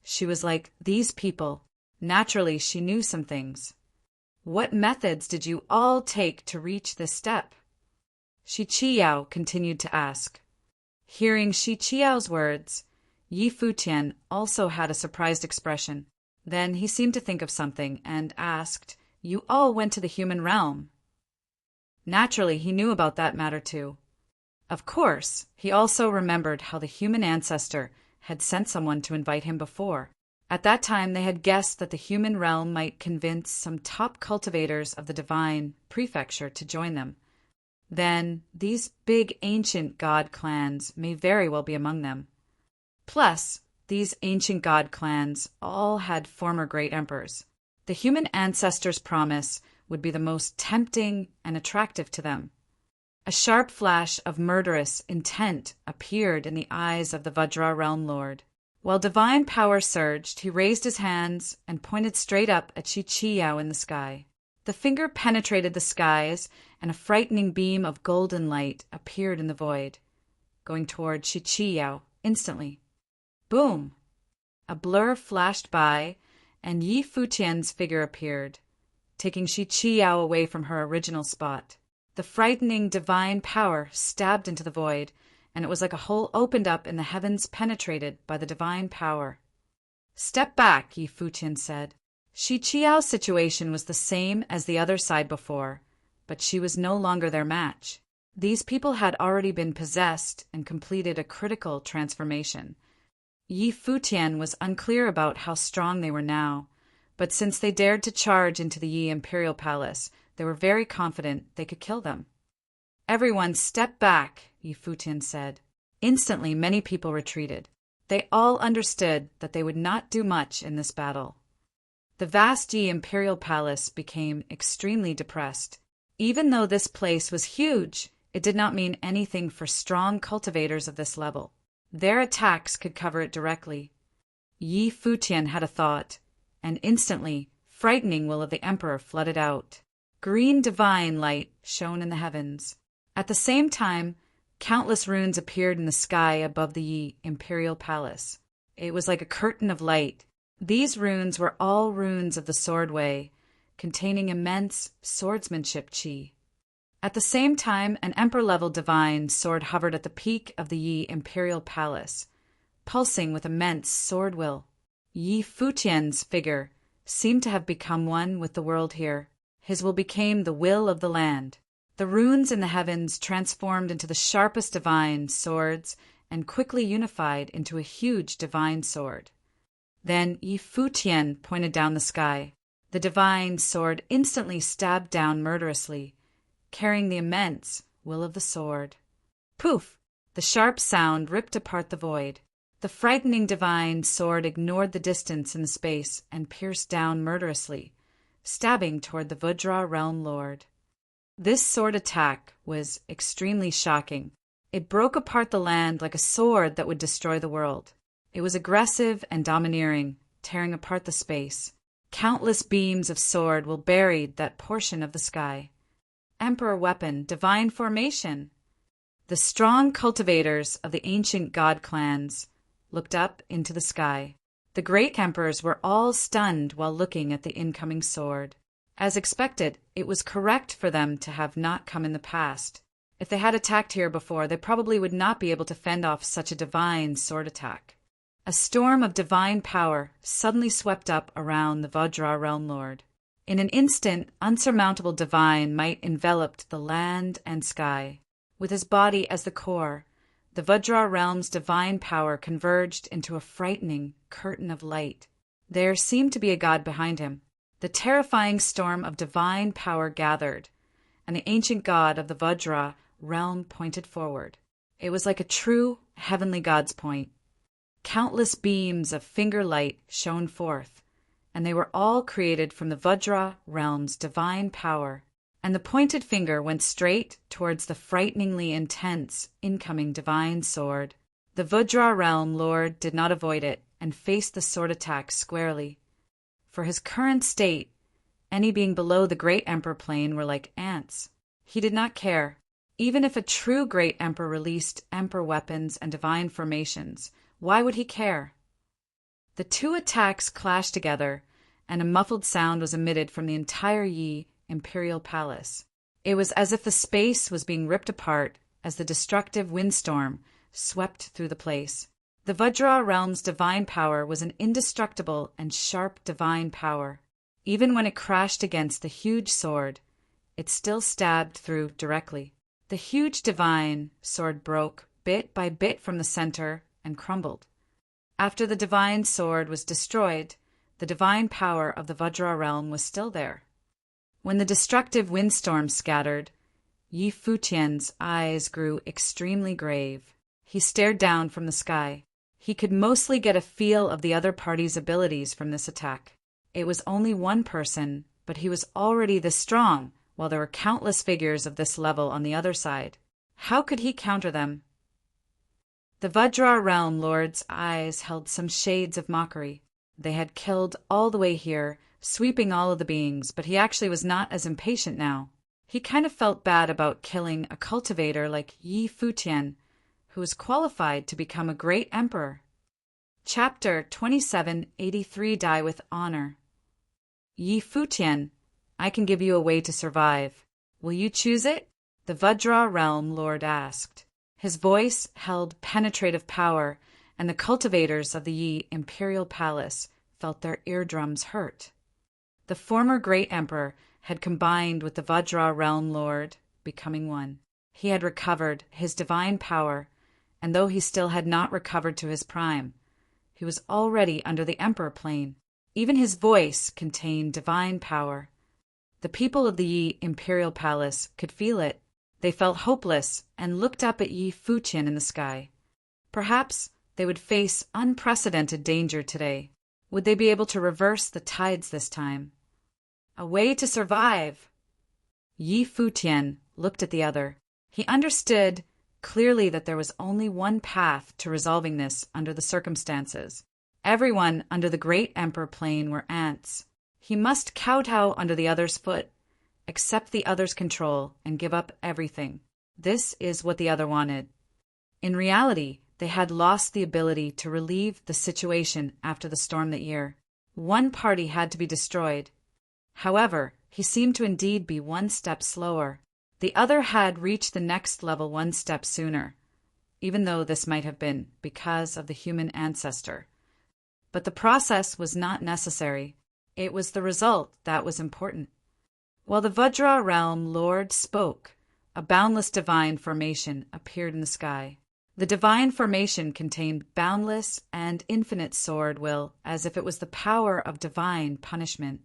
She was like these people. Naturally, she knew some things. What methods did you all take to reach this step? Shi Yao continued to ask. Hearing Shi Yao's words, Yi Futian also had a surprised expression. Then he seemed to think of something and asked, "You all went to the human realm?" Naturally, he knew about that matter too. Of course, he also remembered how the human ancestor had sent someone to invite him before. At that time, they had guessed that the human realm might convince some top cultivators of the divine prefecture to join them. Then, these big ancient god clans may very well be among them. Plus, these ancient god clans all had former great emperors. The human ancestors' promise would be the most tempting and attractive to them. A sharp flash of murderous intent appeared in the eyes of the Vajra Realm Lord. While divine power surged, he raised his hands and pointed straight up at Qiqiao in the sky. The finger penetrated the skies, and a frightening beam of golden light appeared in the void, going toward Qiqiao instantly. Boom! A blur flashed by, and Yi Futian's figure appeared, taking Qiqiao away from her original spot. The frightening divine power stabbed into the void, and it was like a hole opened up in the heavens penetrated by the divine power. "Step back," Yi Futian said. Qiqiao's situation was the same as the other side before, but she was no longer their match. These people had already been possessed and completed a critical transformation. Yi Futian was unclear about how strong they were now, but since they dared to charge into the Yi Imperial Palace, they were very confident they could kill them. "Everyone step back," Yi Futian said. Instantly, many people retreated. They all understood that they would not do much in this battle. The vast Yi Imperial Palace became extremely depressed. Even though this place was huge, it did not mean anything for strong cultivators of this level. Their attacks could cover it directly. Yi Futian had a thought, and instantly, frightening will of the Emperor flooded out. Green divine light shone in the heavens. At the same time, countless runes appeared in the sky above the Yi Imperial Palace. It was like a curtain of light. These runes were all runes of the Sword Way, containing immense swordsmanship chi. At the same time, an emperor-level divine sword hovered at the peak of the Yi Imperial Palace, pulsing with immense sword will. Yi Futian's figure seemed to have become one with the world here. His will became the will of the land. The runes in the heavens transformed into the sharpest divine swords and quickly unified into a huge divine sword. Then Yi Futian pointed down the sky. The divine sword instantly stabbed down murderously, carrying the immense will of the sword. Poof! The sharp sound ripped apart the void. The frightening divine sword ignored the distance in the space and pierced down murderously, stabbing toward the Vajra Realm Lord. This sword attack was extremely shocking. It broke apart the land like a sword that would destroy the world. It was aggressive and domineering, tearing apart the space. Countless beams of sword will buried that portion of the sky. Emperor weapon, divine formation. The strong cultivators of the ancient god clans looked up into the sky. The great emperors were all stunned while looking at the incoming sword. As expected, it was correct for them to have not come in the past. If they had attacked here before, they probably would not be able to fend off such a divine sword attack. A storm of divine power suddenly swept up around the Vajra Realm Lord. In an instant, unsurmountable divine might enveloped the land and sky. With his body as the core, the Vajra Realm's divine power converged into a frightening curtain of light. There seemed to be a god behind him. The terrifying storm of divine power gathered, and the ancient god of the Vajra realm pointed forward. It was like a true heavenly god's point. Countless beams of finger light shone forth, and they were all created from the Vajra realm's divine power, and the pointed finger went straight towards the frighteningly intense incoming divine sword. The Vajra realm lord did not avoid it and faced the sword attack squarely. For his current state, any being below the great emperor plane were like ants. He did not care. Even if a true great emperor released emperor weapons and divine formations, why would he care? The two attacks clashed together, and a muffled sound was emitted from the entire Yi Imperial Palace. It was as if the space was being ripped apart as the destructive windstorm swept through the place. The Vajra realm's divine power was an indestructible and sharp divine power. Even when it crashed against the huge sword, it still stabbed through directly. The huge divine sword broke bit by bit from the center and crumbled. After the divine sword was destroyed, the divine power of the Vajra realm was still there. When the destructive windstorm scattered, Yi Futian's eyes grew extremely grave. He stared down from the sky. He could mostly get a feel of the other party's abilities from this attack. It was only one person, but he was already this strong, while there were countless figures of this level on the other side. How could he counter them? The Vajra realm lord's eyes held some shades of mockery. They had killed all the way here, sweeping all of the beings, but he actually was not as impatient now. He kind of felt bad about killing a cultivator like Yi Futian, who was qualified to become a great emperor. Chapter 2783 Die with Honor. Yi Futian, I can give you a way to survive. Will you choose it? The Vajra realm lord asked. His voice held penetrative power, and the cultivators of the Yi imperial palace felt their eardrums hurt. The former great emperor had combined with the Vajra realm lord, becoming one. He had recovered his divine power, and though he still had not recovered to his prime, he was already under the emperor plane. Even his voice contained divine power. The people of the Yi imperial palace could feel it. They felt hopeless and looked up at Yi Futian in the sky. Perhaps they would face unprecedented danger today. Would they be able to reverse the tides this time? A way to survive! Yi Futian looked at the other. He understood clearly that there was only one path to resolving this under the circumstances. Everyone under the great emperor plane were ants. He must kowtow under the other's foot, accept the other's control, and give up everything. This is what the other wanted. In reality, they had lost the ability to relieve the situation after the storm that year. One party had to be destroyed. However, he seemed to indeed be one step slower. The other had reached the next level one step sooner, even though this might have been because of the human ancestor. But the process was not necessary. It was the result that was important. While the Vajra realm lord spoke, a boundless divine formation appeared in the sky. The divine formation contained boundless and infinite sword will, as if it was the power of divine punishment.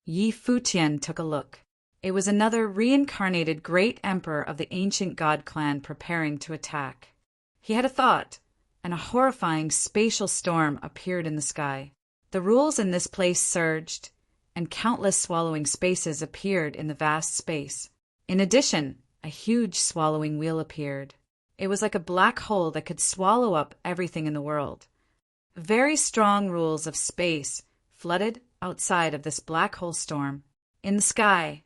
Yi Futian took a look. It was another reincarnated great emperor of the ancient god clan preparing to attack. He had a thought, and a horrifying spatial storm appeared in the sky. The rules in this place surged, and countless swallowing spaces appeared in the vast space. In addition, a huge swallowing wheel appeared. It was like a black hole that could swallow up everything in the world. Very strong rules of space flooded outside of this black hole storm. In the sky,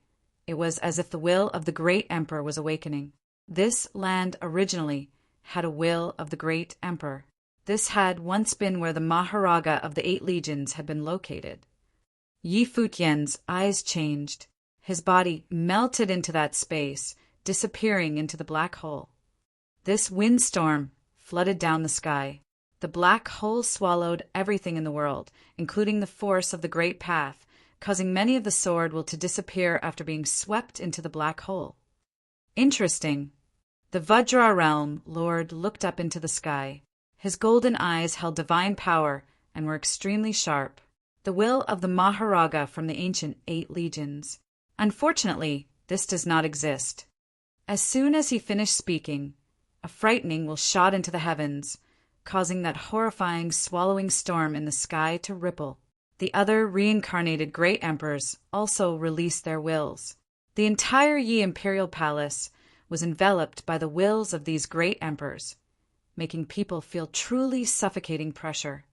it was as if the will of the great emperor was awakening. This land originally had a will of the great emperor. This had once been where the Maharaja of the 8 legions had been located. Yi Futian's eyes changed. His body melted into that space, disappearing into the black hole. This windstorm flooded down the sky. The black hole swallowed everything in the world, including the force of the great path, causing many of the sword will to disappear after being swept into the black hole. Interesting. The Vajra realm lord looked up into the sky. His golden eyes held divine power and were extremely sharp. The will of the Maharaja from the ancient 8 legions. Unfortunately, this does not exist. As soon as he finished speaking, a frightening will shot into the heavens, causing that horrifying swallowing storm in the sky to ripple. The other reincarnated great emperors also released their wills. The entire Yi imperial palace was enveloped by the wills of these great emperors, making people feel truly suffocating pressure.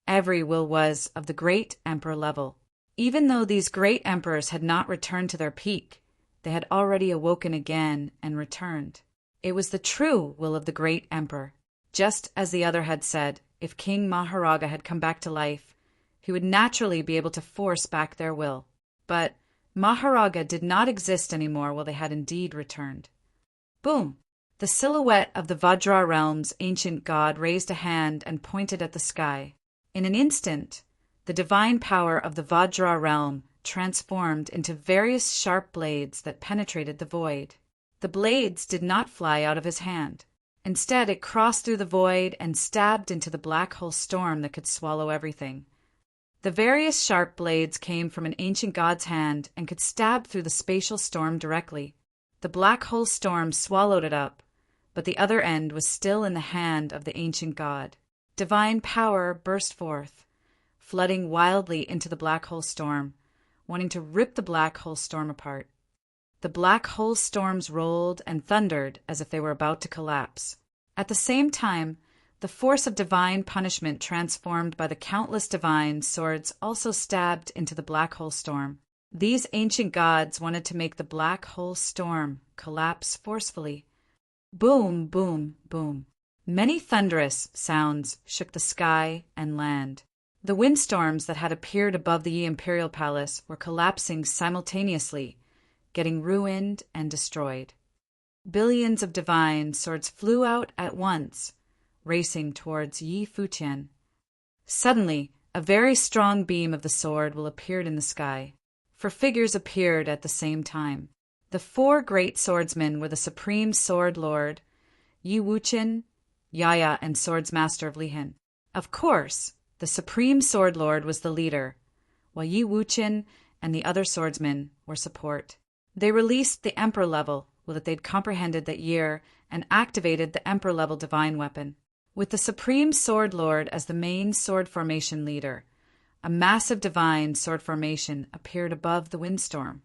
Every will was of the great emperor level. Even though these great emperors had not returned to their peak, they had already awoken again and returned. It was the true will of the great emperor. Just as the other had said, if King Maharaja had come back to life, he would naturally be able to force back their will. But Maharaja did not exist anymore while they had indeed returned. Boom! The silhouette of the Vajra realm's ancient god raised a hand and pointed at the sky. In an instant, the divine power of the Vajra realm transformed into various sharp blades that penetrated the void. The blades did not fly out of his hand. Instead, it crossed through the void and stabbed into the black hole storm that could swallow everything. The various sharp blades came from an ancient god's hand and could stab through the spatial storm directly. The black hole storm swallowed it up, but the other end was still in the hand of the ancient god. Divine power burst forth, flooding wildly into the black hole storm, wanting to rip the black hole storm apart. The black hole storms rolled and thundered as if they were about to collapse. At the same time, the force of divine punishment transformed by the countless divine swords also stabbed into the black hole storm. These ancient gods wanted to make the black hole storm collapse forcefully. Boom, boom, boom. Many thunderous sounds shook the sky and land. The windstorms that had appeared above the Yi Imperial Palace were collapsing simultaneously, getting ruined and destroyed. Billions of divine swords flew out at once, racing towards Yi Futian. Suddenly, a very strong beam of the sword will appeared in the sky. 4 figures appeared at the same time. The 4 great swordsmen were the Supreme Sword Lord, Yi Wuqian, Yaya, and Swords Master of Lihan. Of course, the Supreme Sword Lord was the leader, while Yi Wuqian and the other swordsmen were support. They released the Emperor level, that they'd comprehended that year, and activated the Emperor level divine weapon. With the Supreme Sword Lord as the main sword formation leader, a massive divine sword formation appeared above the windstorm.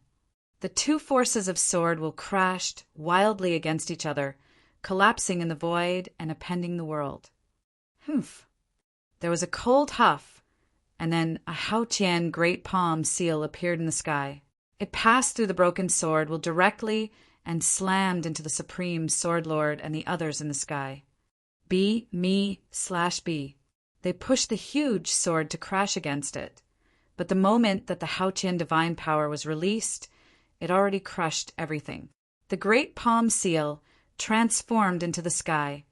The 2 forces of sword will crashed wildly against each other, collapsing in the void and appending the world. Humph! There was a cold huff, and then a Haotian great palm seal appeared in the sky. It passed through the broken sword will directly and slammed into the Supreme Sword Lord and the others in the sky. B, me/B. They pushed the huge sword to crash against it, but the moment that the Haotian divine power was released, it already crushed everything. The great palm seal transformed into the sky,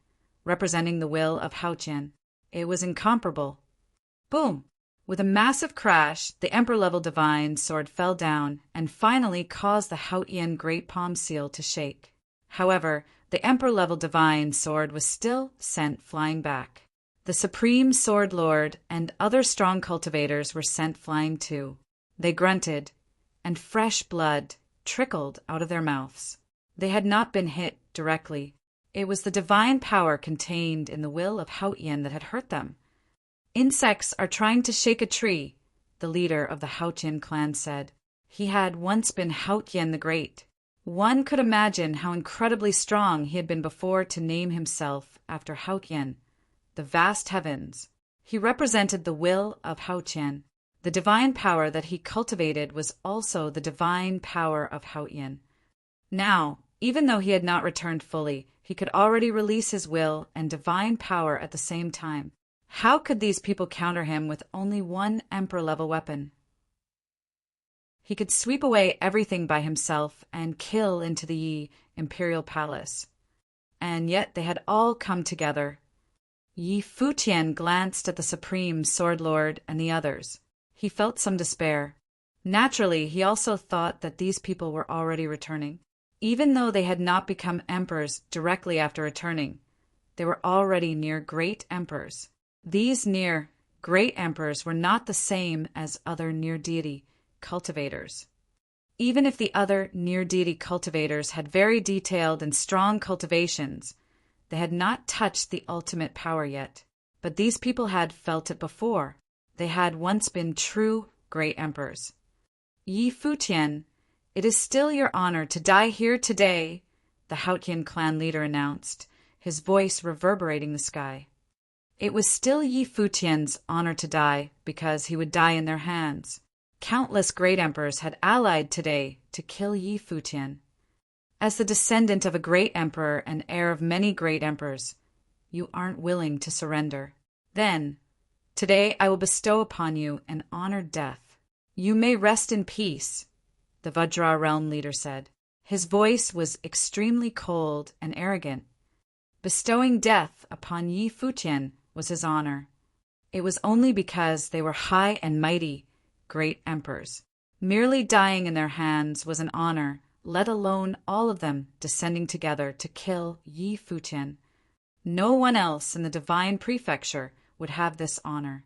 representing the will of Haotian. It was incomparable. Boom! With a massive crash, the Emperor-level divine sword fell down and finally caused the Haotian great palm seal to shake. However, the Emperor-level divine sword was still sent flying back. The Supreme Sword Lord and other strong cultivators were sent flying too. They grunted, and fresh blood trickled out of their mouths. They had not been hit directly. It was the divine power contained in the will of Haotian that had hurt them. Insects are trying to shake a tree, the leader of the Haotian clan said. He had once been Haotian the Great. One could imagine how incredibly strong he had been before to name himself after Haotian, the vast heavens. He represented the will of Haotian. The divine power that he cultivated was also the divine power of Haotian. Now, even though he had not returned fully, he could already release his will and divine power at the same time. How could these people counter him with only one Emperor-level weapon? He could sweep away everything by himself and kill into the Yi Imperial Palace. And yet they had all come together. Yi Futian glanced at the Supreme Sword Lord and the others. He felt some despair. Naturally, he also thought that these people were already returning. Even though they had not become emperors directly after returning, they were already near great emperors. These near great emperors were not the same as other near-deity cultivators. Even if the other near-deity cultivators had very detailed and strong cultivations, they had not touched the ultimate power yet. But these people had felt it before. They had once been true great emperors. Yi Futian, it is still your honor to die here today, the Haotian clan leader announced, his voice reverberating the sky. It was still Yi Futian's honor to die because he would die in their hands. Countless great emperors had allied today to kill Yi Futian. As the descendant of a great emperor and heir of many great emperors, you aren't willing to surrender. Then, today I will bestow upon you an honored death. You may rest in peace, the Vajra realm leader said. His voice was extremely cold and arrogant. Bestowing death upon Yi Futian was his honor. It was only because they were high and mighty, great emperors. Merely dying in their hands was an honor, let alone all of them descending together to kill Yi Futian. No one else in the divine prefecture would have this honor.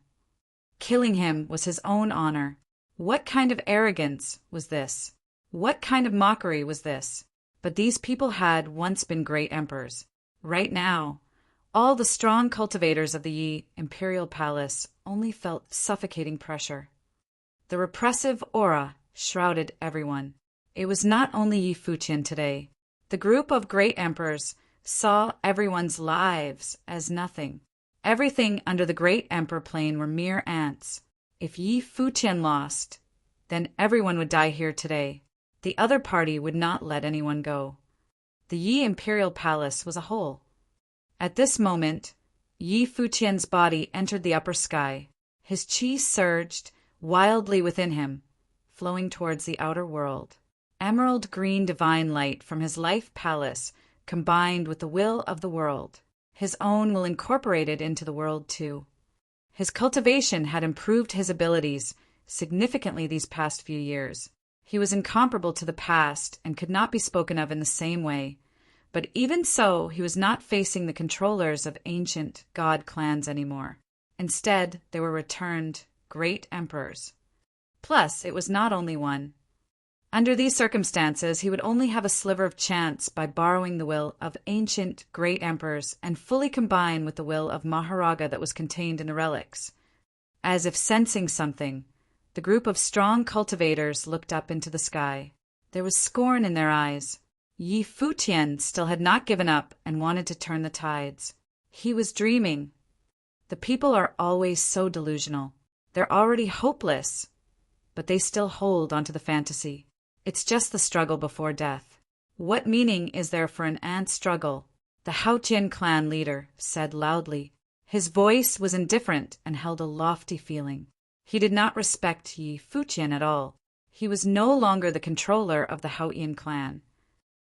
Killing him was his own honor. What kind of arrogance was this? What kind of mockery was this? But these people had once been great emperors. Right now, all the strong cultivators of the Yi Imperial Palace only felt suffocating pressure. The repressive aura shrouded everyone. It was not only Yi Futian today. The group of great emperors saw everyone's lives as nothing. Everything under the great emperor plane were mere ants. If Yi Futian lost, then everyone would die here today. The other party would not let anyone go. The Yi imperial palace was a hole. At this moment, Yi Futian's body entered the upper sky. His chi surged wildly within him, flowing towards the outer world. Emerald green divine light from his life palace combined with the will of the world. His own will incorporated into the world too. His cultivation had improved his abilities significantly these past few years. He was incomparable to the past and could not be spoken of in the same way. But even so, he was not facing the controllers of ancient god clans anymore. Instead, they were returned great emperors. Plus, it was not only one. Under these circumstances, he would only have a sliver of chance by borrowing the will of ancient great emperors and fully combine with the will of Maharaga that was contained in the relics. As if sensing something, the group of strong cultivators looked up into the sky. There was scorn in their eyes. Yi Futian still had not given up and wanted to turn the tides. He was dreaming. The people are always so delusional. They're already hopeless, but they still hold onto the fantasy. It's just the struggle before death. What meaning is there for an ant struggle? The Futian clan leader said loudly. His voice was indifferent and held a lofty feeling. He did not respect Yi Futian at all. He was no longer the controller of the Futian clan.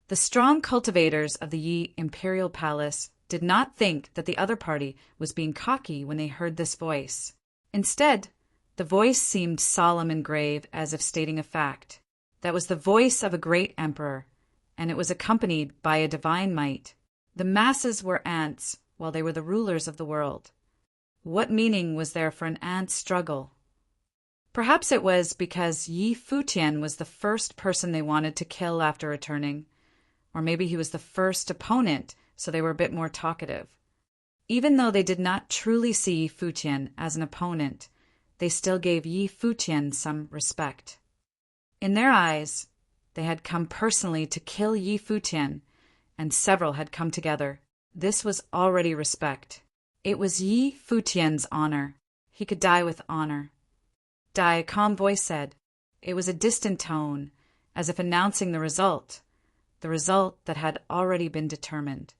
The strong cultivators of the Yi imperial palace did not think that the other party was being cocky when they heard this voice. Instead, the voice seemed solemn and grave, as if stating a fact. That was the voice of a great emperor, and it was accompanied by a divine might. The masses were ants, while they were the rulers of the world. What meaning was there for an ant struggle? Perhaps it was because Yi Futian was the first person they wanted to kill after returning, or maybe he was the first opponent, so they were a bit more talkative. Even though they did not truly see Yi Futian as an opponent, they still gave Yi Futian some respect. In their eyes, they had come personally to kill Yi Futian, and several had come together. This was already respect. It was Yi Futian's honor. He could die with honor. Die, a calm voice said. It was a distant tone, as if announcing the result that had already been determined.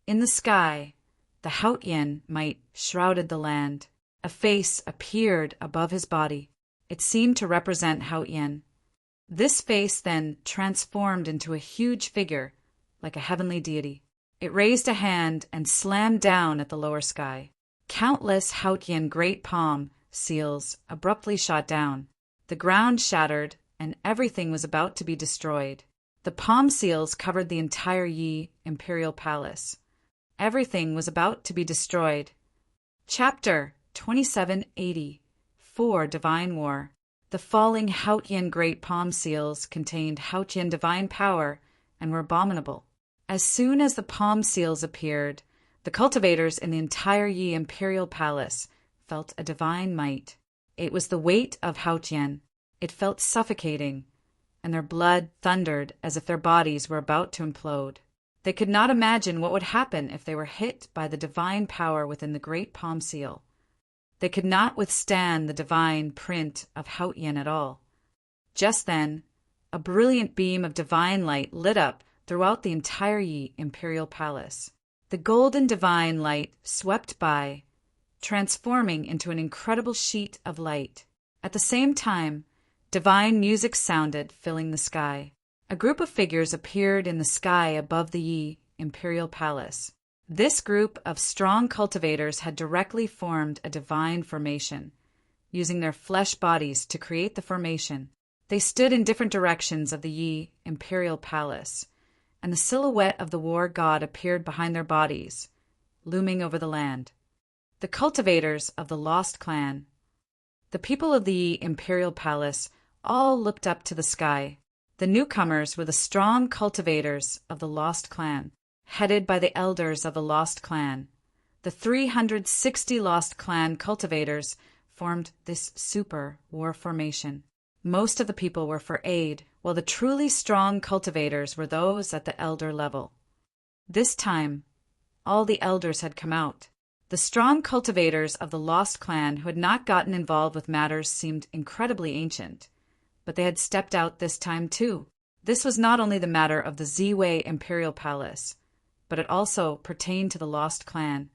In the sky, the Futian might shrouded the land. A face appeared above his body. It seemed to represent Futian. This face then transformed into a huge figure, like a heavenly deity. It raised a hand and slammed down at the lower sky. Countless Futian great palm seals abruptly shot down. The ground shattered, and everything was about to be destroyed. The palm seals covered the entire Yi imperial palace. Everything was about to be destroyed. Chapter 2780 4 Divine War. The falling Futian great palm seals contained Futian divine power and were abominable. As soon as the palm seals appeared, the cultivators in the entire Yi imperial palace felt a divine might. It was the weight of Futian. It felt suffocating, and their blood thundered as if their bodies were about to implode. They could not imagine what would happen if they were hit by the divine power within the great palm seal. They could not withstand the divine print of Futian at all. Just then, a brilliant beam of divine light lit up throughout the entire Yi imperial palace. The golden divine light swept by, transforming into an incredible sheet of light. At the same time, divine music sounded, filling the sky. A group of figures appeared in the sky above the Yi imperial palace. This group of strong cultivators had directly formed a divine formation, using their flesh bodies to create the formation. They stood in different directions of the Yi imperial palace, and the silhouette of the war god appeared behind their bodies, looming over the land. The cultivators of the lost clan. The people of the Yi imperial palace all looked up to the sky. The newcomers were the strong cultivators of the lost clan, headed by the elders of the lost clan. The 360 lost clan cultivators formed this super war formation. Most of the people were for aid, while the truly strong cultivators were those at the elder level. This time, all the elders had come out. The strong cultivators of the Lost Clan who had not gotten involved with matters seemed incredibly ancient, but they had stepped out this time too. This was not only the matter of the Z-Way Imperial Palace, but it also pertained to the Lost Clan.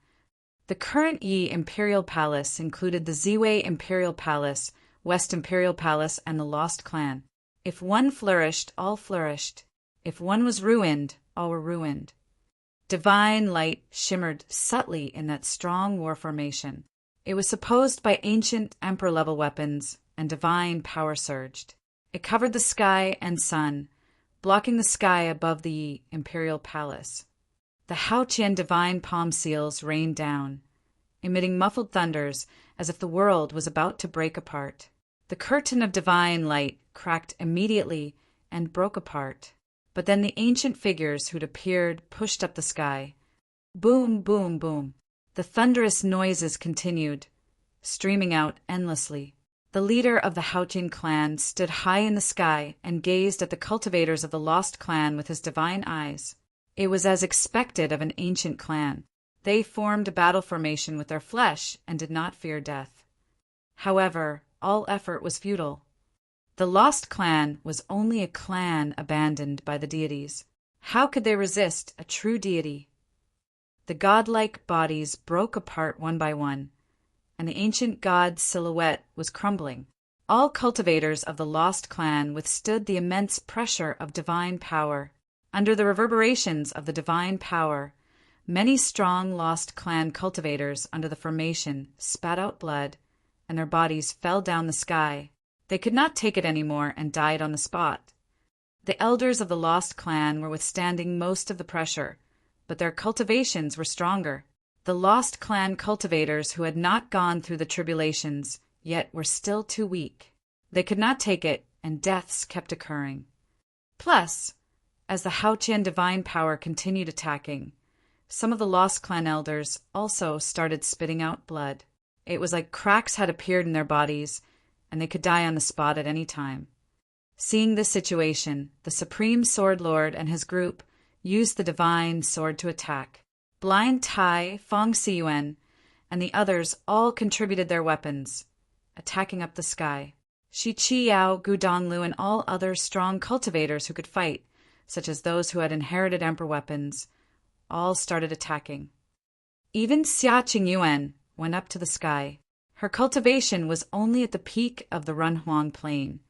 The current Yi Imperial Palace included the Z-Way Imperial Palace, West Imperial Palace, and the Lost Clan. If one flourished, all flourished. If one was ruined, all were ruined. Divine light shimmered subtly in that strong war formation. It was supposed by ancient emperor-level weapons, and divine power surged. It covered the sky and sun, blocking the sky above the Imperial Palace. The Futian divine palm seals rained down, emitting muffled thunders as if the world was about to break apart. The curtain of divine light cracked immediately and broke apart. But then the ancient figures who'd appeared pushed up the sky. Boom, boom, boom. The thunderous noises continued, streaming out endlessly. The leader of the Futian clan stood high in the sky and gazed at the cultivators of the Lost Clan with his divine eyes. It was as expected of an ancient clan. They formed a battle formation with their flesh and did not fear death. However, all effort was futile. The Lost Clan was only a clan abandoned by the deities. How could they resist a true deity? The godlike bodies broke apart one by one, and the ancient god's silhouette was crumbling. All cultivators of the Lost Clan withstood the immense pressure of divine power. Under the reverberations of the divine power, many strong Lost Clan cultivators under the formation spat out blood, and their bodies fell down the sky. They could not take it anymore and died on the spot. The elders of the Lost Clan were withstanding most of the pressure, but their cultivations were stronger. The Lost Clan cultivators who had not gone through the tribulations, yet were still too weak. They could not take it, and deaths kept occurring. Plus, as the Futian divine power continued attacking, some of the Lost Clan elders also started spitting out blood. It was like cracks had appeared in their bodies, and they could die on the spot at any time. Seeing this situation, the Supreme Sword Lord and his group used the divine sword to attack. Blind Tai, Fong Siyuan, and the others all contributed their weapons, attacking up the sky. Shi Qi Yao, Gu Donglu, and all other strong cultivators who could fight, such as those who had inherited emperor weapons, all started attacking. Even Xia Qingyuan went up to the sky. Her cultivation was only at the peak of the Runhuang Plain,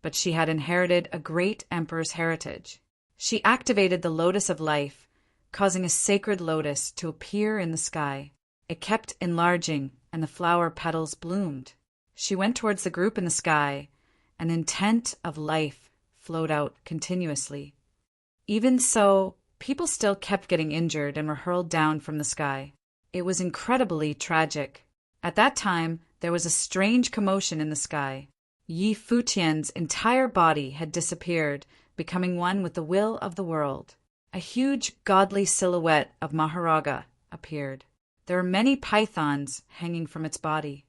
but she had inherited a great emperor's heritage. She activated the Lotus of Life, causing a sacred lotus to appear in the sky. It kept enlarging, and the flower petals bloomed. She went towards the group in the sky, and the intent of life flowed out continuously. Even so, people still kept getting injured and were hurled down from the sky. It was incredibly tragic. At that time, there was a strange commotion in the sky. Yi Futian's entire body had disappeared, becoming one with the will of the world. A huge godly silhouette of Maharaga appeared. There were many pythons hanging from its body.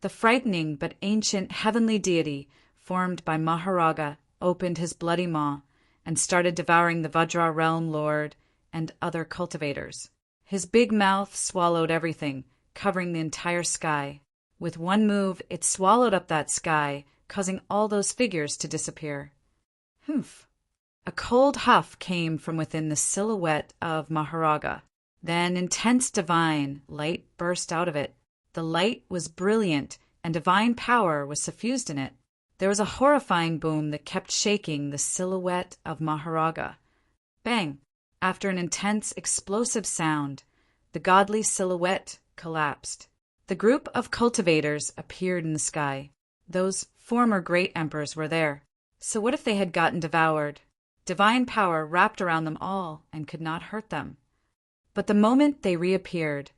The frightening but ancient heavenly deity formed by Maharaga opened his bloody maw and started devouring the Vajra realm lord and other cultivators. His big mouth swallowed everything, covering the entire sky. With one move, it swallowed up that sky, causing all those figures to disappear. Humph! A cold huff came from within the silhouette of Maharaga. Then intense divine light burst out of it. The light was brilliant, and divine power was suffused in it. There was a horrifying boom that kept shaking the silhouette of Maharaga. Bang! After an intense, explosive sound, the godly silhouette collapsed. The group of cultivators appeared in the sky. Those former great emperors were there. So what if they had gotten devoured? Divine power wrapped around them all and could not hurt them. But the moment they reappeared,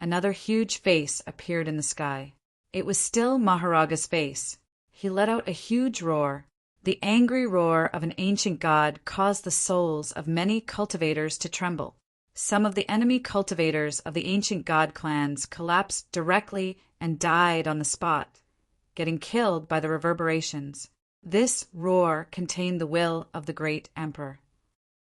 another huge face appeared in the sky. It was still Maharaga's face. He let out a huge roar. The angry roar of an ancient god caused the souls of many cultivators to tremble. Some of the enemy cultivators of the ancient god clans collapsed directly and died on the spot. getting killed by the reverberations. This roar contained the will of the great emperor.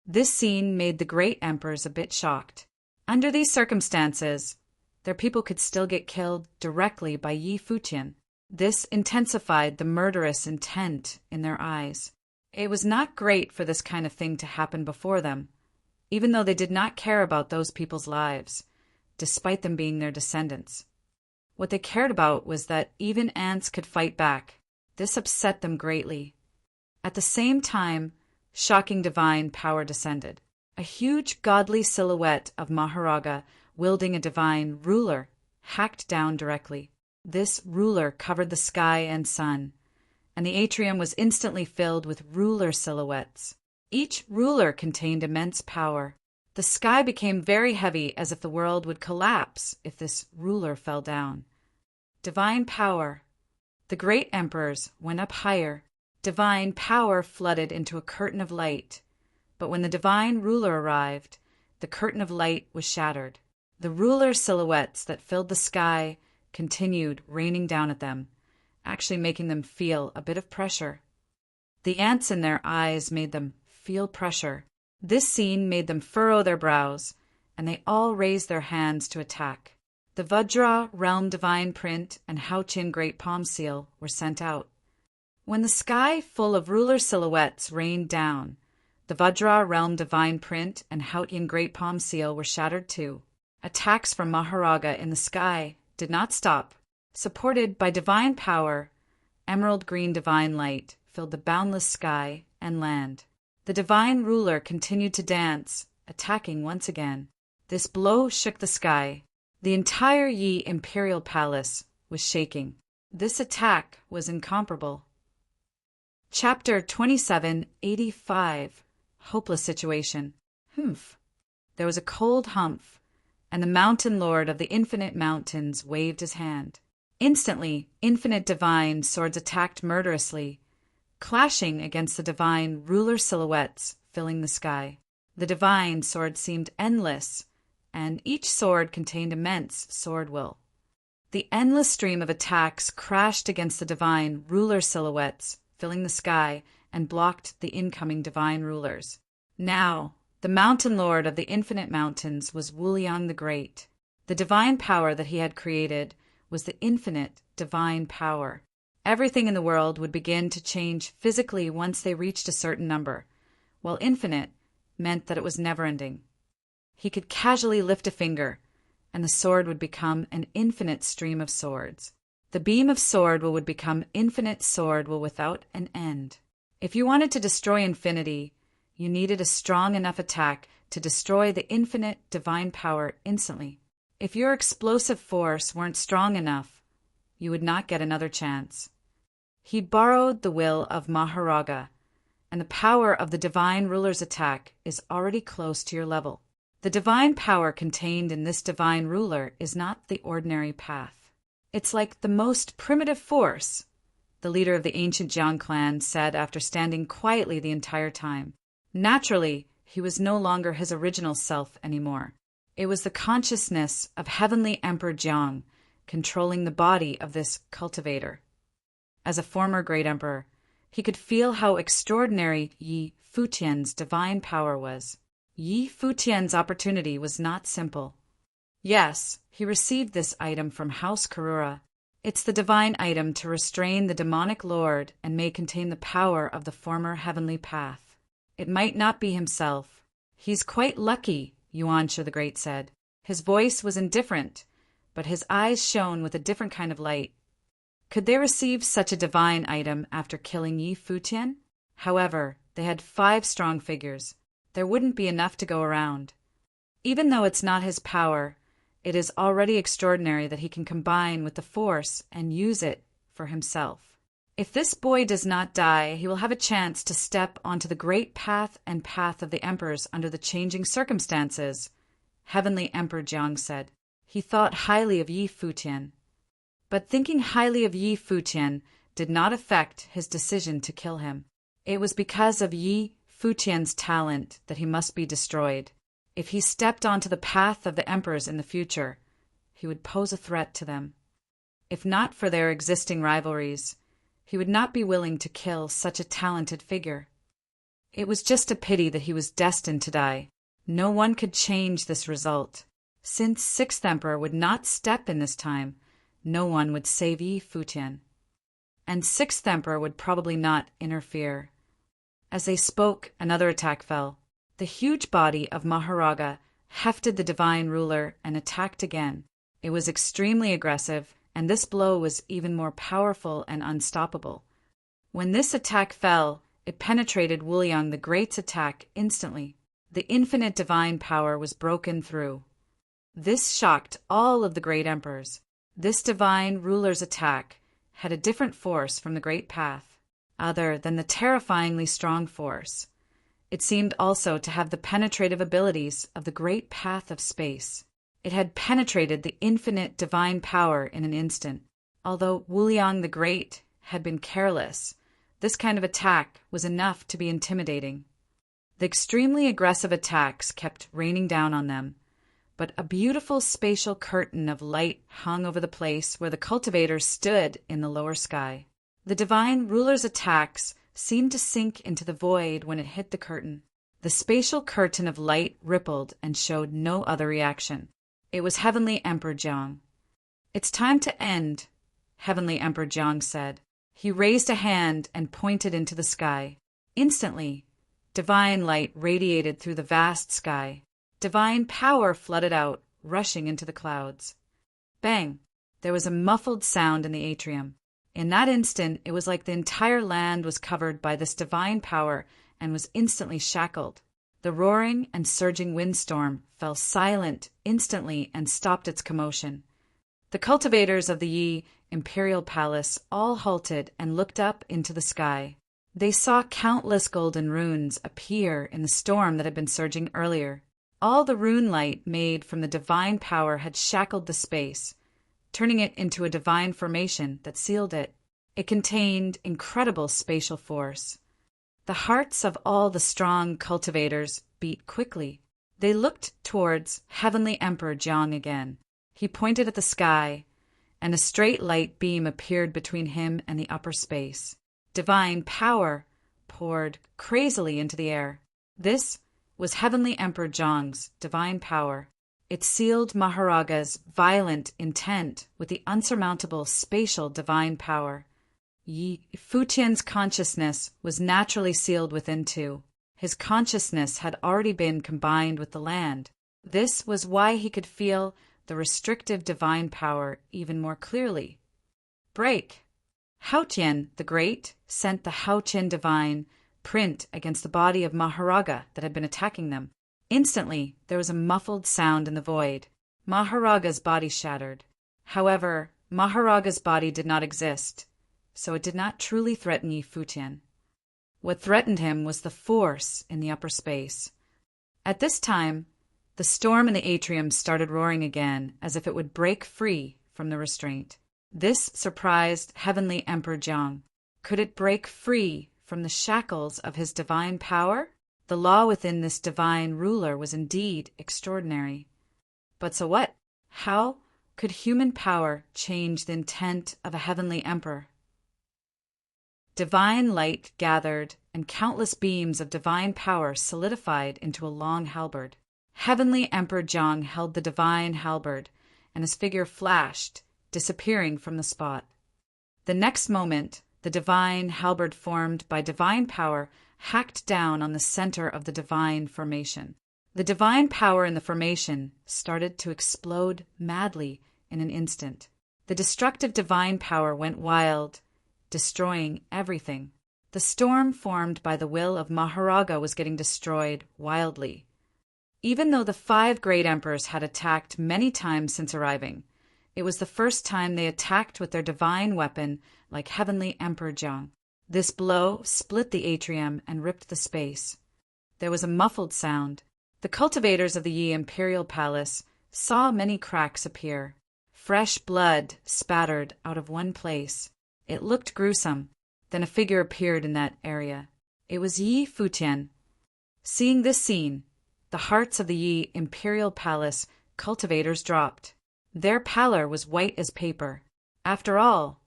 This scene made the great emperors a bit shocked. Under these circumstances, their people could still get killed directly by Yi Futian. This intensified the murderous intent in their eyes. It was not great for this kind of thing to happen before them, even though they did not care about those people's lives, despite them being their descendants. What they cared about was that even ants could fight back. This upset them greatly. At the same time, shocking divine power descended. A huge godly silhouette of Maharaga wielding a divine ruler hacked down directly. This ruler covered the sky and sun, and the atrium was instantly filled with ruler silhouettes. Each ruler contained immense power. The sky became very heavy, as if the world would collapse if this ruler fell down. Divine power. The great emperors went up higher. Divine power flooded into a curtain of light. But when the divine ruler arrived, the curtain of light was shattered. The ruler silhouettes that filled the sky continued raining down at them, actually making them feel a bit of pressure. The ants in their eyes made them feel pressure. This scene made them furrow their brows, and they all raised their hands to attack. The Vajra Realm Divine Print and Futian Great Palm Seal were sent out. When the sky full of ruler silhouettes rained down, the Vajra Realm Divine Print and Futian Great Palm Seal were shattered too. Attacks from Maharaga in the sky did not stop. Supported by divine power, emerald green divine light filled the boundless sky and land. The divine ruler continued to dance, attacking once again. This blow shook the sky. The entire Yi imperial palace was shaking. This attack was incomparable. Chapter 2785. Hopeless Situation. Humph. There was a cold humph, and the mountain lord of the infinite mountains waved his hand. Instantly, infinite divine swords attacked murderously, clashing against the divine ruler silhouettes filling the sky. The divine sword seemed endless, and each sword contained immense sword will. The endless stream of attacks crashed against the divine ruler silhouettes filling the sky and blocked the incoming divine rulers. Now, the mountain lord of the infinite mountains was Wuliang the Great. The divine power that he had created was the infinite divine power. Everything in the world would begin to change physically once they reached a certain number, while infinite meant that it was never-ending. He could casually lift a finger, and the sword would become an infinite stream of swords. The beam of sword will would become infinite sword will without an end. If you wanted to destroy infinity, you needed a strong enough attack to destroy the infinite divine power instantly. If your explosive force weren't strong enough, you would not get another chance. He borrowed the will of Maharaga, and the power of the divine ruler's attack is already close to your level. The divine power contained in this divine ruler is not the ordinary path. It's like the most primitive force, the leader of the ancient Jiang clan said after standing quietly the entire time. Naturally, he was no longer his original self anymore. It was the consciousness of Heavenly Emperor Jiang controlling the body of this cultivator. As a former great emperor, he could feel how extraordinary Yi Futian's divine power was. Yi Futian's opportunity was not simple. Yes, he received this item from House Karura. It's the divine item to restrain the demonic lord and may contain the power of the former heavenly path. It might not be himself. He's quite lucky, Yuansha the Great said. His voice was indifferent, but his eyes shone with a different kind of light. Could they receive such a divine item after killing Yi Futian? However, they had 5 strong figures. There wouldn't be enough to go around. Even though it's not his power, it is already extraordinary that he can combine with the force and use it for himself. If this boy does not die, he will have a chance to step onto the great path and path of the emperors under the changing circumstances, Heavenly Emperor Jiang said. He thought highly of Yi Futian. But thinking highly of Yi Futian did not affect his decision to kill him. It was because of Yi Futian's talent that he must be destroyed. If he stepped onto the path of the emperors in the future, he would pose a threat to them. If not for their existing rivalries, he would not be willing to kill such a talented figure. It was just a pity that he was destined to die. No one could change this result. Since Sixth Emperor would not step in this time, no one would save Yi Futian. And Sixth Emperor would probably not interfere. As they spoke, another attack fell. The huge body of Maharaga hefted the divine ruler and attacked again. It was extremely aggressive, and this blow was even more powerful and unstoppable. When this attack fell, it penetrated Wuliang the Great's attack instantly. The infinite divine power was broken through. This shocked all of the great emperors. This divine ruler's attack had a different force from the great path, other than the terrifyingly strong force. It seemed also to have the penetrative abilities of the great path of space. It had penetrated the infinite divine power in an instant. Although Wuliang the Great had been careless, this kind of attack was enough to be intimidating. The extremely aggressive attacks kept raining down on them, but a beautiful spatial curtain of light hung over the place where the cultivators stood in the lower sky. The divine ruler's attacks seemed to sink into the void when it hit the curtain. The spatial curtain of light rippled and showed no other reaction. It was Heavenly Emperor Jiang. "It's time to end," Heavenly Emperor Jiang said. He raised a hand and pointed into the sky. Instantly, divine light radiated through the vast sky. Divine power flooded out, rushing into the clouds. Bang! There was a muffled sound in the atrium. In that instant, it was like the entire land was covered by this divine power and was instantly shackled. The roaring and surging windstorm fell silent instantly and stopped its commotion. The cultivators of the Yi Imperial Palace all halted and looked up into the sky. They saw countless golden runes appear in the storm that had been surging earlier. All the rune light made from the divine power had shackled the space, turning it into a divine formation that sealed it. It contained incredible spatial force. The hearts of all the strong cultivators beat quickly. They looked towards Heavenly Emperor Jiang again. He pointed at the sky, and a straight light beam appeared between him and the upper space. Divine power poured crazily into the air. This was Heavenly Emperor Jiang's divine power. It sealed Maharaga's violent intent with the unsurmountable spatial divine power. Yi Futian's consciousness was naturally sealed within too. His consciousness had already been combined with the land. This was why he could feel the restrictive divine power even more clearly. Break! Futian the Great sent the Futian divine print against the body of Maharaga that had been attacking them. Instantly, there was a muffled sound in the void. Maharaga's body shattered. However, Maharaga's body did not exist, so it did not truly threaten Yi Futian. What threatened him was the force in the upper space. At this time, the storm in the atrium started roaring again, as if it would break free from the restraint. This surprised Heavenly Emperor Jiang. Could it break free from the shackles of his divine power? The law within this divine ruler was indeed extraordinary. But so what? How could human power change the intent of a heavenly emperor? Divine light gathered, and countless beams of divine power solidified into a long halberd. Heavenly Emperor Jiang held the divine halberd, and his figure flashed, disappearing from the spot. The next moment, the divine halberd formed by divine power hacked down on the center of the divine formation. The divine power in the formation started to explode madly in an instant. The destructive divine power went wild, destroying everything. The storm formed by the will of Maharaga was getting destroyed wildly. Even though the 5 great emperors had attacked many times since arriving, it was the first time they attacked with their divine weapon like Heavenly Emperor Jiang. This blow split the atrium and ripped the space. There was a muffled sound. The cultivators of the Yi Imperial Palace saw many cracks appear. Fresh blood spattered out of one place. It looked gruesome. Then a figure appeared in that area. It was Yi Futian. Seeing this scene, the hearts of the Yi Imperial Palace cultivators dropped. Their pallor was white as paper. After all,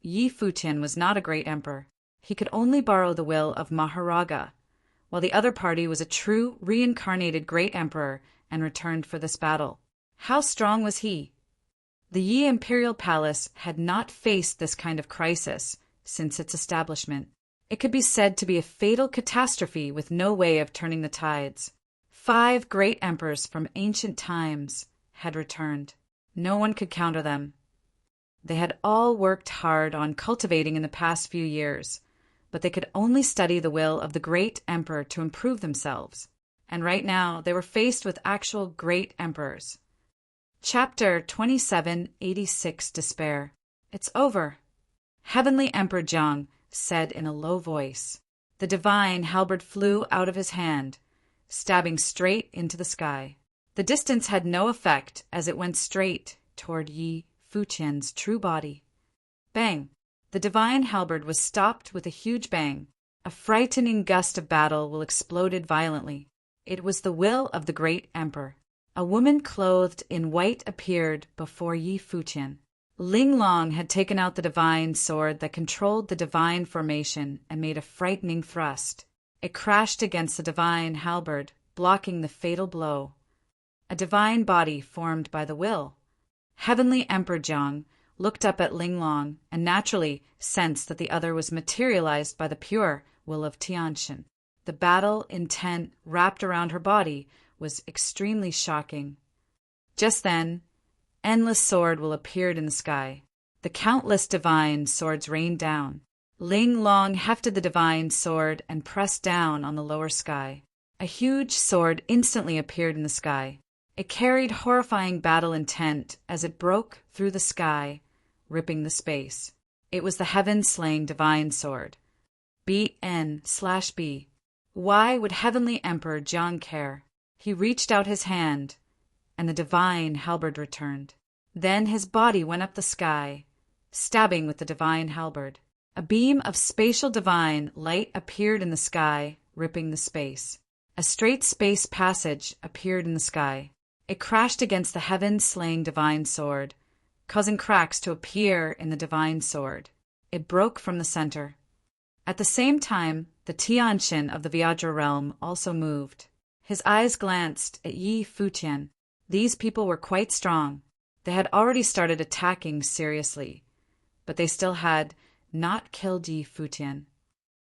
Yi Futian was not a great emperor. He could only borrow the will of Maharaga, while the other party was a true, reincarnated great emperor and returned for this battle. How strong was he? The Yi imperial palace had not faced this kind of crisis since its establishment. It could be said to be a fatal catastrophe with no way of turning the tides. 5 great emperors from ancient times had returned. No one could counter them. They had all worked hard on cultivating in the past few years, but they could only study the will of the great emperor to improve themselves. And right now, they were faced with actual great emperors. Chapter 2786 Despair. It's over. Heavenly Emperor Jiang said in a low voice. The divine halberd flew out of his hand, stabbing straight into the sky. The distance had no effect as it went straight toward Yi Futian's true body. Bang! The divine halberd was stopped with a huge bang. A frightening gust of battle will exploded violently. It was the will of the great emperor. A woman clothed in white appeared before Yi Futian. Ling Long had taken out the divine sword that controlled the divine formation and made a frightening thrust. It crashed against the divine halberd, blocking the fatal blow. A divine body formed by the will. Heavenly Emperor Jiang looked up at Ling Long and naturally sensed that the other was materialized by the pure will of Tianxin. The battle intent wrapped around her body was extremely shocking. Just then, endless sword will appeared in the sky. The countless divine swords rained down. Ling Long hefted the divine sword and pressed down on the lower sky. A huge sword instantly appeared in the sky. It carried horrifying battle intent as it broke through the sky, ripping the space. It was the heaven-slaying divine sword. BN/B. Why would Heavenly Emperor Jiang care? He reached out his hand, and the divine halberd returned. Then his body went up the sky, stabbing with the divine halberd. A beam of spatial divine light appeared in the sky, ripping the space. A straight space passage appeared in the sky. It crashed against the heaven-slaying divine sword, causing cracks to appear in the divine sword. It broke from the center. At the same time, the Tianxin of the Vajra realm also moved. His eyes glanced at Yi Futian. These people were quite strong. They had already started attacking seriously, but they still had not killed Yi Futian.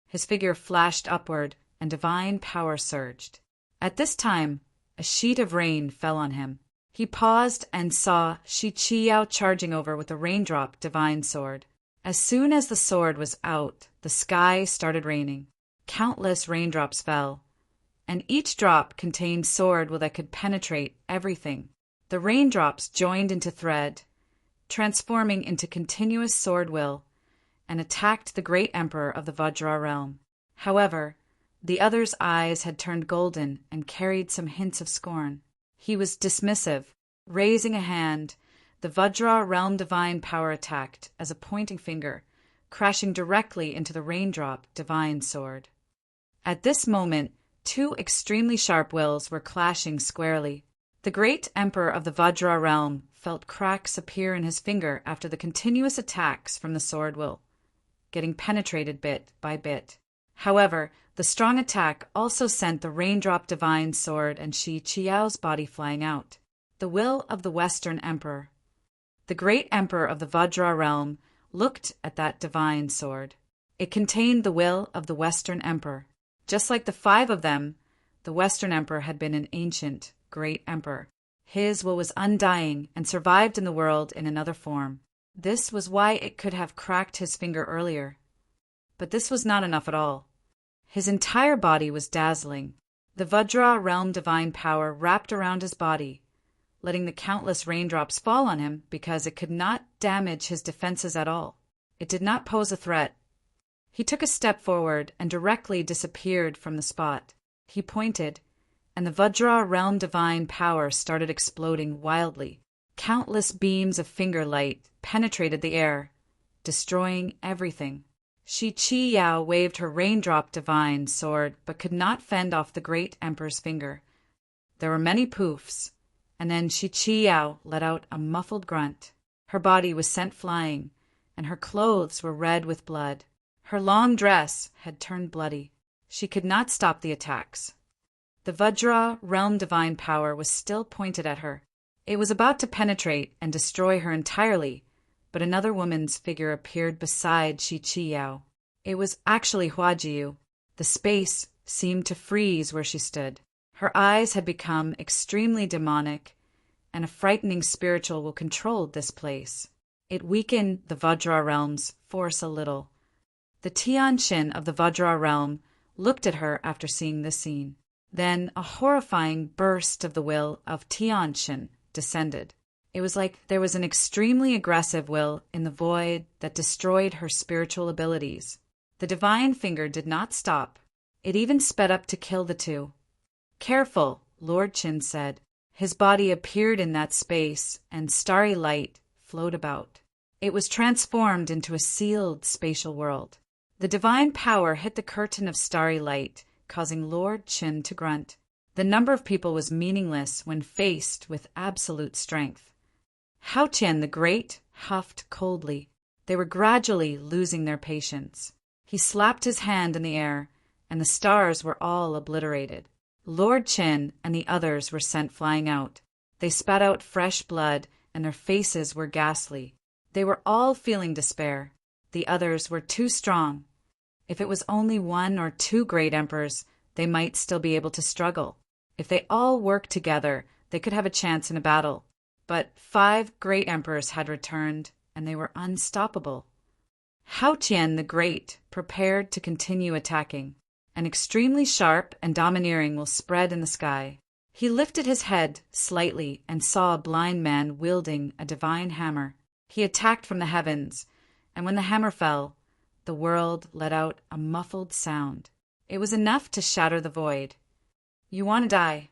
His figure flashed upward, and divine power surged. At this time, a sheet of rain fell on him. He paused and saw Shi Qiao charging over with a raindrop divine sword. As soon as the sword was out, the sky started raining. Countless raindrops fell, and each drop contained sword that could penetrate everything. The raindrops joined into thread, transforming into continuous sword will, and attacked the great emperor of the Vajra realm. However, the other's eyes had turned golden and carried some hints of scorn. He was dismissive. Raising a hand, the Vajra realm divine power attacked as a pointing finger, crashing directly into the raindrop divine sword. At this moment, 2 extremely sharp wills were clashing squarely. The great emperor of the Vajra realm felt cracks appear in his finger after the continuous attacks from the sword will, getting penetrated bit by bit. However, the strong attack also sent the raindrop divine sword and Shi Qiao's body flying out. The will of the Western Emperor. The great emperor of the Vajra realm looked at that divine sword. It contained the will of the Western Emperor. Just like the 5 of them, the Western Emperor had been an ancient, great emperor. His will was undying and survived in the world in another form. This was why it could have cracked his finger earlier. But this was not enough at all. His entire body was dazzling. The Vajra realm divine power wrapped around his body, letting the countless raindrops fall on him because it could not damage his defenses at all. It did not pose a threat. He took a step forward and directly disappeared from the spot. He pointed, and the Vajra realm divine power started exploding wildly. Countless beams of finger light penetrated the air, destroying everything. Shi Qiao waved her raindrop divine sword but could not fend off the great emperor's finger. There were many poofs, and then Shi Qiao let out a muffled grunt. Her body was sent flying, and her clothes were red with blood. Her long dress had turned bloody. She could not stop the attacks. The Vajra realm divine power was still pointed at her. It was about to penetrate and destroy her entirely, but another woman's figure appeared beside Shi Qiyao. It was actually Huajiu. The space seemed to freeze where she stood. Her eyes had become extremely demonic, and a frightening spiritual will controlled this place. It weakened the Vajra realm's force a little. The Tianshin of the Vajra realm looked at her after seeing this scene. Then a horrifying burst of the will of Tianshin descended. It was like there was an extremely aggressive will in the void that destroyed her spiritual abilities. The divine finger did not stop. It even sped up to kill the two. "Careful," Lord Qin said. His body appeared in that space, and starry light flowed about. It was transformed into a sealed spatial world. The divine power hit the curtain of starry light, causing Lord Qin to grunt. The number of people was meaningless when faced with absolute strength. Hao Qian the Great huffed coldly. They were gradually losing their patience. He slapped his hand in the air, and the stars were all obliterated. Lord Qin and the others were sent flying out. They spat out fresh blood, and their faces were ghastly. They were all feeling despair. The others were too strong. If it was only 1 or 2 great emperors, they might still be able to struggle. If they all worked together, they could have a chance in a battle. But 5 great emperors had returned, and they were unstoppable. Hao Qian the Great prepared to continue attacking. An extremely sharp and domineering will spread in the sky. He lifted his head slightly and saw a blind man wielding a divine hammer. He attacked from the heavens, and when the hammer fell, the world let out a muffled sound. It was enough to shatter the void. "You want to die."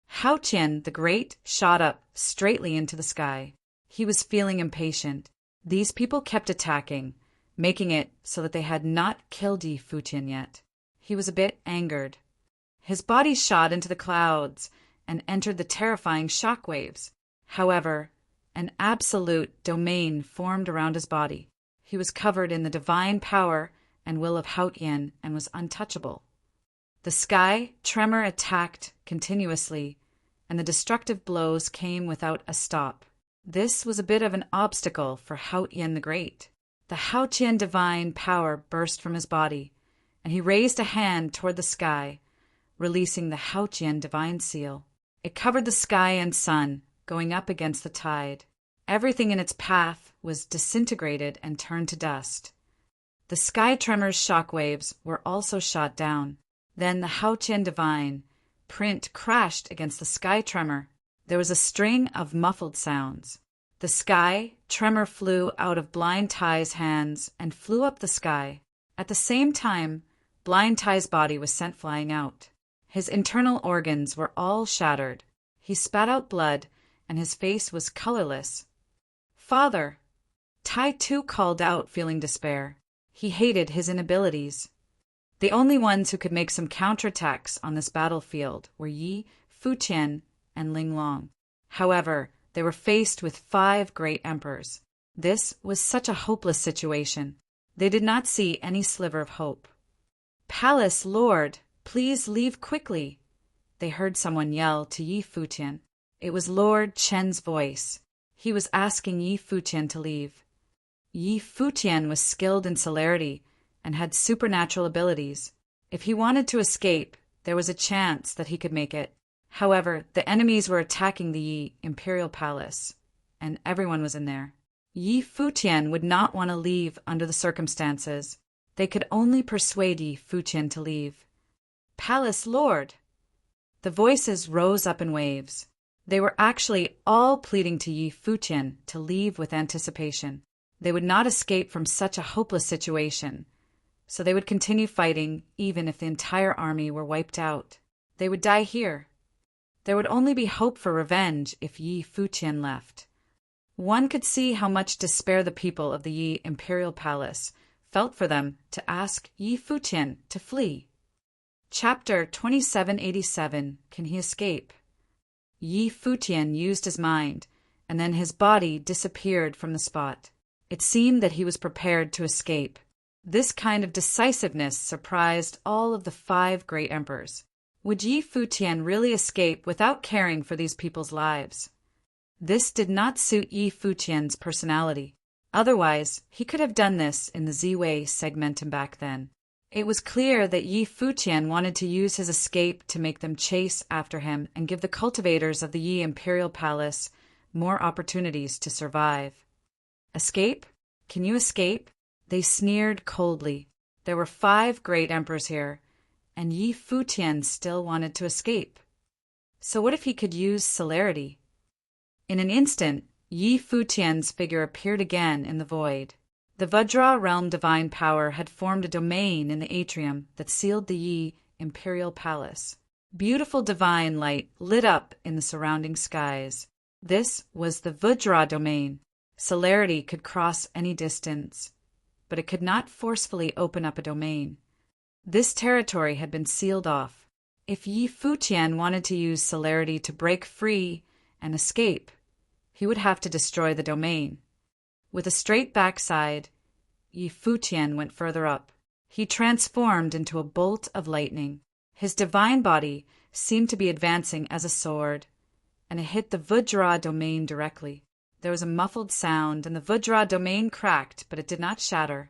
Hao Qian the Great shot up straightly into the sky. He was feeling impatient. These people kept attacking, making it so that they had not killed Yi Futian yet. He was a bit angered. His body shot into the clouds and entered the terrifying shock waves. However, an absolute domain formed around his body. He was covered in the divine power and will of Hao Qian and was untouchable. The sky tremor attacked continuously, and the destructive blows came without a stop. This was a bit of an obstacle for Hao Qian the Great. The Hao Qian divine power burst from his body, and he raised a hand toward the sky, releasing the Hao Qian divine seal. It covered the sky and sun, going up against the tide. Everything in its path was disintegrated and turned to dust. The sky tremor's shockwaves were also shot down. Then the Hao Qian divine print crashed against the sky tremor. There was a string of muffled sounds. The sky tremor flew out of Blind Tai's hands and flew up the sky. At the same time, Blind Tai's body was sent flying out. His internal organs were all shattered. He spat out blood, and his face was colorless. "Father!" Tai too called out, feeling despair. He hated his inabilities. The only ones who could make some counterattacks on this battlefield were Yi, Futian, and Ling Long. However, they were faced with 5 great emperors. This was such a hopeless situation. They did not see any sliver of hope. "Palace Lord, please leave quickly," they heard someone yell to Yi Futian. It was Lord Chen's voice. He was asking Yi Futian to leave. Yi Futian was skilled in celerity and had supernatural abilities. If he wanted to escape, there was a chance that he could make it. However, the enemies were attacking the Yi Imperial Palace, and everyone was in there. Yi Futian would not want to leave under the circumstances. They could only persuade Yi Futian to leave. "Palace Lord!" The voices rose up in waves. They were actually all pleading to Yi Futian to leave with anticipation. They would not escape from such a hopeless situation, so they would continue fighting even if the entire army were wiped out. They would die here. There would only be hope for revenge if Yi Futian left. One could see how much despair the people of the Yi Imperial Palace felt for them to ask Yi Futian to flee. Chapter 2787. Can he escape? Yi Futian used his mind and then his body disappeared from the spot. It seemed that he was prepared to escape. This kind of decisiveness surprised all of the 5 great emperors. Would Yi Futian really escape without caring for these people's lives? This did not suit Yi Futian's personality. Otherwise, he could have done this in the Z-Way segmentum back then. It was clear that Yi Futian wanted to use his escape to make them chase after him and give the cultivators of the Yi Imperial Palace more opportunities to survive. Escape? Can you escape? They sneered coldly. There were 5 great emperors here, and Yi Futian still wanted to escape. So what if he could use celerity? In an instant, Yi Futian's figure appeared again in the void. The Vajra realm divine power had formed a domain in the atrium that sealed the Yi Imperial Palace. Beautiful divine light lit up in the surrounding skies. This was the Vajra domain. Celerity could cross any distance, but it could not forcefully open up a domain. This territory had been sealed off. If Yi Futian wanted to use celerity to break free and escape, he would have to destroy the domain. With a straight backside, Yi Futian went further up. He transformed into a bolt of lightning. His divine body seemed to be advancing as a sword, and it hit the Vajra domain directly. There was a muffled sound, and the Vajra domain cracked, but it did not shatter.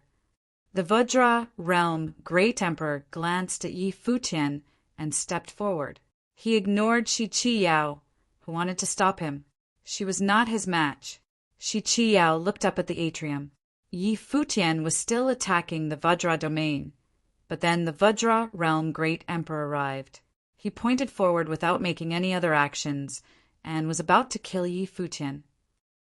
The Vajra realm great emperor glanced at Yi Futian and stepped forward. He ignored Shi Qiyao, who wanted to stop him. She was not his match. Shi Qiyao looked up at the atrium. Yi Futian was still attacking the Vajra domain, but then the Vajra realm great emperor arrived. He pointed forward without making any other actions and was about to kill Yi Futian.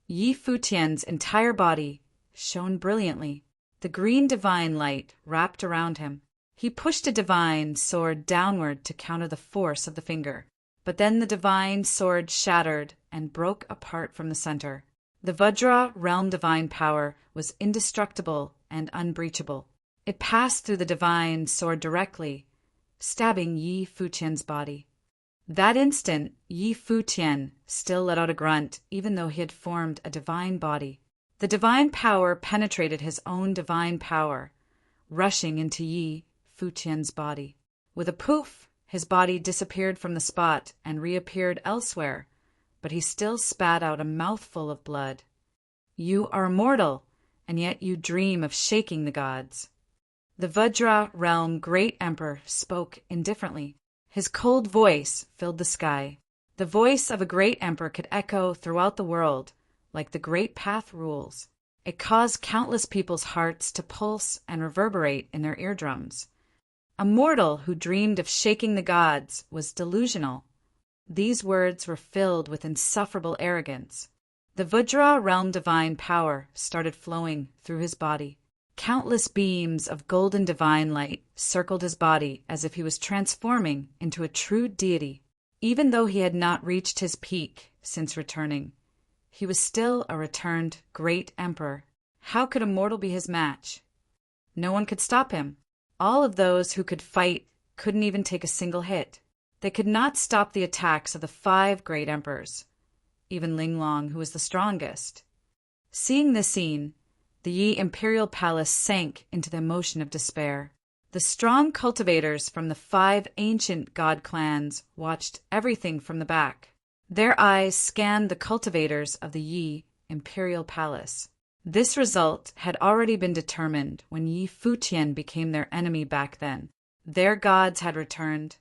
Yi Futian's entire body shone brilliantly. The green divine light wrapped around him. He pushed a divine sword downward to counter the force of the finger. But then the divine sword shattered and broke apart from the center. The Vajra realm divine power was indestructible and unbreachable. It passed through the divine sword directly, stabbing Yi Futian's body. That instant, Yi Futian still let out a grunt, even though he had formed a divine body. The divine power penetrated his own divine power, rushing into Yi Futian's body. With a poof, his body disappeared from the spot and reappeared elsewhere, but he still spat out a mouthful of blood. You are immortal, and yet you dream of shaking the gods. The Vajra realm great emperor spoke indifferently. His cold voice filled the sky. The voice of a great emperor could echo throughout the world, like the great path rules. It caused countless people's hearts to pulse and reverberate in their eardrums. A mortal who dreamed of shaking the gods was delusional. These words were filled with insufferable arrogance. The Vajra realm divine power started flowing through his body. Countless beams of golden divine light circled his body as if he was transforming into a true deity. Even though he had not reached his peak since returning, he was still a returned great emperor. How could a mortal be his match? No one could stop him. All of those who could fight couldn't even take a single hit. They could not stop the attacks of the 5 great emperors, even Linglong, who was the strongest. Seeing this scene, the Yi Imperial Palace sank into the emotion of despair. The strong cultivators from the 5 ancient god clans watched everything from the back. Their eyes scanned the cultivators of the Yi Imperial Palace. This result had already been determined when Yi Futian became their enemy back then. Their gods had returned,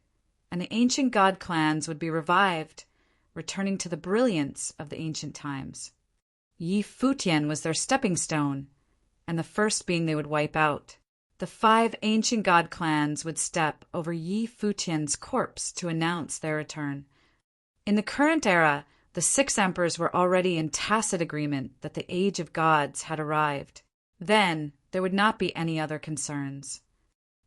and the ancient god clans would be revived, returning to the brilliance of the ancient times. Yi Futian was their stepping stone, and the first being they would wipe out. The 5 ancient god clans would step over Yi Futian's corpse to announce their return. In the current era, the 6 emperors were already in tacit agreement that the age of gods had arrived. Then there would not be any other concerns.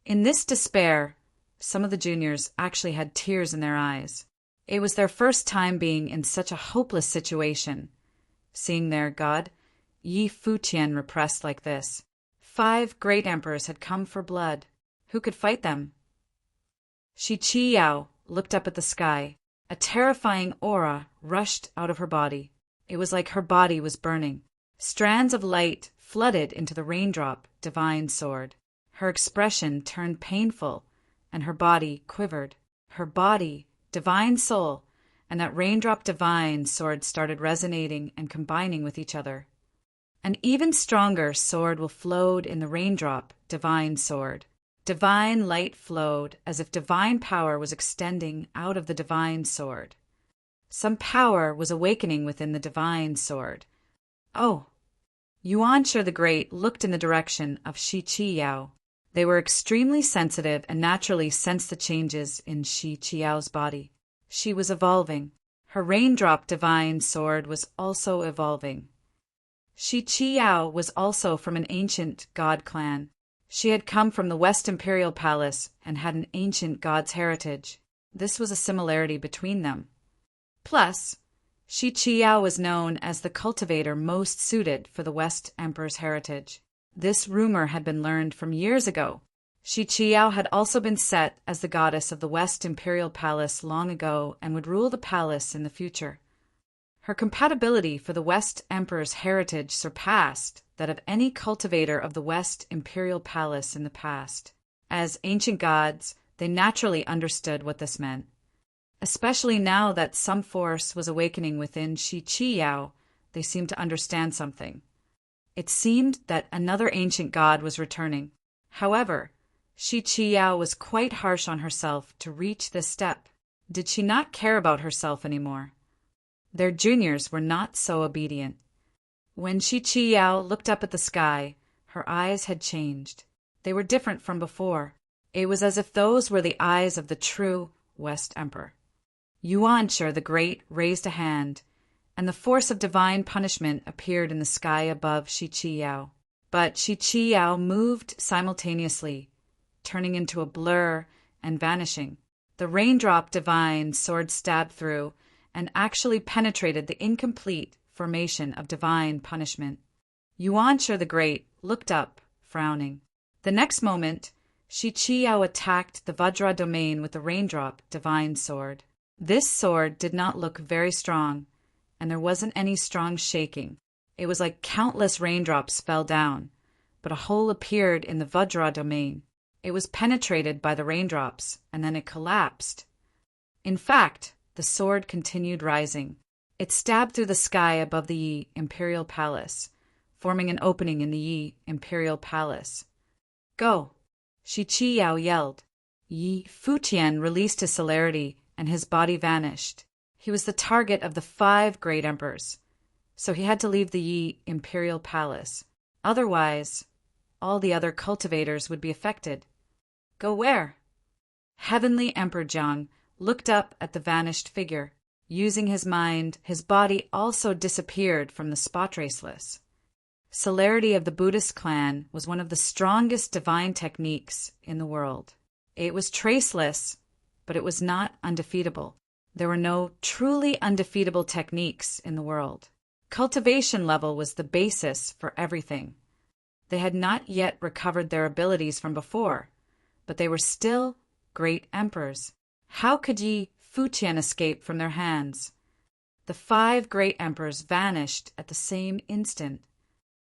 In this despair, some of the juniors actually had tears in their eyes. It was their first time being in such a hopeless situation, seeing their god, Yi Futian, repressed like this. 5 great emperors had come for blood. Who could fight them? Shi Qiyao looked up at the sky. A terrifying aura rushed out of her body. It was like her body was burning. Strands of light flooded into the raindrop divine sword. Her expression turned painful, and her body quivered. Her body, divine soul, and that raindrop divine sword started resonating and combining with each other. An even stronger sword will flowed in the raindrop divine sword. Divine light flowed as if divine power was extending out of the divine sword. Some power was awakening within the divine sword. Oh! Yuanshi the Great looked in the direction of Shi Qiyao. They were extremely sensitive and naturally sensed the changes in Shi Qiao's body. She was evolving. Her raindrop divine sword was also evolving. Shi Qiao was also from an ancient god clan. She had come from the West Imperial Palace and had an ancient god's heritage. This was a similarity between them. Plus, Shi Qiao was known as the cultivator most suited for the West Emperor's heritage. This rumor had been learned from years ago. Shi Qiao had also been set as the goddess of the West Imperial Palace long ago and would rule the palace in the future. Her compatibility for the West Emperor's heritage surpassed that of any cultivator of the West Imperial Palace in the past. As ancient gods, they naturally understood what this meant. Especially now that some force was awakening within Shi Qiao, they seemed to understand something. It seemed that another ancient god was returning. However, Shi Qiao was quite harsh on herself to reach this step. Did she not care about herself anymore? Their juniors were not so obedient. When Shi Qiao looked up at the sky, her eyes had changed. They were different from before. It was as if those were the eyes of the true West Emperor. Yuanshi the Great raised a hand, and the force of divine punishment appeared in the sky above Shi Qiao. But Shi Qiao moved simultaneously, turning into a blur and vanishing. The raindrop divine sword stabbed through and actually penetrated the incomplete formation of divine punishment. Yuanshi the Great looked up, frowning. The next moment, Shi Qiao attacked the Vajra domain with the raindrop divine sword. This sword did not look very strong, and there wasn't any strong shaking. It was like countless raindrops fell down, but a hole appeared in the Vajra domain. It was penetrated by the raindrops, and then it collapsed. In fact, the sword continued rising. It stabbed through the sky above the Yi Imperial Palace, forming an opening in the Yi Imperial Palace. Go! Shi Qiao yelled. Yi Futian released his celerity, and his body vanished. He was the target of the 5 great emperors, so he had to leave the Yi Imperial Palace. Otherwise, all the other cultivators would be affected. Go where? Heavenly Emperor Jiang looked up at the vanished figure. Using his mind, his body also disappeared from the spot traceless. Celerity of the Buddhist clan was one of the strongest divine techniques in the world. It was traceless, but it was not undefeatable. There were no truly undefeatable techniques in the world. Cultivation level was the basis for everything. They had not yet recovered their abilities from before, but they were still great emperors. How could Yi Futian escape from their hands? The 5 great emperors vanished at the same instant.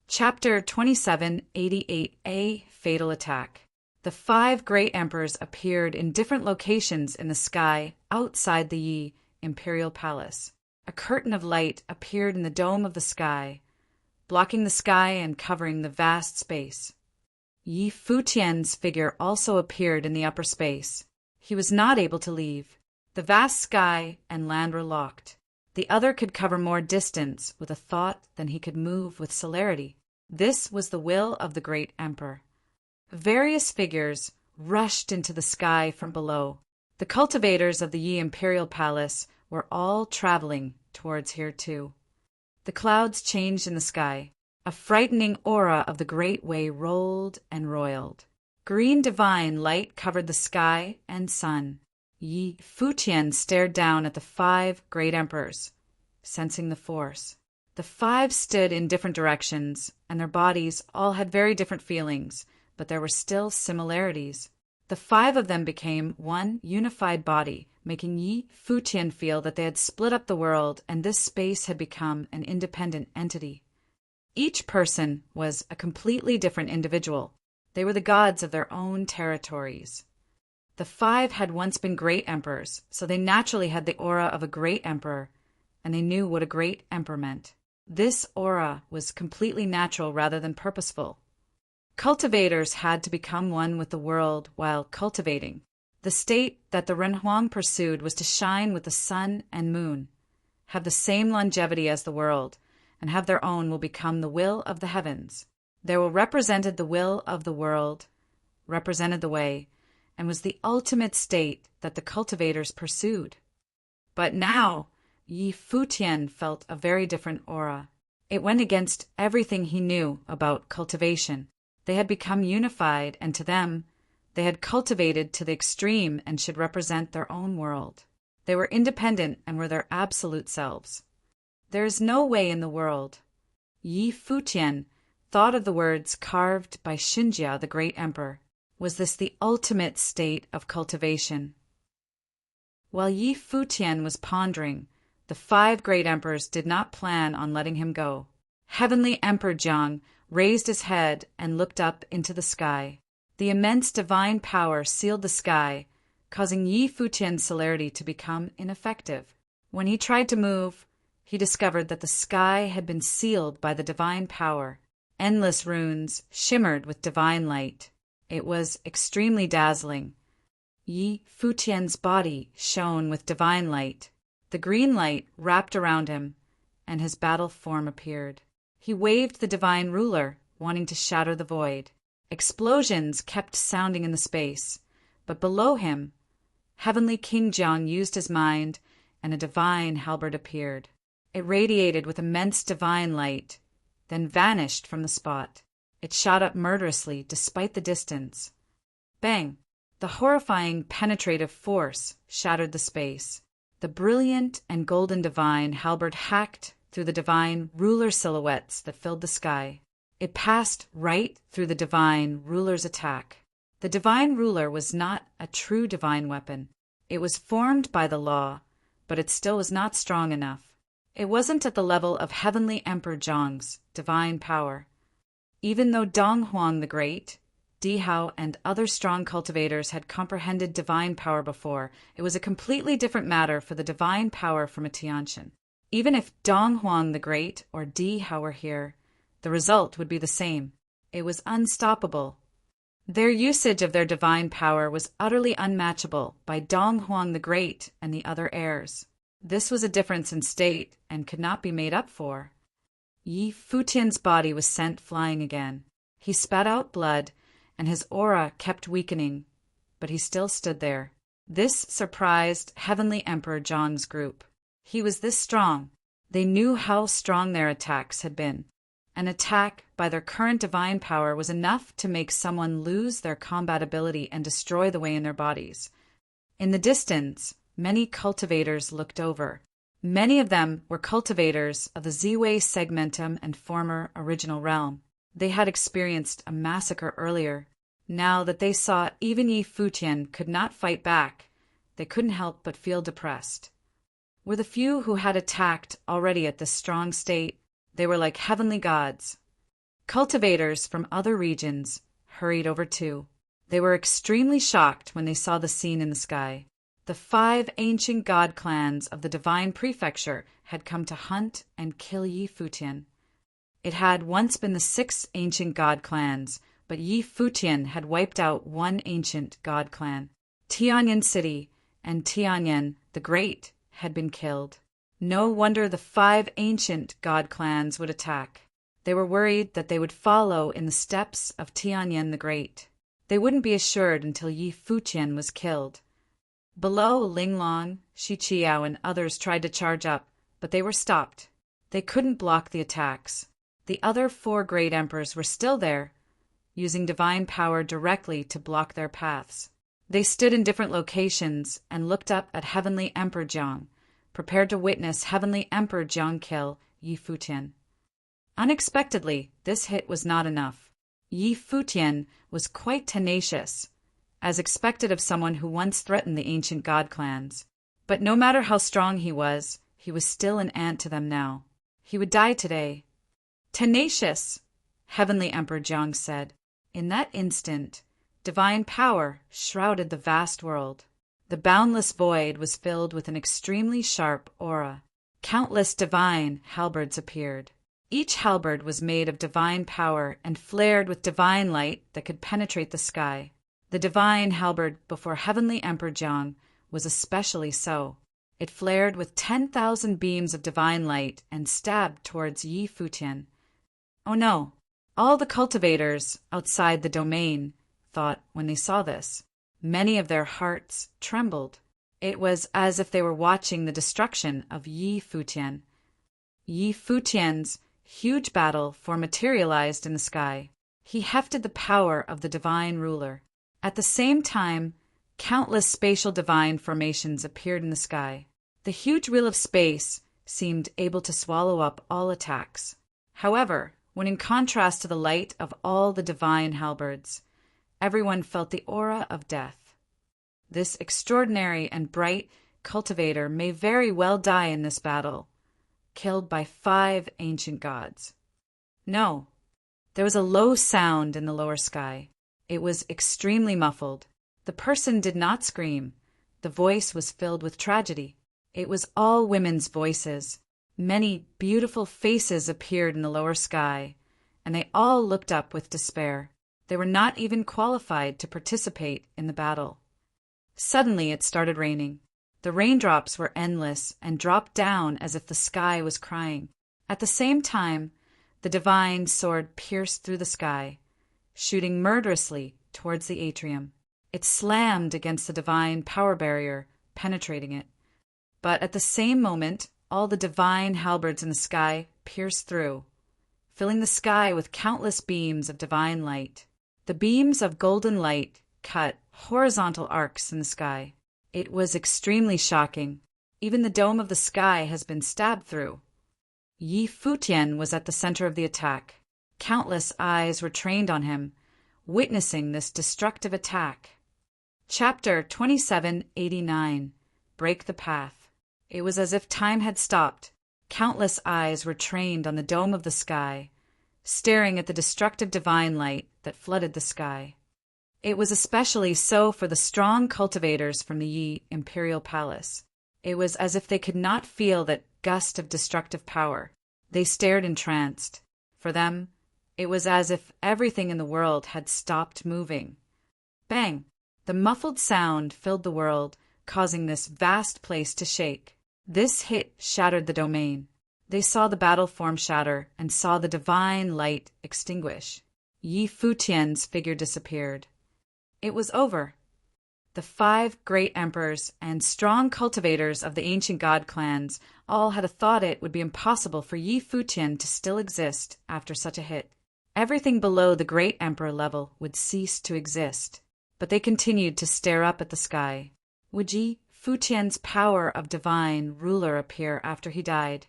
Chapter 2788A Fatal Attack. The 5 great emperors appeared in different locations in the sky outside the Yi Imperial Palace. A curtain of light appeared in the dome of the sky, blocking the sky and covering the vast space. Yi Futian's figure also appeared in the upper space. He was not able to leave. The vast sky and land were locked. The other could cover more distance with a thought than he could move with celerity. This was the will of the great emperor. Various figures rushed into the sky from below. The cultivators of the Yi Imperial Palace were all traveling towards here too. The clouds changed in the sky. A frightening aura of the Great Way rolled and roiled. Green divine light covered the sky and sun. Yi Futian stared down at the 5 great emperors, sensing the force. The 5 stood in different directions, and their bodies all had very different feelings, but there were still similarities. The 5 of them became one unified body, making Yi Futian feel that they had split up the world and this space had become an independent entity. Each person was a completely different individual. They were the gods of their own territories. The five had once been great emperors, so they naturally had the aura of a great emperor, and they knew what a great emperor meant. This aura was completely natural rather than purposeful. Cultivators had to become one with the world while cultivating. The state that the Renhuang pursued was to shine with the sun and moon, have the same longevity as the world, and have their own will become the will of the heavens. They will represented the will of the world, represented the way, and was the ultimate state that the cultivators pursued. But now, Yi Futian felt a very different aura. It went against everything he knew about cultivation. They had become unified, and to them, they had cultivated to the extreme and should represent their own world. They were independent and were their absolute selves. There is no way in the world. Yi Futian thought of the words carved by Xinjia, the great emperor. Was this the ultimate state of cultivation? While Yi Futian was pondering, the five great emperors did not plan on letting him go. Heavenly Emperor Jiang raised his head and looked up into the sky. The immense divine power sealed the sky, causing Yi Futian's celerity to become ineffective. When he tried to move, he discovered that the sky had been sealed by the divine power. Endless runes shimmered with divine light. It was extremely dazzling. Yi Futian's body shone with divine light. The green light wrapped around him, and his battle form appeared. He waved the divine ruler, wanting to shatter the void. Explosions kept sounding in the space, but below him, Heavenly King Jiang used his mind, and a divine halberd appeared. It radiated with immense divine light, then vanished from the spot. It shot up murderously despite the distance. Bang! The horrifying penetrative force shattered the space. The brilliant and golden divine halberd hacked through the divine ruler silhouettes that filled the sky. It passed right through the divine ruler's attack. The divine ruler was not a true divine weapon. It was formed by the law, but it still was not strong enough. It wasn't at the level of Heavenly Emperor Zhang's divine power. Even though Dong Huang the Great, Di Hao, and other strong cultivators had comprehended divine power before, it was a completely different matter for the divine power from a Tiantian. Even if Dong Huang the Great or Di Hao were here, the result would be the same. It was unstoppable. Their usage of their divine power was utterly unmatchable by Dong Huang the Great and the other heirs. This was a difference in state and could not be made up for. Yi Futian's body was sent flying again. He spat out blood, and his aura kept weakening, but he still stood there. This surprised Heavenly Emperor Zhang's group. He was this strong. They knew how strong their attacks had been. An attack by their current divine power was enough to make someone lose their combat ability and destroy the way in their bodies. In the distance, many cultivators looked over. Many of them were cultivators of the Ziwei segmentum and former original realm. They had experienced a massacre earlier. Now that they saw even Yi Futian could not fight back, they couldn't help but feel depressed. Were the few who had attacked already at this strong state, they were like heavenly gods. Cultivators from other regions hurried over too. They were extremely shocked when they saw the scene in the sky. The 5 ancient god clans of the divine prefecture had come to hunt and kill Yi Futian. It had once been the 6 ancient god clans, but Yi Futian had wiped out 1 ancient god clan. Tianyan City and Tianyan the Great had been killed. No wonder the 5 ancient god clans would attack. They were worried that they would follow in the steps of Tianyan the Great. They wouldn't be assured until Yi Futian was killed. Below, Linglong, Shiqiao, and others tried to charge up, but they were stopped. They couldn't block the attacks. The other 4 great emperors were still there, using divine power directly to block their paths. They stood in different locations and looked up at Heavenly Emperor Jiang, prepared to witness Heavenly Emperor Jiang kill Yi Futian. Unexpectedly, this hit was not enough. Yi Futian was quite tenacious, as expected of someone who once threatened the ancient god clans. But no matter how strong he was still an ant to them now. He would die today. Tenacious! Heavenly Emperor Jiang said. In that instant, divine power shrouded the vast world. The boundless void was filled with an extremely sharp aura. Countless divine halberds appeared. Each halberd was made of divine power and flared with divine light that could penetrate the sky. The divine halberd before Heavenly Emperor Jiang was especially so. It flared with 10,000 beams of divine light and stabbed towards Yi Futian. Oh no! All the cultivators outside the domain thought when they saw this. Many of their hearts trembled. It was as if they were watching the destruction of Yi Futian. Yi Futian's huge battle materialized in the sky. He hefted the power of the divine ruler. At the same time, countless spatial divine formations appeared in the sky. The huge wheel of space seemed able to swallow up all attacks. However, when in contrast to the light of all the divine halberds, everyone felt the aura of death. This extraordinary and bright cultivator may very well die in this battle, killed by 5 ancient gods. No, there was a low sound in the lower sky. It was extremely muffled. The person did not scream. The voice was filled with tragedy. It was all women's voices. Many beautiful faces appeared in the lower sky, and they all looked up with despair. They were not even qualified to participate in the battle. Suddenly it started raining. The raindrops were endless and dropped down as if the sky was crying. At the same time, the divine sword pierced through the sky, shooting murderously towards the atrium. It slammed against the divine power barrier, penetrating it. But at the same moment, all the divine halberds in the sky pierced through, filling the sky with countless beams of divine light. The beams of golden light cut horizontal arcs in the sky. It was extremely shocking. Even the dome of the sky has been stabbed through. Yi Futian was at the center of the attack. Countless eyes were trained on him, witnessing this destructive attack. Chapter 2789. Break the Path. It was as if time had stopped. Countless eyes were trained on the dome of the sky, staring at the destructive divine light that flooded the sky. It was especially so for the strong cultivators from the Yi Imperial Palace. It was as if they could not feel that gust of destructive power. They stared entranced. For them, it was as if everything in the world had stopped moving. Bang! The muffled sound filled the world, causing this vast place to shake. This hit shattered the domain. They saw the battle form shatter and saw the divine light extinguish. Yi Futian's figure disappeared. It was over. The 5 great emperors and strong cultivators of the ancient god clans all had thought it would be impossible for Yi Futian to still exist after such a hit. Everything below the great emperor level would cease to exist. But they continued to stare up at the sky. Would Yi Futian's power of divine ruler appear after he died?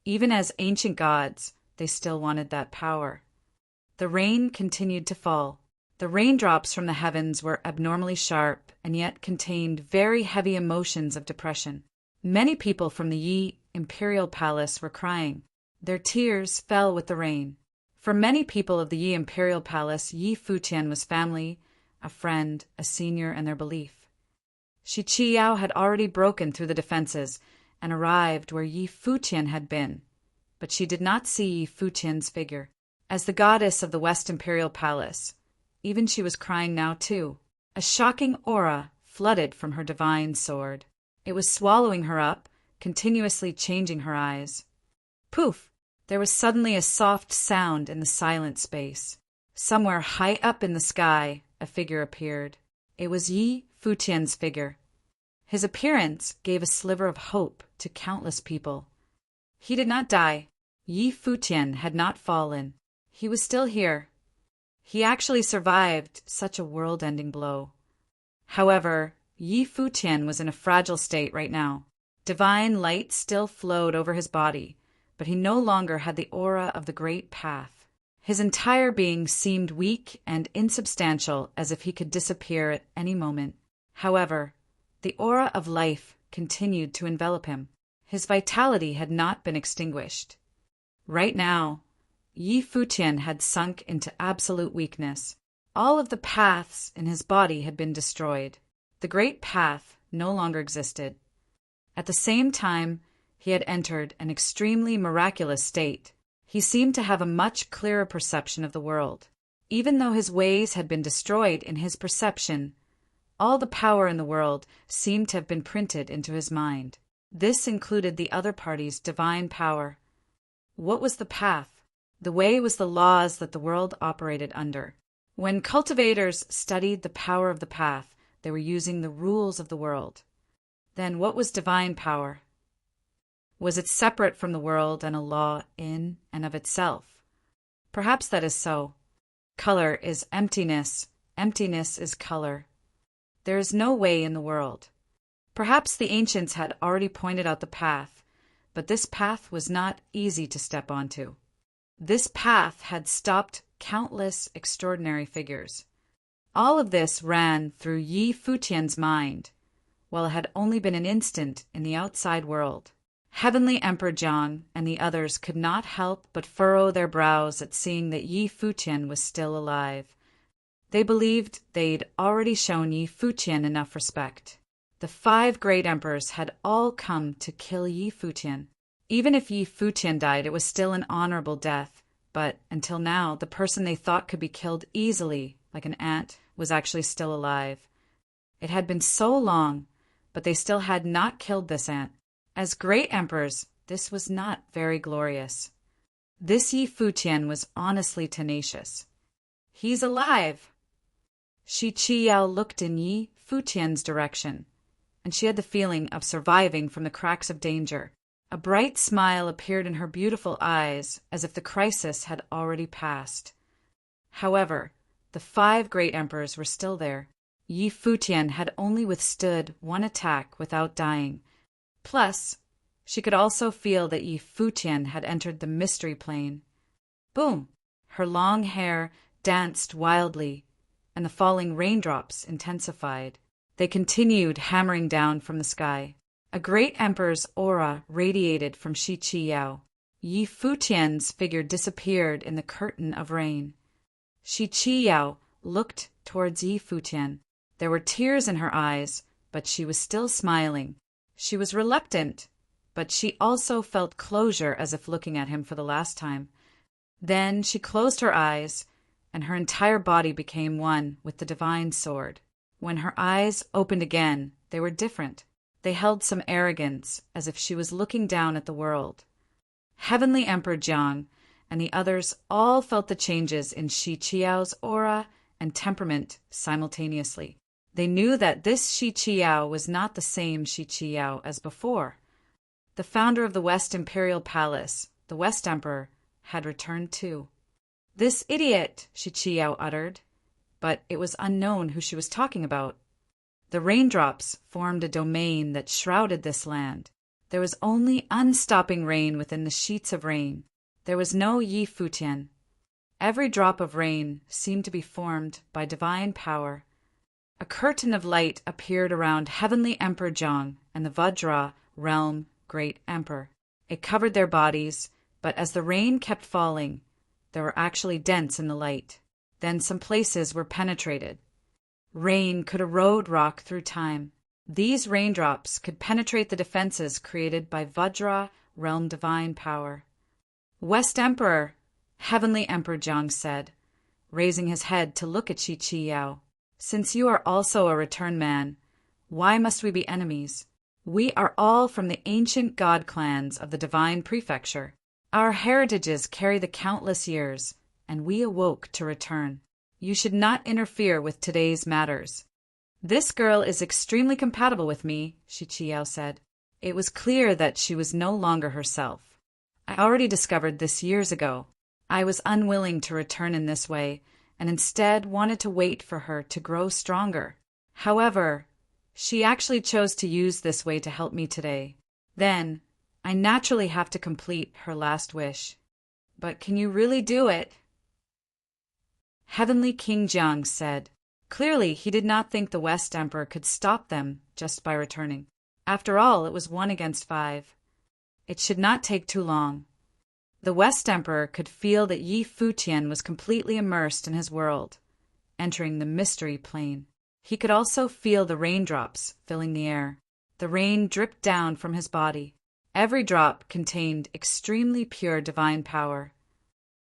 Even as ancient gods, they still wanted that power. The rain continued to fall. The raindrops from the heavens were abnormally sharp and yet contained very heavy emotions of depression. Many people from the Yi Imperial Palace were crying. Their tears fell with the rain. For many people of the Yi Imperial Palace, Yi Futian was family, a friend, a senior in their belief. Shi Qiao had already broken through the defenses and arrived where Yi Futian had been, but she did not see Yi Futian's figure. As the goddess of the West Imperial Palace, even she was crying now too. A shocking aura flooded from her divine sword. It was swallowing her up, continuously changing her eyes. Poof! There was suddenly a soft sound in the silent space. Somewhere high up in the sky, a figure appeared. It was Yi Futian's figure. His appearance gave a sliver of hope to countless people. He did not die. Yi Futian had not fallen. He was still here. He actually survived such a world-ending blow. However, Yi Futian was in a fragile state right now. Divine light still flowed over his body, but he no longer had the aura of the great path. His entire being seemed weak and insubstantial, as if he could disappear at any moment. However, the aura of life continued to envelop him. His vitality had not been extinguished. Right now, Yi Futian had sunk into absolute weakness. All of the paths in his body had been destroyed. The great path no longer existed. At the same time, he had entered an extremely miraculous state. He seemed to have a much clearer perception of the world. Even though his ways had been destroyed in his perception, all the power in the world seemed to have been printed into his mind. This included the other party's divine power. What was the path? The way was the laws that the world operated under. When cultivators studied the power of the path, they were using the rules of the world. Then what was divine power? Was it separate from the world and a law in and of itself? Perhaps that is so. Color is emptiness. Emptiness is color. There is no way in the world. Perhaps the ancients had already pointed out the path, but this path was not easy to step onto. This path had stopped countless extraordinary figures. All of this ran through Yi Futian's mind, while it had only been an instant in the outside world. Heavenly Emperor Jiang and the others could not help but furrow their brows at seeing that Yi Futian was still alive. They believed they'd already shown Yi Futian enough respect. The 5 great emperors had all come to kill Yi Futian. Even if Yi Futian died, it was still an honorable death, but until now, the person they thought could be killed easily, like an ant, was actually still alive. It had been so long, but they still had not killed this ant. As great emperors, this was not very glorious. This Yi Futian was honestly tenacious. He's alive! Shi Qiyao looked in Yi Futian's direction, and she had the feeling of surviving from the cracks of danger. A bright smile appeared in her beautiful eyes, as if the crisis had already passed. However, the 5 great emperors were still there. Yi Futian had only withstood 1 attack without dying. Plus, she could also feel that Yi Futian had entered the mystery plane. Boom! Her long hair danced wildly, and the falling raindrops intensified. They continued hammering down from the sky. A great emperor's aura radiated from Shi Qiyao. Yi Futian's figure disappeared in the curtain of rain. Shi Qiyao looked towards Yi Futian. There were tears in her eyes, but she was still smiling. She was reluctant, but she also felt closure as if looking at him for the last time. Then she closed her eyes, and her entire body became one with the divine sword. When her eyes opened again, they were different. They held some arrogance, as if she was looking down at the world. Heavenly Emperor Jiang and the others all felt the changes in Shi Qiao's aura and temperament simultaneously. They knew that this Shi Qiao was not the same Shi Qiao as before. The founder of the West Imperial Palace, the West Emperor, had returned too. "This idiot," Shi Qiao uttered, but it was unknown who she was talking about. The raindrops formed a domain that shrouded this land. There was only unstopping rain within the sheets of rain. There was no Yi Futian. Every drop of rain seemed to be formed by divine power. A curtain of light appeared around Heavenly Emperor Jiang and the Vajra realm Great Emperor. It covered their bodies, but as the rain kept falling, there were actually dents in the light. Then some places were penetrated. Rain could erode rock through time. These raindrops could penetrate the defenses created by Vajra realm divine power. "West Emperor," Heavenly Emperor Jiang said, raising his head to look at Shi Qiyao. "Since you are also a return man, why must we be enemies? We are all from the ancient god clans of the divine prefecture. Our heritages carry the countless years, and we awoke to return. You should not interfere with today's matters." "This girl is extremely compatible with me," Shi Qiao said. It was clear that she was no longer herself. "I already discovered this years ago. I was unwilling to return in this way, and instead wanted to wait for her to grow stronger. However, she actually chose to use this way to help me today. Then, I naturally have to complete her last wish. But can you really do it?" Heavenly King Jiang said. Clearly, he did not think the West Emperor could stop them just by returning. After all, it was 1 against 5. It should not take too long. The West Emperor could feel that Yi Futian was completely immersed in his world, entering the mystery plane. He could also feel the raindrops filling the air. The rain dripped down from his body. Every drop contained extremely pure divine power.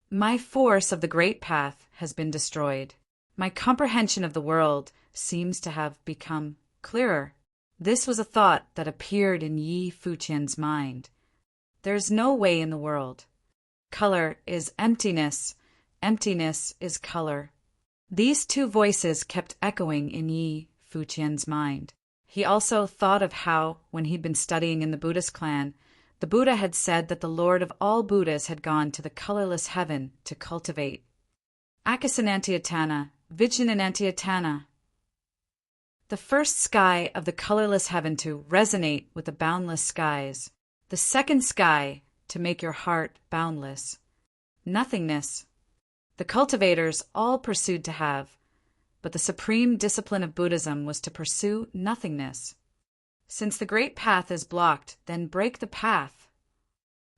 My force of the great path has been destroyed. My comprehension of the world seems to have become clearer. This was a thought that appeared in Yi Futian's mind. There is no way in the world. Color is emptiness. Emptiness is color. These two voices kept echoing in Yi Futian's mind. He also thought of how, when he'd been studying in the Buddhist clan, the Buddha had said that the Lord of all Buddhas had gone to the colorless heaven to cultivate. Akasanantiatana, Vijnanantiatana. The first sky of the colorless heaven to resonate with the boundless skies. The second sky to make your heart boundless. Nothingness. The cultivators all pursued to have, but the supreme discipline of Buddhism was to pursue nothingness. Since the great path is blocked, then break the path.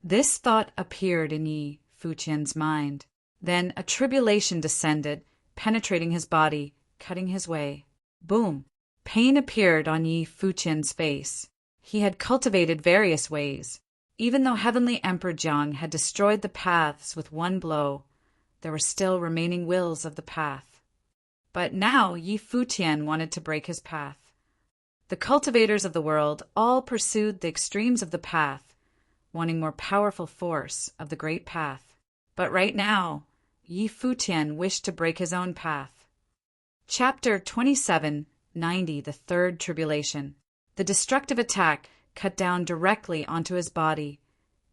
This thought appeared in Yi Futian's mind. Then a tribulation descended, penetrating his body, cutting his way. Boom! Pain appeared on Yi Futian's face. He had cultivated various ways. Even though Heavenly Emperor Jiang had destroyed the paths with one blow, there were still remaining wills of the path. But now Yi Futian wanted to break his path. The cultivators of the world all pursued the extremes of the path, wanting more powerful force of the great path. But right now, Yi Futian wished to break his own path. Chapter 2790, The Third Tribulation. The destructive attack cut down directly onto his body,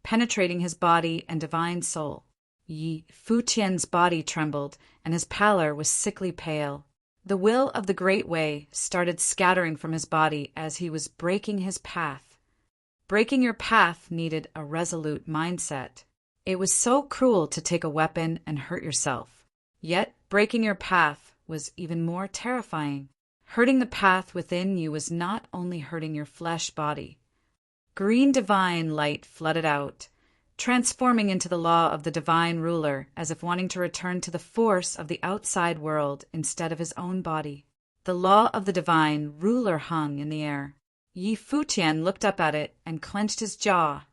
penetrating his body and divine soul. Yi Futian's body trembled, and his pallor was sickly pale. The will of the Great Way started scattering from his body as he was breaking his path. Breaking your path needed a resolute mindset. It was so cruel to take a weapon and hurt yourself. Yet, breaking your path was even more terrifying. Hurting the path within you was not only hurting your flesh body. Green divine light flooded out, transforming into the law of the divine ruler, as if wanting to return to the force of the outside world instead of his own body. The law of the divine ruler hung in the air. Yi Futian looked up at it and clenched his jaw.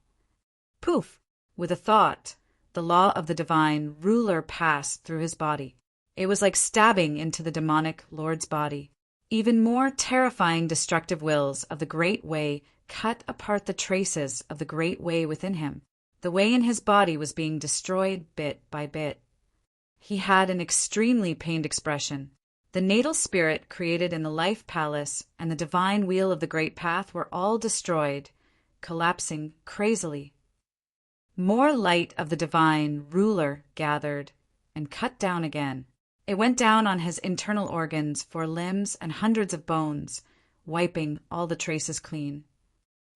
Poof! With a thought, the law of the divine ruler passed through his body. It was like stabbing into the demonic lord's body. Even more terrifying destructive wills of the Great Way cut apart the traces of the Great Way within him. The way in his body was being destroyed bit by bit. He had an extremely pained expression. The natal spirit created in the life palace and the divine wheel of the great path were all destroyed, collapsing crazily. More light of the divine ruler gathered and cut down again. It went down on his internal organs, 4 limbs and hundreds of bones, wiping all the traces clean.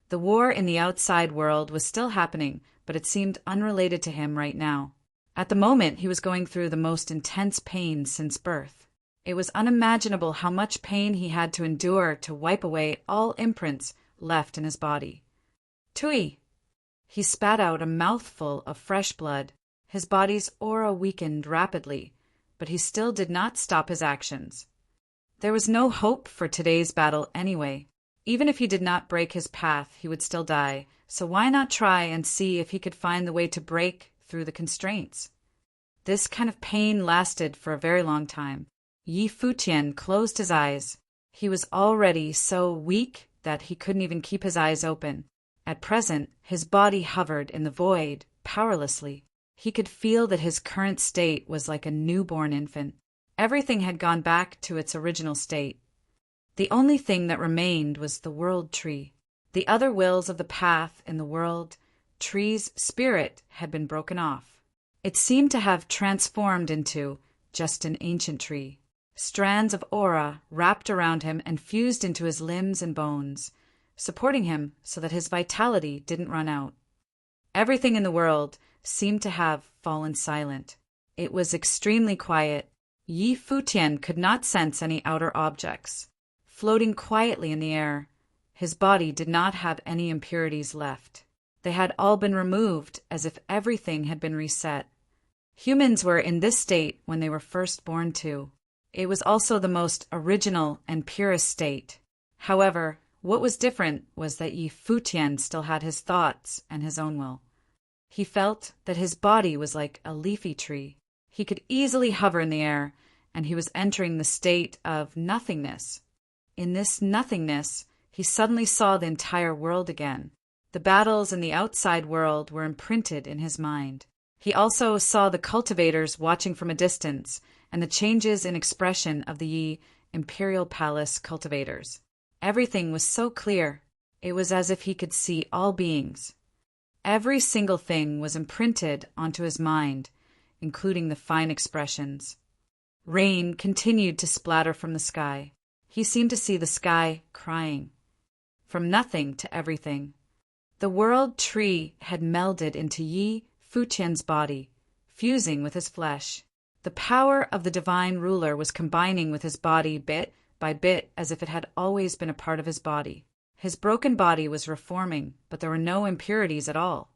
The war in the outside world was still happening, but it seemed unrelated to him right now. At the moment, he was going through the most intense pain since birth. It was unimaginable how much pain he had to endure to wipe away all imprints left in his body. Tui! He spat out a mouthful of fresh blood. His body's aura weakened rapidly, but he still did not stop his actions. There was no hope for today's battle anyway. Even if he did not break his path, he would still die, so why not try and see if he could find the way to break through the constraints? This kind of pain lasted for a very long time. Yi Futian closed his eyes. He was already so weak that he couldn't even keep his eyes open. At present, his body hovered in the void, powerlessly. He could feel that his current state was like a newborn infant. Everything had gone back to its original state. The only thing that remained was the world tree. The other wills of the path in the world tree's spirit had been broken off. It seemed to have transformed into just an ancient tree. Strands of aura wrapped around him and fused into his limbs and bones, supporting him so that his vitality didn't run out. Everything in the world seemed to have fallen silent. It was extremely quiet. Yi Futian could not sense any outer objects. Floating quietly in the air, His body did not have any impurities left. They had all been removed, as if everything had been reset. Humans were in this state when they were first born too. It was also the most original and purest state. However, what was different was that Yi Futian still had his thoughts and his own will. He felt that his body was like a leafy tree. He could easily hover in the air, and he was entering the state of nothingness. In this nothingness, he suddenly saw the entire world again. The battles in the outside world were imprinted in his mind. He also saw the cultivators watching from a distance and the changes in expression of the Yi Imperial Palace cultivators. Everything was so clear. It was as if he could see all beings. Every single thing was imprinted onto his mind, including the fine expressions. Rain continued to splatter from the sky. He seemed to see the sky crying. From nothing to everything. The world tree had melded into Yi Futian's body, fusing with his flesh. The power of the divine ruler was combining with his body bit by bit as if it had always been a part of his body. His broken body was reforming, but there were no impurities at all.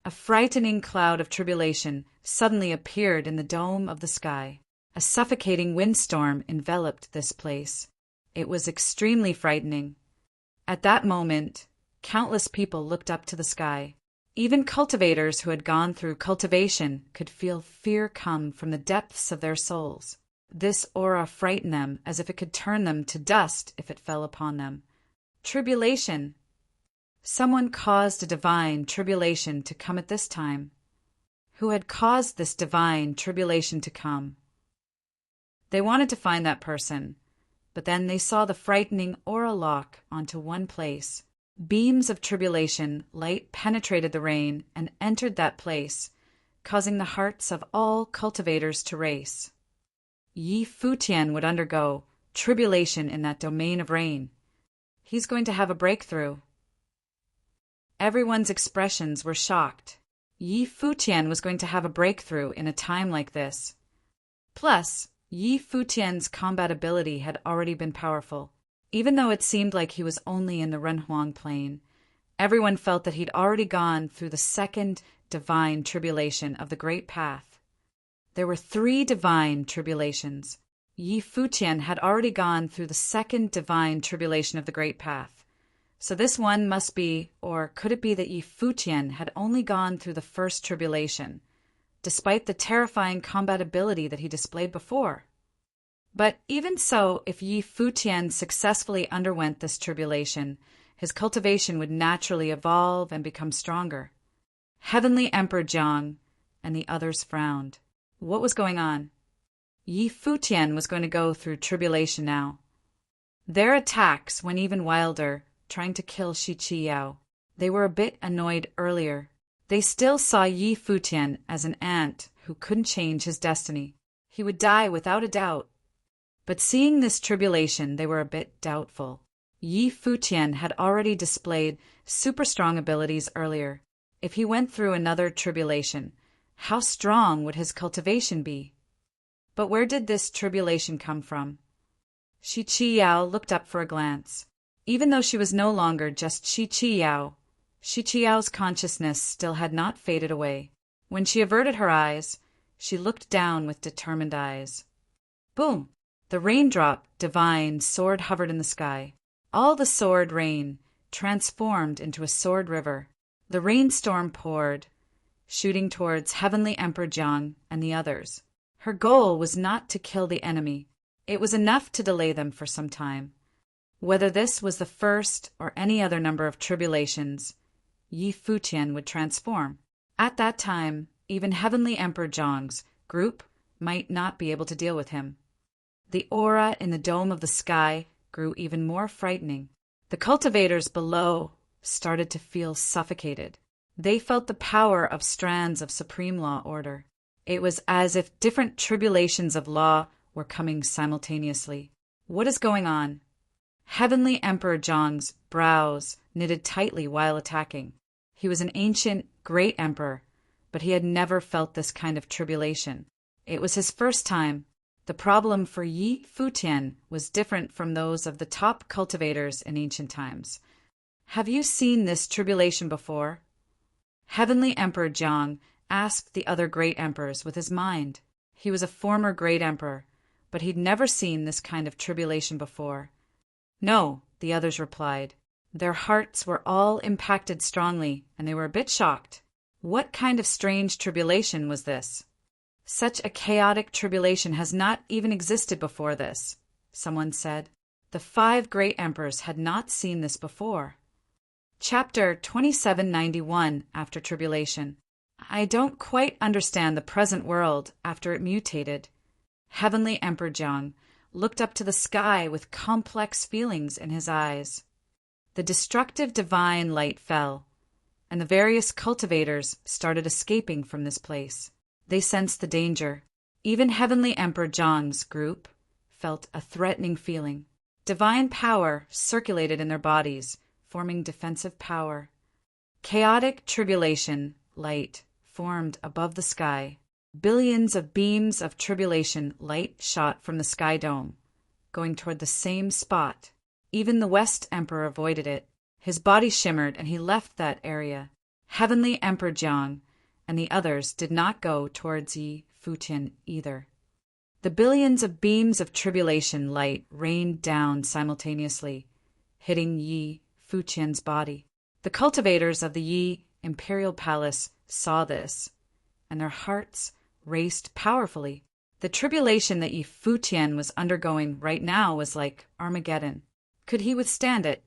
A frightening cloud of tribulation suddenly appeared in the dome of the sky. A suffocating windstorm enveloped this place. It was extremely frightening. At that moment, countless people looked up to the sky. Even cultivators who had gone through cultivation could feel fear come from the depths of their souls. This aura frightened them as if it could turn them to dust if it fell upon them. Tribulation. Someone caused a divine tribulation to come at this time. Who had caused this divine tribulation to come? They wanted to find that person, but then they saw the frightening aura lock onto one place. Beams of tribulation light penetrated the rain and entered that place, causing the hearts of all cultivators to race. Yi Futian would undergo tribulation in that domain of rain. He's going to have a breakthrough. Everyone's expressions were shocked. Yi Futian was going to have a breakthrough in a time like this. Plus, Yi Futian's combat ability had already been powerful. Even though it seemed like he was only in the Renhuang plane, everyone felt that he'd already gone through the second divine tribulation of the Great Path. There were 3 divine tribulations. Yi Futian had already gone through the second divine tribulation of the Great Path. So this one must be, or could it be that Yi Futian had only gone through the first tribulation, despite the terrifying combat ability that he displayed before? But even so, if Yi Futian successfully underwent this tribulation, his cultivation would naturally evolve and become stronger. Heavenly Emperor Jiang and the others frowned. What was going on? Yi Futian was going to go through tribulation now. Their attacks went even wilder, trying to kill Shi Qi Yao. They were a bit annoyed earlier. They still saw Yi Futian as an ant who couldn't change his destiny. He would die without a doubt. But seeing this tribulation, they were a bit doubtful. Yi Futian had already displayed super strong abilities earlier. If he went through another tribulation, how strong would his cultivation be? But where did this tribulation come from? Shi Qi Yao looked up for a glance. Even though she was no longer just Shi Qi Yao's consciousness still had not faded away. When she averted her eyes, she looked down with determined eyes. Boom! The raindrop, divine, sword hovered in the sky. All the sword rain transformed into a sword river. The rainstorm poured, shooting towards Heavenly Emperor Jiang and the others. Her goal was not to kill the enemy. It was enough to delay them for some time. Whether this was the first or any other number of tribulations, Yi Futian would transform. At that time, even Heavenly Emperor Jiang's group might not be able to deal with him. The aura in the dome of the sky grew even more frightening. The cultivators below started to feel suffocated. They felt the power of strands of supreme law order. It was as if different tribulations of law were coming simultaneously. What is going on? Heavenly Emperor Jiang's brows knitted tightly while attacking. He was an ancient, great emperor, but he had never felt this kind of tribulation. It was his first time. The problem for Yi Futian was different from those of the top cultivators in ancient times. Have you seen this tribulation before? Heavenly Emperor Jiang asked the other great emperors with his mind. He was a former great emperor, but he'd never seen this kind of tribulation before. No, the others replied. Their hearts were all impacted strongly, and they were a bit shocked. What kind of strange tribulation was this? Such a chaotic tribulation has not even existed before this, someone said. The 5 great emperors had not seen this before. Chapter 2791 After Tribulation. I don't quite understand the present world after it mutated. Heavenly Emperor Jiang looked up to the sky with complex feelings in his eyes. The destructive divine light fell, and the various cultivators started escaping from this place. They sensed the danger. Even Heavenly Emperor Jiang's group felt a threatening feeling. Divine power circulated in their bodies, forming defensive power. Chaotic tribulation light formed above the sky. Billions of beams of tribulation light shot from the sky dome, going toward the same spot. Even the West Emperor avoided it. His body shimmered and he left that area. Heavenly Emperor Jiang and the others did not go towards Yi Futian either. The billions of beams of tribulation light rained down simultaneously, hitting Yi Futian's body. The cultivators of the Yi Imperial Palace saw this, and their hearts raced powerfully. The tribulation that Yi Futian was undergoing right now was like Armageddon. Could he withstand it?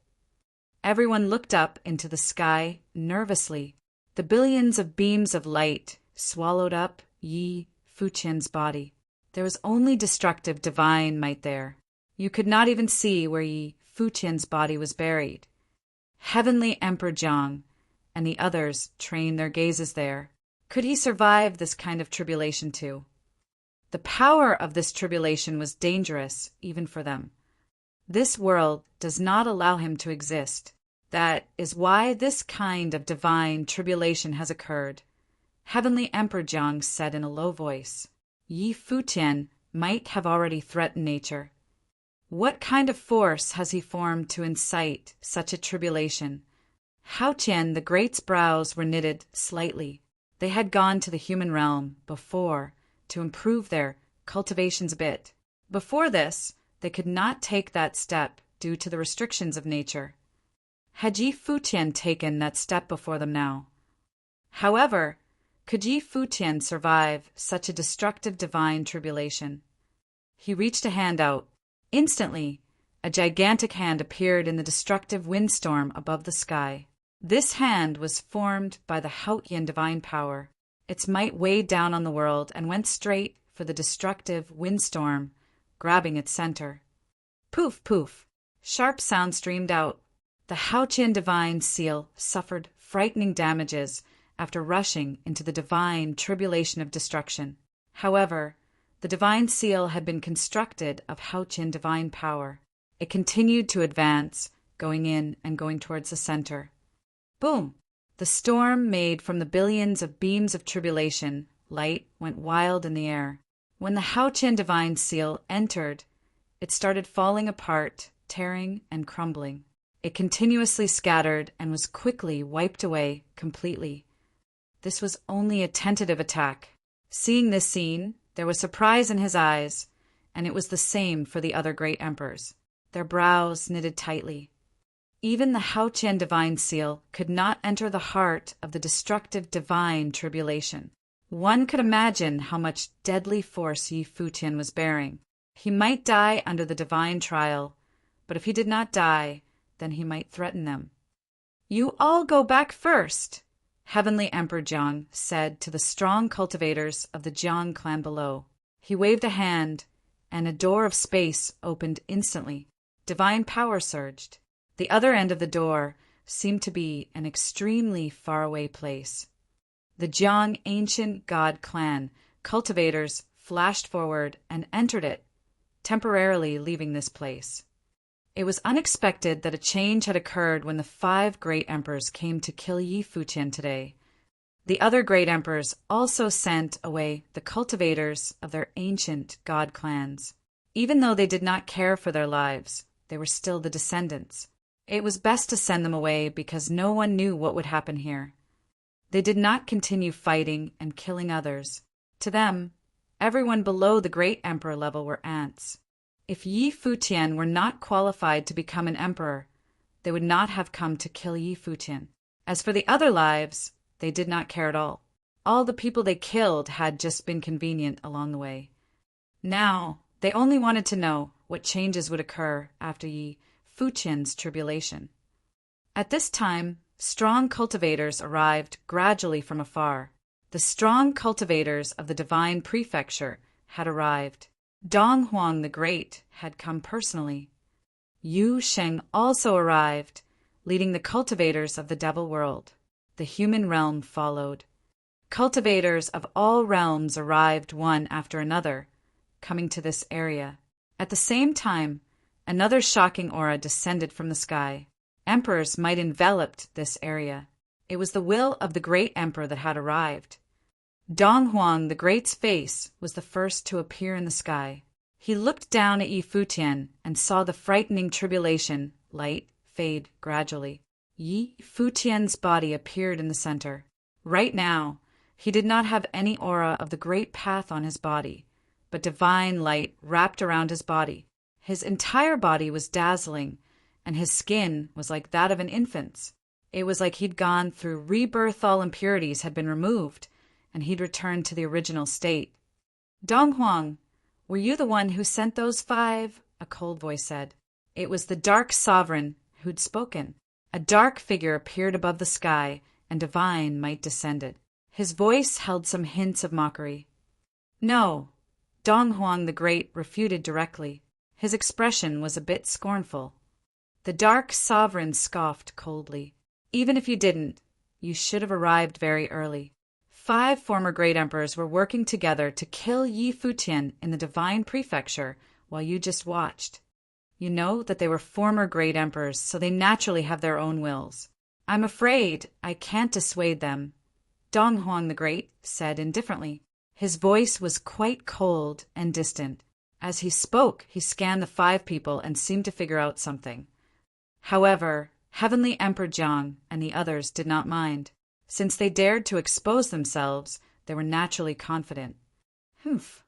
Everyone looked up into the sky nervously. The billions of beams of light swallowed up Yi Futian's body. There was only destructive divine might there. You could not even see where Yi Futian's body was buried. Heavenly Emperor Jiang and the others trained their gazes there. Could he survive this kind of tribulation too? The power of this tribulation was dangerous even for them. This world does not allow him to exist. That is why this kind of divine tribulation has occurred. Heavenly Emperor Jiang said in a low voice. Yi Futian might have already threatened nature. What kind of force has he formed to incite such a tribulation? Futian the Great's brows were knitted slightly. They had gone to the human realm before to improve their cultivations a bit. Before this, they could not take that step due to the restrictions of nature. Had Yi Futian taken that step before them now? However, could Yi Futian survive such a destructive divine tribulation? He reached a hand out. Instantly, a gigantic hand appeared in the destructive windstorm above the sky. This hand was formed by the Futian divine power. Its might weighed down on the world and went straight for the destructive windstorm, grabbing its center. Poof, poof. Sharp sound streamed out. The Futian divine seal suffered frightening damages after rushing into the divine tribulation of destruction. However, the divine seal had been constructed of Futian divine power. It continued to advance, going in and going towards the center. Boom! The storm made from the billions of beams of tribulation light went wild in the air. When the Futian divine seal entered, it started falling apart, tearing and crumbling. It continuously scattered and was quickly wiped away completely. This was only a tentative attack. Seeing this scene, there was surprise in his eyes, and it was the same for the other great emperors. Their brows knitted tightly. Even the Futian divine seal could not enter the heart of the destructive divine tribulation. One could imagine how much deadly force Yi Futian was bearing. He might die under the divine trial, but if he did not die, then he might threaten them. You all go back first, Heavenly Emperor Jiang said to the strong cultivators of the Jiang clan below. He waved a hand, and a door of space opened instantly. Divine power surged. The other end of the door seemed to be an extremely faraway place. The Jiang ancient god clan cultivators flashed forward and entered it, temporarily leaving this place. It was unexpected that a change had occurred when the 5 great emperors came to kill Yi Futian today. The other great emperors also sent away the cultivators of their ancient god clans. Even though they did not care for their lives, they were still the descendants. It was best to send them away because no one knew what would happen here. They did not continue fighting and killing others. To them, everyone below the great emperor level were ants. If Yi Futian were not qualified to become an emperor, they would not have come to kill Yi Futian. As for the other lives, they did not care at all. All the people they killed had just been convenient along the way. Now, they only wanted to know what changes would occur after Yi Futian's tribulation. At this time, strong cultivators arrived gradually from afar. The strong cultivators of the divine prefecture had arrived. Dong Huang the Great had come personally. Yu Sheng also arrived, leading the cultivators of the devil world. The human realm followed. Cultivators of all realms arrived one after another, coming to this area. At the same time, another shocking aura descended from the sky. Emperors might envelop this area. It was the will of the great emperor that had arrived. Dong Huang the Great's face was the first to appear in the sky. He looked down at Yi Futian and saw the frightening tribulation light fade gradually. Yi Futian's body appeared in the center. Right now, he did not have any aura of the great path on his body, but divine light wrapped around his body. His entire body was dazzling, and his skin was like that of an infant's. It was like he'd gone through rebirth, all impurities had been removed, and he'd returned to the original state. Dong Huang, were you the one who sent those 5? A cold voice said. It was the dark sovereign who'd spoken. A dark figure appeared above the sky, and divine might descended. His voice held some hints of mockery. No, Dong Huang the Great refuted directly. His expression was a bit scornful. The dark sovereign scoffed coldly. Even if you didn't, you should have arrived very early. 5 former great emperors were working together to kill Yi Futian in the divine prefecture while you just watched. You know that they were former great emperors, so they naturally have their own wills. I'm afraid I can't dissuade them, Dong Huang the Great said indifferently. His voice was quite cold and distant. As he spoke, he scanned the 5 people and seemed to figure out something. However, Heavenly Emperor Jiang and the others did not mind. Since they dared to expose themselves, they were naturally confident. Humph.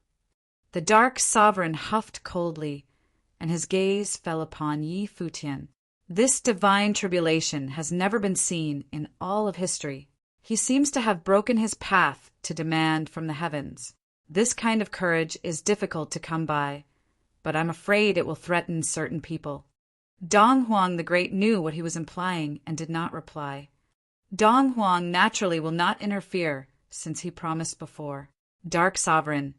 The dark sovereign huffed coldly, and his gaze fell upon Yi Futian. This divine tribulation has never been seen in all of history. He seems to have broken his path to demand from the heavens. This kind of courage is difficult to come by, but I'm afraid it will threaten certain people. Dong Huang the Great knew what he was implying and did not reply. Dong Huang naturally will not interfere, since he promised before. Dark Sovereign,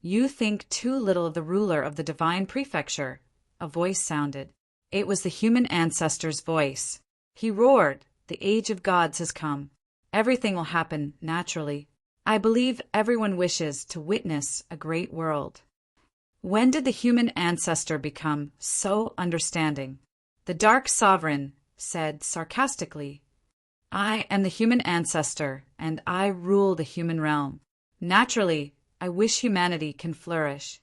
you think too little of the ruler of the divine prefecture. A voice sounded. It was the human ancestor's voice. He roared, the age of gods has come. Everything will happen naturally. I believe everyone wishes to witness a great world. When did the human ancestor become so understanding? The Dark Sovereign said sarcastically, I am the human ancestor, and I rule the human realm. Naturally, I wish humanity can flourish.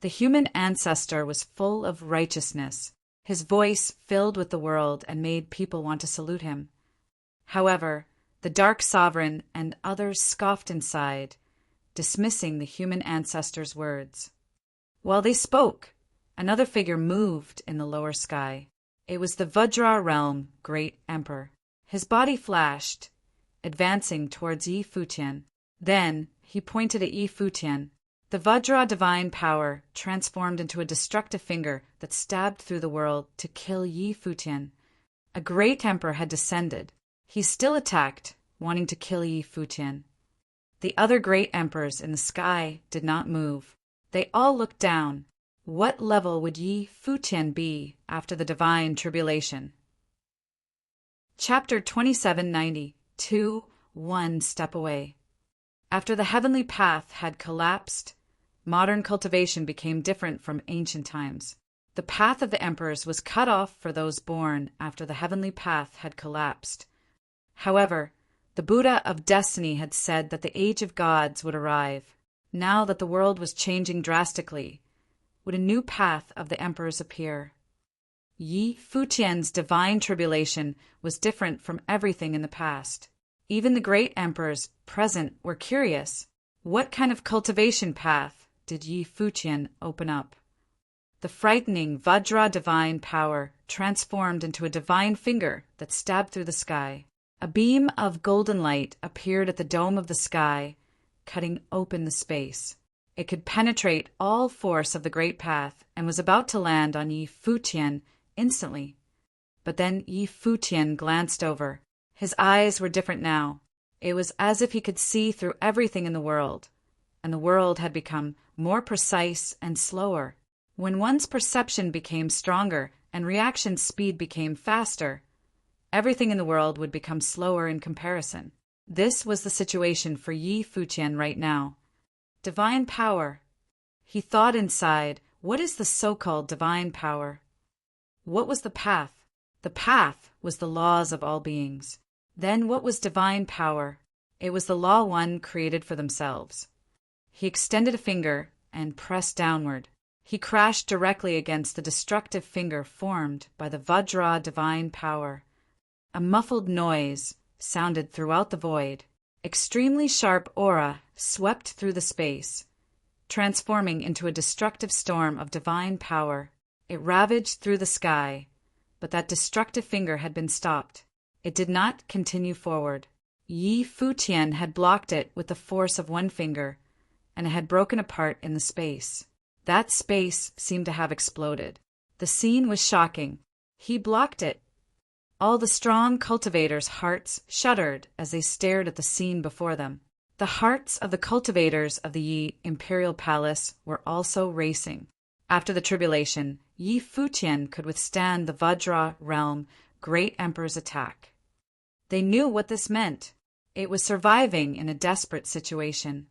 The human ancestor was full of righteousness. His voice filled with the world and made people want to salute him. However, the Dark Sovereign and others scoffed inside, dismissing the human ancestor's words. While they spoke, another figure moved in the lower sky. It was the Vajra realm great emperor. His body flashed, advancing towards Yi Futian. Then he pointed at Yi Futian. The Vajra divine power transformed into a destructive finger that stabbed through the world to kill Yi Futian. A great emperor had descended. He still attacked, wanting to kill Yi Futian. The other great emperors in the sky did not move. They all looked down. What level would Yi Futian be after the divine tribulation? Chapter 2790, 1 Step Away. After the heavenly path had collapsed, modern cultivation became different from ancient times. The path of the emperors was cut off for those born after the heavenly path had collapsed. However, The Buddha of Destiny had said that the age of gods would arrive. Now that the world was changing drastically, would a new path of the emperors appear? Yi Futian's divine tribulation was different from everything in the past. Even the great emperors present were curious. What kind of cultivation path did Yi Futian open up? The frightening Vajra divine power transformed into a divine finger that stabbed through the sky. A beam of golden light appeared at the dome of the sky, cutting open the space. It could penetrate all force of the great path and was about to land on Yi Futian instantly. But then Yi Futian glanced over. His eyes were different now. It was as if he could see through everything in the world, and the world had become more precise and slower. When one's perception became stronger and reaction speed became faster, everything in the world would become slower in comparison. This was the situation for Yi Futian right now. Divine power. He thought inside, what is the so-called divine power? What was the path? The path was the laws of all beings. Then what was divine power? It was the law one created for themselves. He extended a finger and pressed downward. He crashed directly against the destructive finger formed by the Vajra divine power. A muffled noise sounded throughout the void. Extremely sharp aura swept through the space, transforming into a destructive storm of divine power. It ravaged through the sky, but that destructive finger had been stopped. It did not continue forward. Yi Futian had blocked it with the force of one finger, and it had broken apart in the space. That space seemed to have exploded. The scene was shocking. He blocked it. All the strong cultivators' hearts shuddered as they stared at the scene before them. The hearts of the cultivators of the Yi Imperial Palace were also racing. After the tribulation, Yi Futian could withstand the Vajra realm great emperor's attack. They knew what this meant. It was surviving in a desperate situation.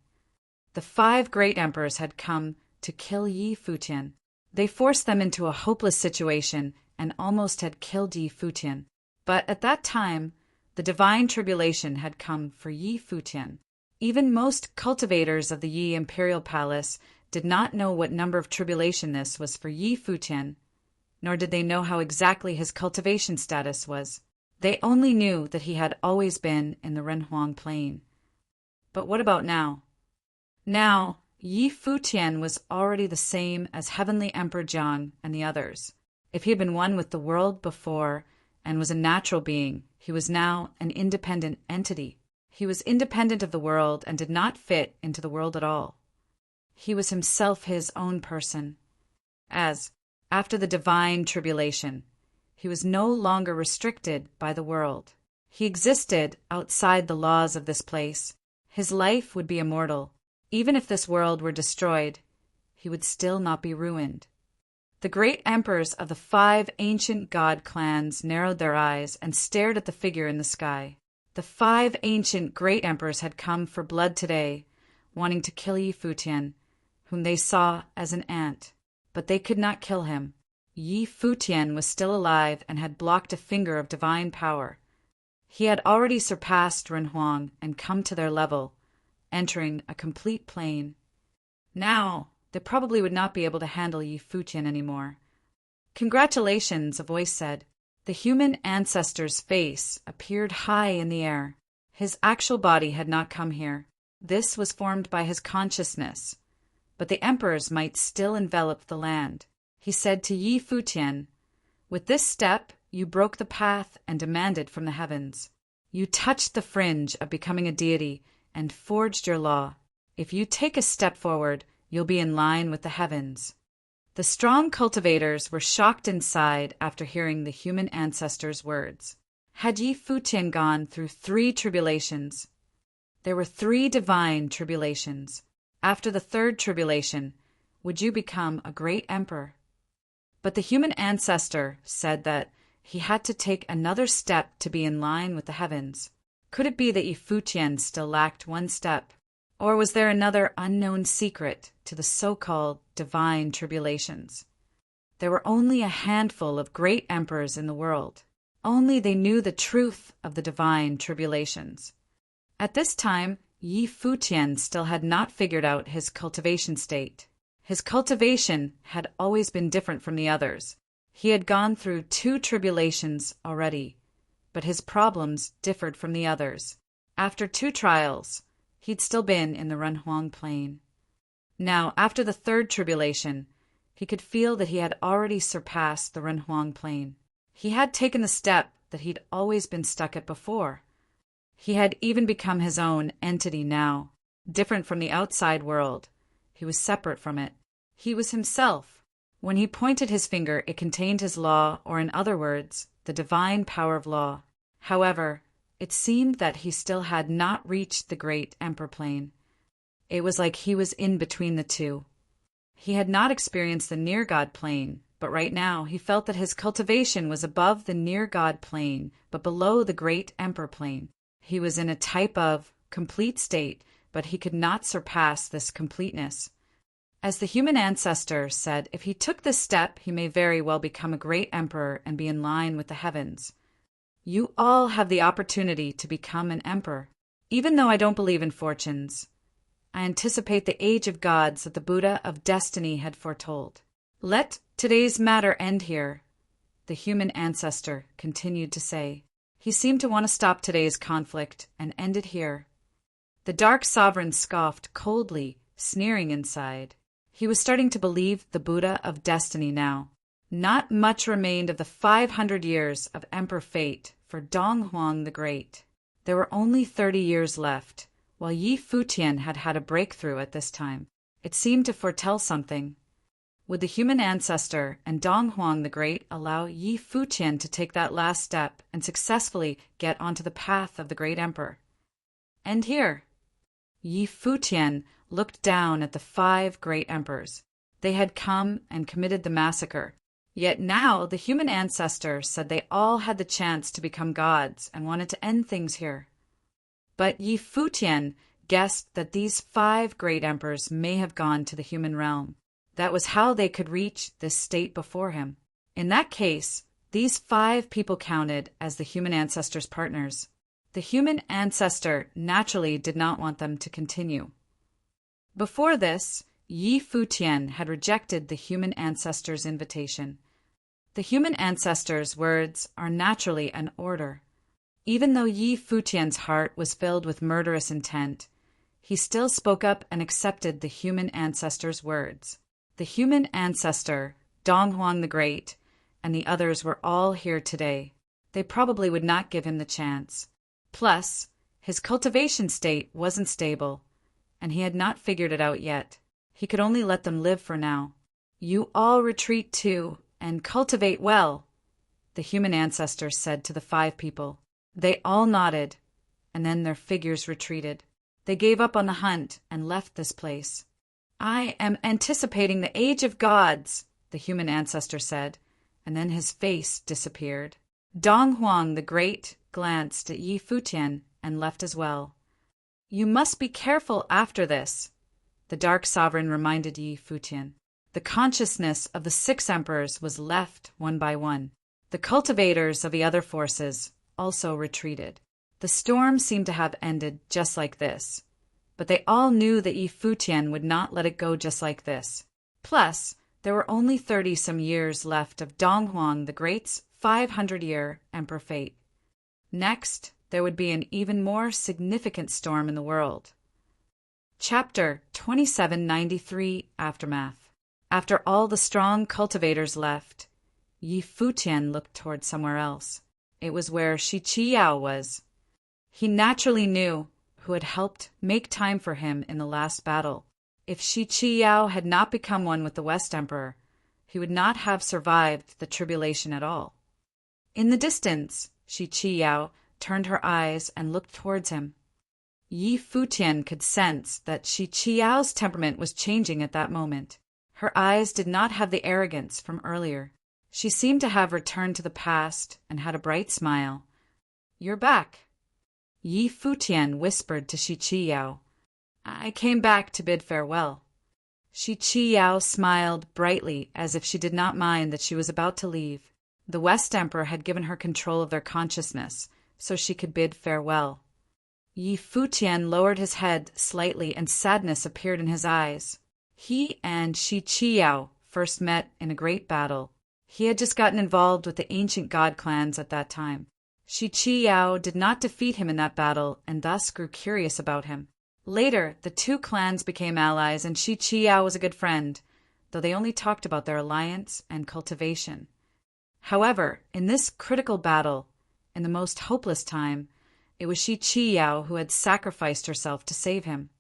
The 5 great emperors had come to kill Yi Futian. They forced them into a hopeless situation and almost had killed Yi Futian. But at that time, the divine tribulation had come for Yi Futian. Even most cultivators of the Yi Imperial Palace did not know what number of tribulation this was for Yi Futian, nor did they know how exactly his cultivation status was. They only knew that he had always been in the Renhuang Plain. But what about now? Now, Yi Futian was already the same as Heavenly Emperor Jiang and the others. If he had been one with the world before and was a natural being, he was now an independent entity. He was independent of the world and did not fit into the world at all. He was himself his own person. As, after the divine tribulation, he was no longer restricted by the world. He existed outside the laws of this place. His life would be immortal. Even if this world were destroyed, he would still not be ruined. The great emperors of the 5 ancient god clans narrowed their eyes and stared at the figure in the sky. The 5 ancient great emperors had come for blood today, wanting to kill Yi Futian, whom they saw as an ant. But they could not kill him. Yi Futian was still alive and had blocked a finger of divine power. He had already surpassed Renhuang and come to their level, entering a complete plane. Now, they probably would not be able to handle Yi Futian anymore. "Congratulations," a voice said. The human ancestor's face appeared high in the air. His actual body had not come here. This was formed by his consciousness. But the emperors might still envelop the land. He said to Yi Futian, "With this step, you broke the path and demanded from the heavens. You touched the fringe of becoming a deity and forged your law. If you take a step forward, you'll be in line with the heavens." The strong cultivators were shocked inside after hearing the human ancestor's words. Had Yi Futian gone through 3 tribulations? There were 3 divine tribulations. After the 3rd tribulation, would you become a great emperor? But the human ancestor said that he had to take another step to be in line with the heavens. Could it be that Yi Futian still lacked 1 step? Or was there another unknown secret to the so-called divine tribulations? There were only a handful of great emperors in the world. Only they knew the truth of the divine tribulations. At this time, Yi Futian still had not figured out his cultivation state. His cultivation had always been different from the others. He had gone through 2 tribulations already, but his problems differed from the others. After 2 trials, he'd still been in the Renhuang Plain. Now, after the 3rd tribulation, he could feel that he had already surpassed the Renhuang Plain. He had taken the step that he'd always been stuck at before. He had even become his own entity now, different from the outside world. He was separate from it. He was himself. When he pointed his finger, it contained his law, or in other words, the divine power of law. However, it seemed that he still had not reached the great Emperor Plane. It was like he was in between the 2. He had not experienced the near God plane, but right now he felt that his cultivation was above the near God plane, but below the great Emperor Plane. He was in a type of complete state, but he could not surpass this completeness. As the human ancestor said, if he took this step, he may very well become a great emperor and be in line with the heavens. You all have the opportunity to become an emperor. Even though I don't believe in fortunes, I anticipate the age of gods that the Buddha of destiny had foretold. Let today's matter end here, the human ancestor continued to say. He seemed to want to stop today's conflict and end it here. The dark sovereign scoffed coldly, sneering inside. He was starting to believe the Buddha of destiny now. Not much remained of the 500 years of emperor fate for Dong Huang the Great. There were only 30 years left, while Yi Futian had had a breakthrough at this time. It seemed to foretell something. Would the human ancestor and Dong Huang the Great allow Yi Futian to take that last step and successfully get onto the path of the great emperor? And here, Yi Futian looked down at the 5 great emperors. They had come and committed the massacre. Yet now the human ancestor said they all had the chance to become gods and wanted to end things here. But Yi Futian guessed that these 5 great emperors may have gone to the human realm. That was how they could reach this state before him. In that case, these 5 people counted as the human ancestor's partners. The human ancestor naturally did not want them to continue. Before this, Yi Futian had rejected the human ancestor's invitation. The human ancestor's words are naturally an order. Even though Yi Futian's heart was filled with murderous intent, he still spoke up and accepted the human ancestor's words. The human ancestor, Dong Huang the Great, and the others were all here today. They probably would not give him the chance. Plus, his cultivation state wasn't stable, and he had not figured it out yet. He could only let them live for now. You all retreat too, and cultivate well, the human ancestor said to the 5 people. They all nodded, and then their figures retreated. They gave up on the hunt and left this place. I am anticipating the age of gods, the human ancestor said, and then his face disappeared. Dong Huang the Great glanced at Yi Futian and left as well. You must be careful after this, the dark sovereign reminded Yi Futian. The consciousness of the 6 emperors was left one by one. The cultivators of the other forces also retreated. The storm seemed to have ended just like this, but they all knew that Yi Futian would not let it go just like this. Plus, there were only 30-some years left of Dong Huang the Great's 500-year emperor fate. Next, there would be an even more significant storm in the world. Chapter 2793 Aftermath. After all the strong cultivators left, Yi Futian looked toward somewhere else. It was where Shi Qiyao was. He naturally knew who had helped make time for him in the last battle. If Shi Qiyao had not become one with the West Emperor, he would not have survived the tribulation at all. In the distance, Shi Qiyao turned her eyes and looked towards him. Yi Futian could sense that Shi Qiyao's temperament was changing at that moment. Her eyes did not have the arrogance from earlier. She seemed to have returned to the past and had a bright smile. You're back. Yi Futian whispered to Shi Qiyao. I came back to bid farewell. Shi Qiyao smiled brightly as if she did not mind that she was about to leave. The West Emperor had given her control of their consciousness, so she could bid farewell. Yi Futian lowered his head slightly and sadness appeared in his eyes. He and Shi Qiao first met in a great battle. He had just gotten involved with the ancient god clans at that time. Shi Qiao did not defeat him in that battle and thus grew curious about him. Later, the two clans became allies and Shi Qiao was a good friend, though they only talked about their alliance and cultivation. However, in this critical battle, in the most hopeless time, it was Shi Qiao who had sacrificed herself to save him.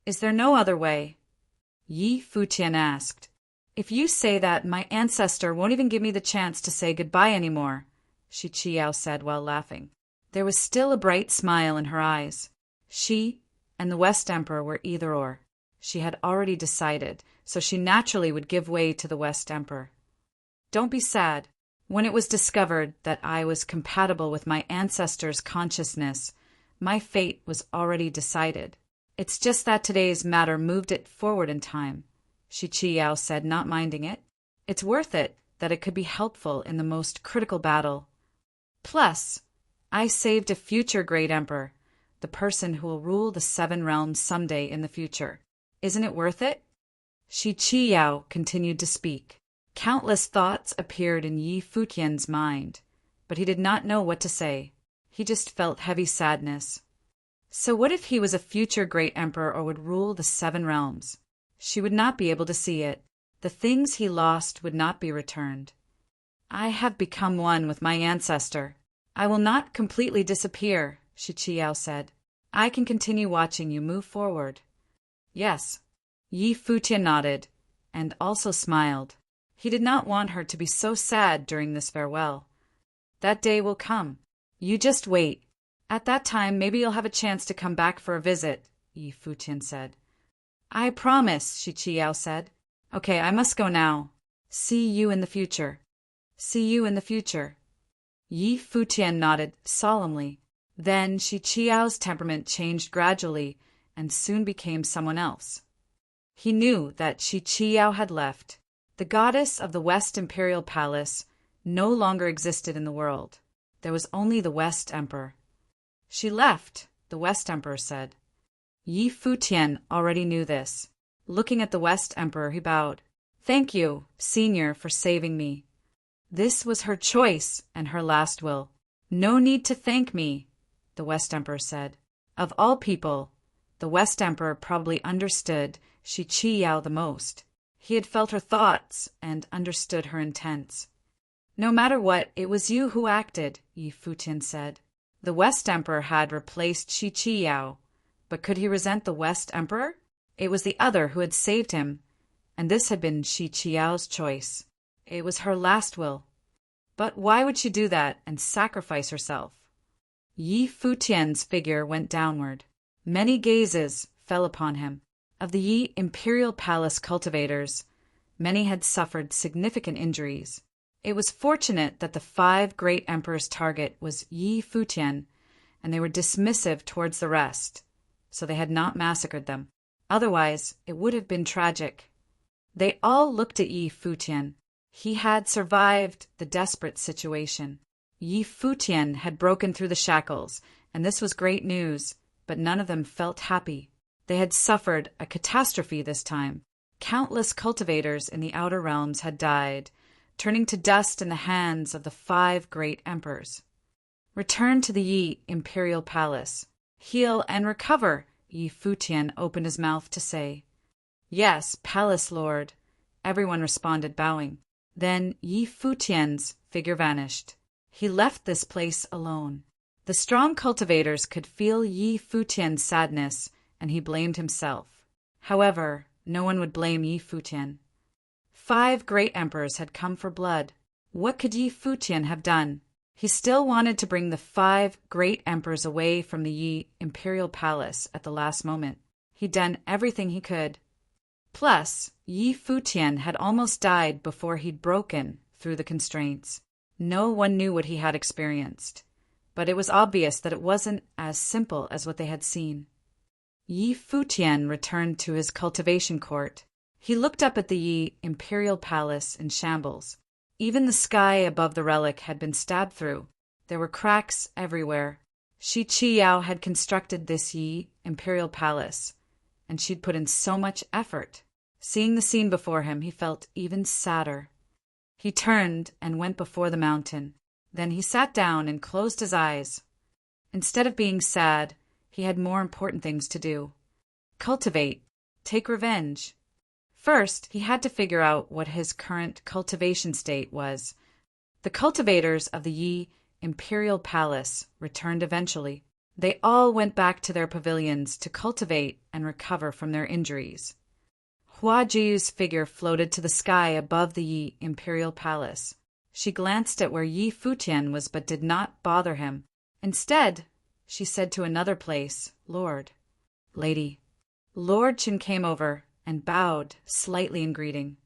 Is there no other way? Yi Futian asked. If you say that, my ancestor won't even give me the chance to say goodbye anymore, Shi Qiao said while laughing. There was still a bright smile in her eyes. She and the West Emperor were either or. She had already decided, so she naturally would give way to the West Emperor. Don't be sad. When it was discovered that I was compatible with my ancestor's consciousness, my fate was already decided. It's just that today's matter moved it forward in time, Shi Qiao said, not minding it. It's worth it that it could be helpful in the most critical battle. Plus, I saved a future great emperor, the person who will rule the 7 realms someday in the future. Isn't it worth it? Shi Qiao continued to speak. Countless thoughts appeared in Yi Futian's mind, but he did not know what to say. He just felt heavy sadness. So what if he was a future great emperor or would rule the 7 realms? She would not be able to see it. The things he lost would not be returned. I have become one with my ancestor. I will not completely disappear, Shi Qiao said. I can continue watching you move forward. Yes. Yi Futian nodded, and also smiled. He did not want her to be so sad during this farewell. That day will come. You just wait. At that time, maybe you'll have a chance to come back for a visit, Yi Futian said. I promise, Shi Qiao said. Okay, I must go now. See you in the future. See you in the future. Yi Futian nodded solemnly. Then Shi Qiao's temperament changed gradually and soon became someone else. He knew that Shi Qiao had left. The goddess of the West Imperial Palace no longer existed in the world. There was only the West Emperor. She left, the West Emperor said. Yi Futian already knew this. Looking at the West Emperor, he bowed. Thank you, Senior, for saving me. This was her choice and her last will. No need to thank me, the West Emperor said. Of all people, the West Emperor probably understood Shi Qiao the most. He had felt her thoughts and understood her intents. No matter what, it was you who acted, Yi Futian said. The West Emperor had replaced Shi Qiao, but could he resent the West Emperor? It was the other who had saved him, and this had been Shi Qiao's choice. It was her last will. But why would she do that and sacrifice herself? Yi Futian's figure went downward. Many gazes fell upon him. Of the Yi Imperial Palace cultivators, many had suffered significant injuries. It was fortunate that the 5 great emperors' target was Yi Futian, and they were dismissive towards the rest, so they had not massacred them. Otherwise, it would have been tragic. They all looked at Yi Futian. He had survived the desperate situation. Yi Futian had broken through the shackles, and this was great news, but none of them felt happy. They had suffered a catastrophe this time. Countless cultivators in the outer realms had died, turning to dust in the hands of the 5 great emperors. Return to the Yi Imperial Palace. Heal and recover, Yi Futian opened his mouth to say. Yes, Palace Lord, everyone responded, bowing. Then Yi Futian's figure vanished. He left this place alone. The strong cultivators could feel Yi Futian's sadness, and he blamed himself. However, no one would blame Yi Futian. 5 great emperors had come for blood. What could Yi Futian have done? He still wanted to bring the 5 great emperors away from the Yi Imperial Palace at the last moment. He'd done everything he could. Plus, Yi Futian had almost died before he'd broken through the constraints. No one knew what he had experienced, but it was obvious that it wasn't as simple as what they had seen. Yi Futian returned to his cultivation court. He looked up at the Yi Imperial Palace in shambles. Even the sky above the relic had been stabbed through. There were cracks everywhere. Shi Qiyao had constructed this Yi imperial palace, and she'd put in so much effort. Seeing the scene before him, he felt even sadder. He turned and went before the mountain. Then he sat down and closed his eyes. Instead of being sad, he had more important things to do. Cultivate, take revenge. First, he had to figure out what his current cultivation state was. The cultivators of the Yi imperial palace returned eventually. They all went back to their pavilions to cultivate and recover from their injuries. Hua Jiyu's figure floated to the sky above the Yi imperial palace. She glanced at where Yi Futian was but did not bother him. Instead, she said to another place, "Lord." "Lady." Lord Qin came over and bowed slightly in greeting.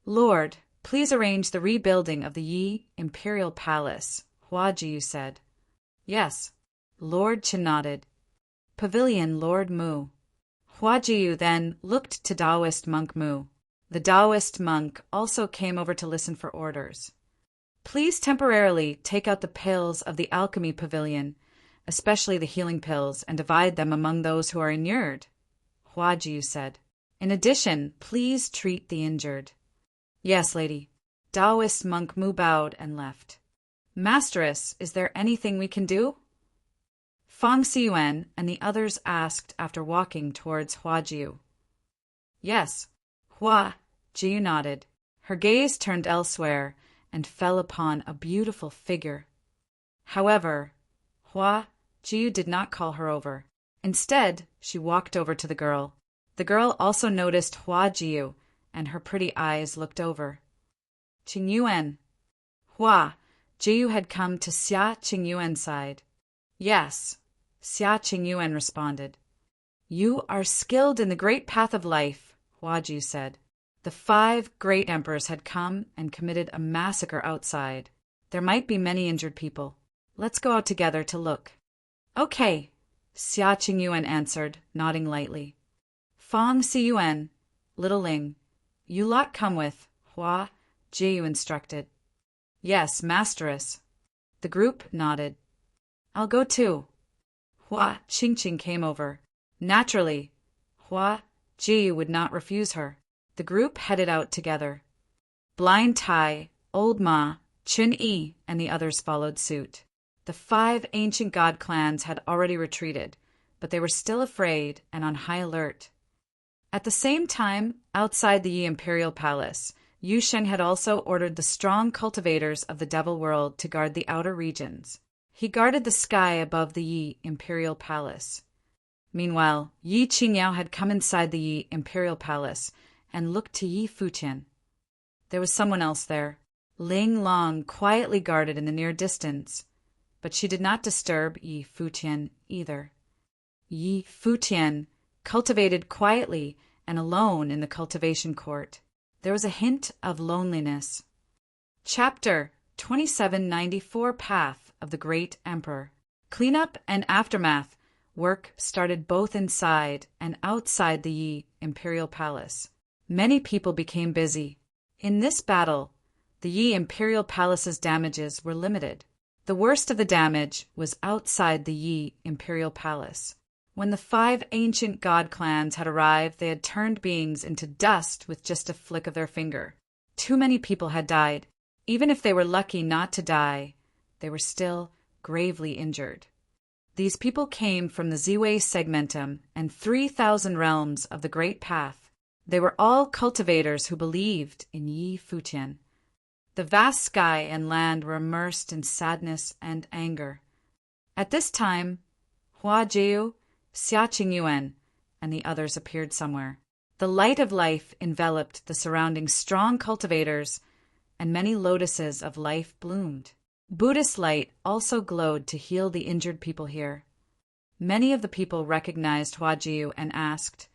"Lord, please arrange the rebuilding of the Yi imperial palace," Hua Jiyu said. "Yes." Lord Qin nodded. "Pavilion Lord Mu." Hua Jiyu then looked to Taoist monk Mu. The Taoist monk also came over to listen for orders. "Please temporarily take out the pills of the alchemy pavilion, especially the healing pills, and divide them among those who are inured," Hua Jiyu said. "In addition, please treat the injured." "Yes, lady." Taoist monk Mu bowed and left. "Masteress, is there anything we can do?" Fang Xiyuan and the others asked after walking towards Hua Jiyu. "Yes." Hua Jiyu nodded. Her gaze turned elsewhere and fell upon a beautiful figure. However, Hua Jiyu did not call her over. Instead, she walked over to the girl. The girl also noticed Hua Jiyu, and her pretty eyes looked over. "Qingyuan." Hua Jiyu had come to Xia Qingyuan's side. "Yes," Xia Qingyuan responded. "You are skilled in the great path of life," Hua Jiyu said. The 5 great emperors had come and committed a massacre outside. There might be many injured people. Let's go out together to look. "Okay," Xia Qingyuan answered, nodding lightly. "Fang Xiyuan, Little Ling, you lot come with," Hua Jiyu instructed. "Yes, masteress." The group nodded. "I'll go too." Hua Qingqing came over. Naturally, Hua Jiyu would not refuse her. The group headed out together. Blind Tai, Old Ma, Chun Yi, and the others followed suit. The 5 ancient god clans had already retreated, but they were still afraid and on high alert. At the same time, outside the Yi imperial palace, Yu Sheng had also ordered the strong cultivators of the Devil World to guard the outer regions. He guarded the sky above the Yi imperial palace. Meanwhile, Yi Qingyao had come inside the Yi imperial palace and looked to Yi Futian. There was someone else there. Ling Long quietly guarded in the near distance, but she did not disturb Yi Futian either. Yi Futian cultivated quietly and alone in the cultivation court. There was a hint of loneliness. Chapter 2794 Path of the Great Emperor. Cleanup and aftermath work started both inside and outside the Yi imperial palace. Many people became busy. In this battle, the Yi imperial palace's damages were limited. The worst of the damage was outside the Yi imperial palace. When the 5 ancient god clans had arrived, they had turned beings into dust with just a flick of their finger. Too many people had died. Even if they were lucky not to die, they were still gravely injured. These people came from the Ziwei segmentum and 3,000 realms of the Great Path. They were all cultivators who believed in Yi Futian. The vast sky and land were immersed in sadness and anger. At this time, Hua Jiyu, Xia Qingyuan, and the others appeared somewhere. The light of life enveloped the surrounding strong cultivators, and many lotuses of life bloomed. Buddhist light also glowed to heal the injured people here. Many of the people recognized Hua Jiyu and asked,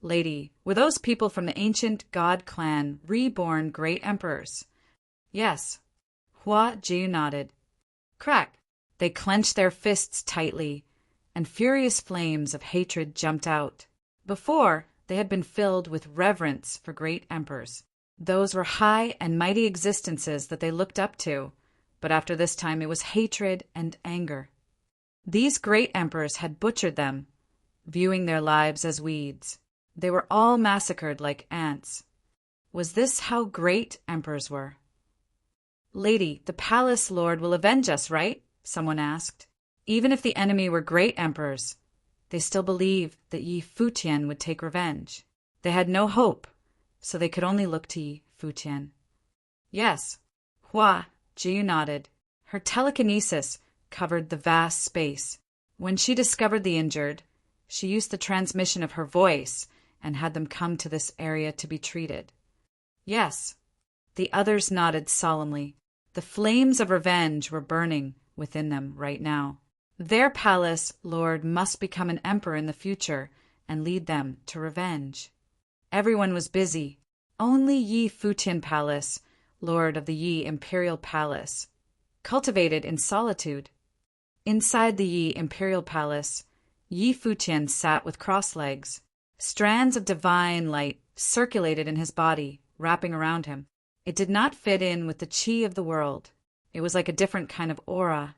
"Lady, were those people from the ancient god clan reborn great emperors?" "Yes." Hua Jiyu nodded. Crack! They clenched their fists tightly, and furious flames of hatred jumped out. Before, they had been filled with reverence for great emperors. Those were high and mighty existences that they looked up to, but after this time it was hatred and anger. These great emperors had butchered them, viewing their lives as weeds. They were all massacred like ants. Was this how great emperors were? "Lady, the palace lord will avenge us, right?" someone asked. Even if the enemy were great emperors, they still believed that Yi Futian would take revenge. They had no hope, so they could only look to Yi Futian. "Yes." Hua Jiu nodded. Her telekinesis covered the vast space. When she discovered the injured, she used the transmission of her voice and had them come to this area to be treated. "Yes." The others nodded solemnly. The flames of revenge were burning within them right now. Their palace lord must become an emperor in the future and lead them to revenge. Everyone was busy. Only Yi Futian Palace, lord of the Yi Imperial Palace, cultivated in solitude. Inside the Yi Imperial Palace, Yi Futian sat with crossed legs. Strands of divine light circulated in his body, wrapping around him. It did not fit in with the chi of the world. It was like a different kind of aura.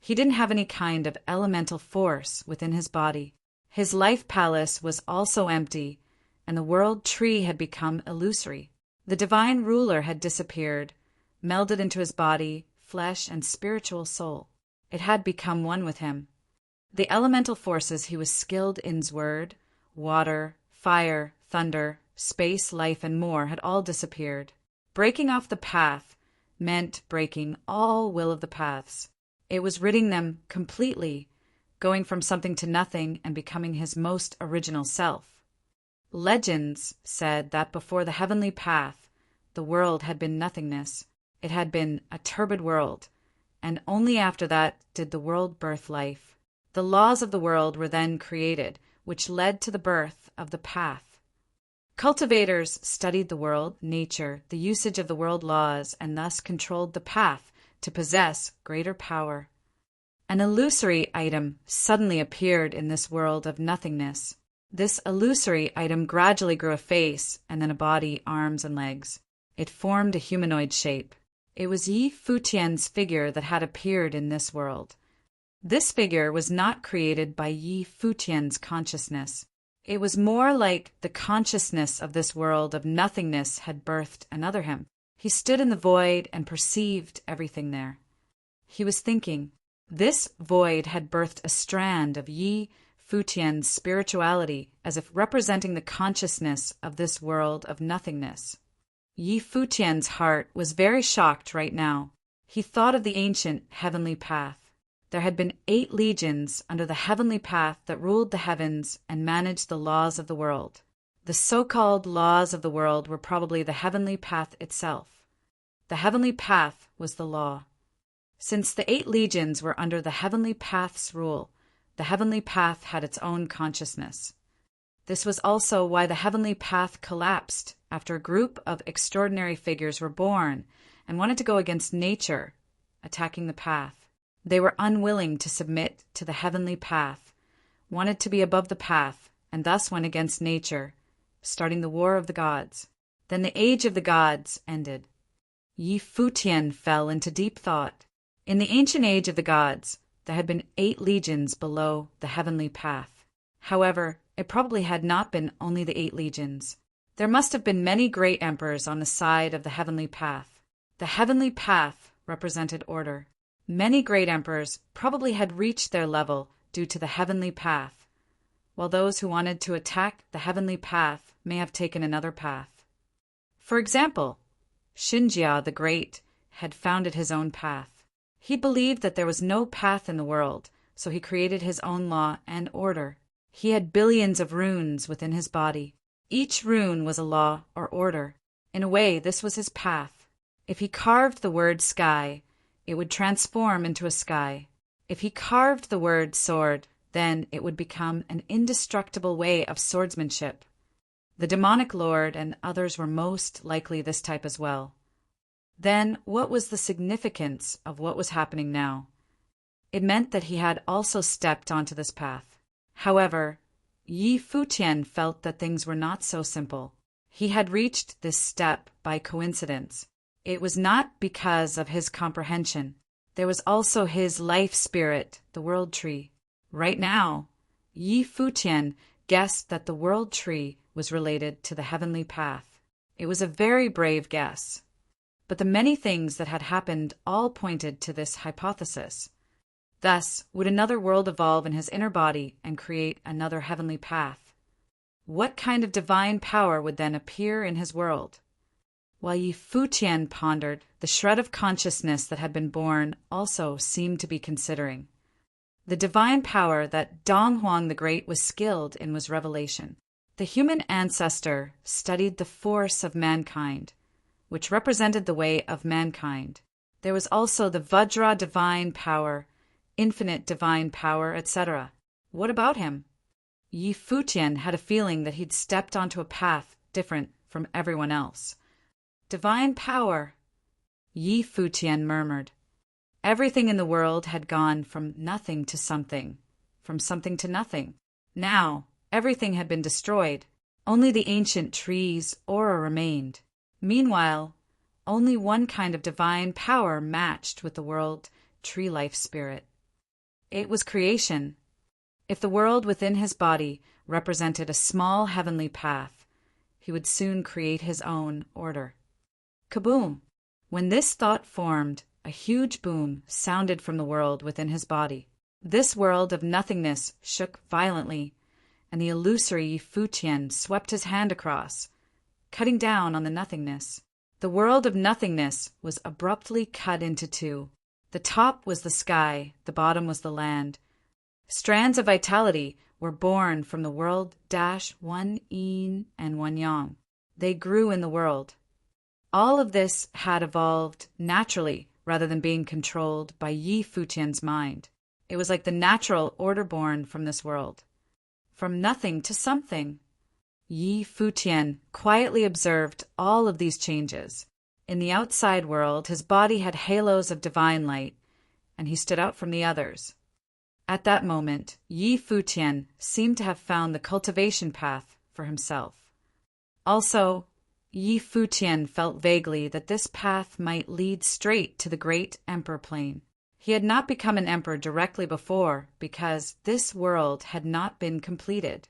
He didn't have any kind of elemental force within his body. His life palace was also empty, and the world tree had become illusory. The divine ruler had disappeared, melded into his body, flesh, and spiritual soul. It had become one with him. The elemental forces he was skilled in's word, water, fire, thunder, space, life, and more had all disappeared. Breaking off the path meant breaking all will of the paths. It was ridding them completely, going from something to nothing and becoming his most original self. Legends said that before the heavenly path, the world had been nothingness. It had been a turbid world, and only after that did the world birth life. The laws of the world were then created, which led to the birth of the path. Cultivators studied the world, nature, the usage of the world laws, and thus controlled the path to possess greater power. An illusory item suddenly appeared in this world of nothingness. This illusory item gradually grew a face, and then a body, arms, and legs. It formed a humanoid shape. It was Yi Futian's figure that had appeared in this world. This figure was not created by Yi Futian's consciousness. It was more like the consciousness of this world of nothingness had birthed another him. He stood in the void and perceived everything there. He was thinking. This void had birthed a strand of Yi Futian's spirituality, as if representing the consciousness of this world of nothingness. Yi Futian's heart was very shocked right now. He thought of the ancient heavenly path. There had been 8 legions under the heavenly path that ruled the heavens and managed the laws of the world. The so-called laws of the world were probably the heavenly path itself. The heavenly path was the law. Since the 8 legions were under the heavenly path's rule, the heavenly path had its own consciousness. This was also why the heavenly path collapsed after a group of extraordinary figures were born and wanted to go against nature, attacking the path. They were unwilling to submit to the heavenly path, wanted to be above the path, and thus went against nature, starting the war of the gods. Then the age of the gods ended. Yi Futian fell into deep thought. In the ancient age of the gods, there had been 8 legions below the heavenly path. However, it probably had not been only the 8 legions. There must have been many great emperors on the side of the heavenly path. The heavenly path represented order. Many great emperors probably had reached their level due to the heavenly path, while those who wanted to attack the heavenly path may have taken another path. For example, Xinjia the Great had founded his own path. He believed that there was no path in the world, so he created his own law and order. He had billions of runes within his body. Each rune was a law or order. In a way, this was his path. If he carved the word sky, it would transform into a sky. If he carved the word sword, then it would become an indestructible way of swordsmanship. The demonic lord and others were most likely this type as well. Then, what was the significance of what was happening now? It meant that he had also stepped onto this path. However, Yi Futian felt that things were not so simple. He had reached this step by coincidence. It was not because of his comprehension. there was also his life spirit, the world tree. Right now, Yi Futian guessed that the world tree was related to the heavenly path. It was a very brave guess. But the many things that had happened all pointed to this hypothesis. Thus, would another world evolve in his inner body and create another heavenly path? What kind of divine power would then appear in his world? While Yi Futian pondered, the shred of consciousness that had been born also seemed to be considering. The divine power that Dong Huang the Great was skilled in was revelation. The human ancestor studied the force of mankind, which represented the way of mankind. There was also the Vajra divine power, infinite divine power, etc. What about him? Yi Futian had a feeling that he'd stepped onto a path different from everyone else. Divine power, Yi Futian murmured. Everything in the world had gone from nothing to something, from something to nothing. Now, everything had been destroyed. Only the ancient trees, aura remained. Meanwhile, only one kind of divine power matched with the world tree life spirit. It was creation. If the world within his body represented a small heavenly path, he would soon create his own order. Kaboom! When this thought formed, a huge boom sounded from the world within his body. This world of nothingness shook violently, and the illusory Futian swept his hand across, cutting down on the nothingness. The world of nothingness was abruptly cut into two. The top was the sky, the bottom was the land. Strands of vitality were born from the world one yin and one yang. They grew in the world. All of this had evolved naturally rather than being controlled by Yi Futian's mind. It was like the natural order born from this world. From nothing to something. Yi Futian quietly observed all of these changes. In the outside world, his body had halos of divine light, and he stood out from the others. At that moment, Yi Futian seemed to have found the cultivation path for himself. Also, Yi Futian felt vaguely that this path might lead straight to the great emperor plane. He had not become an emperor directly before because this world had not been completed.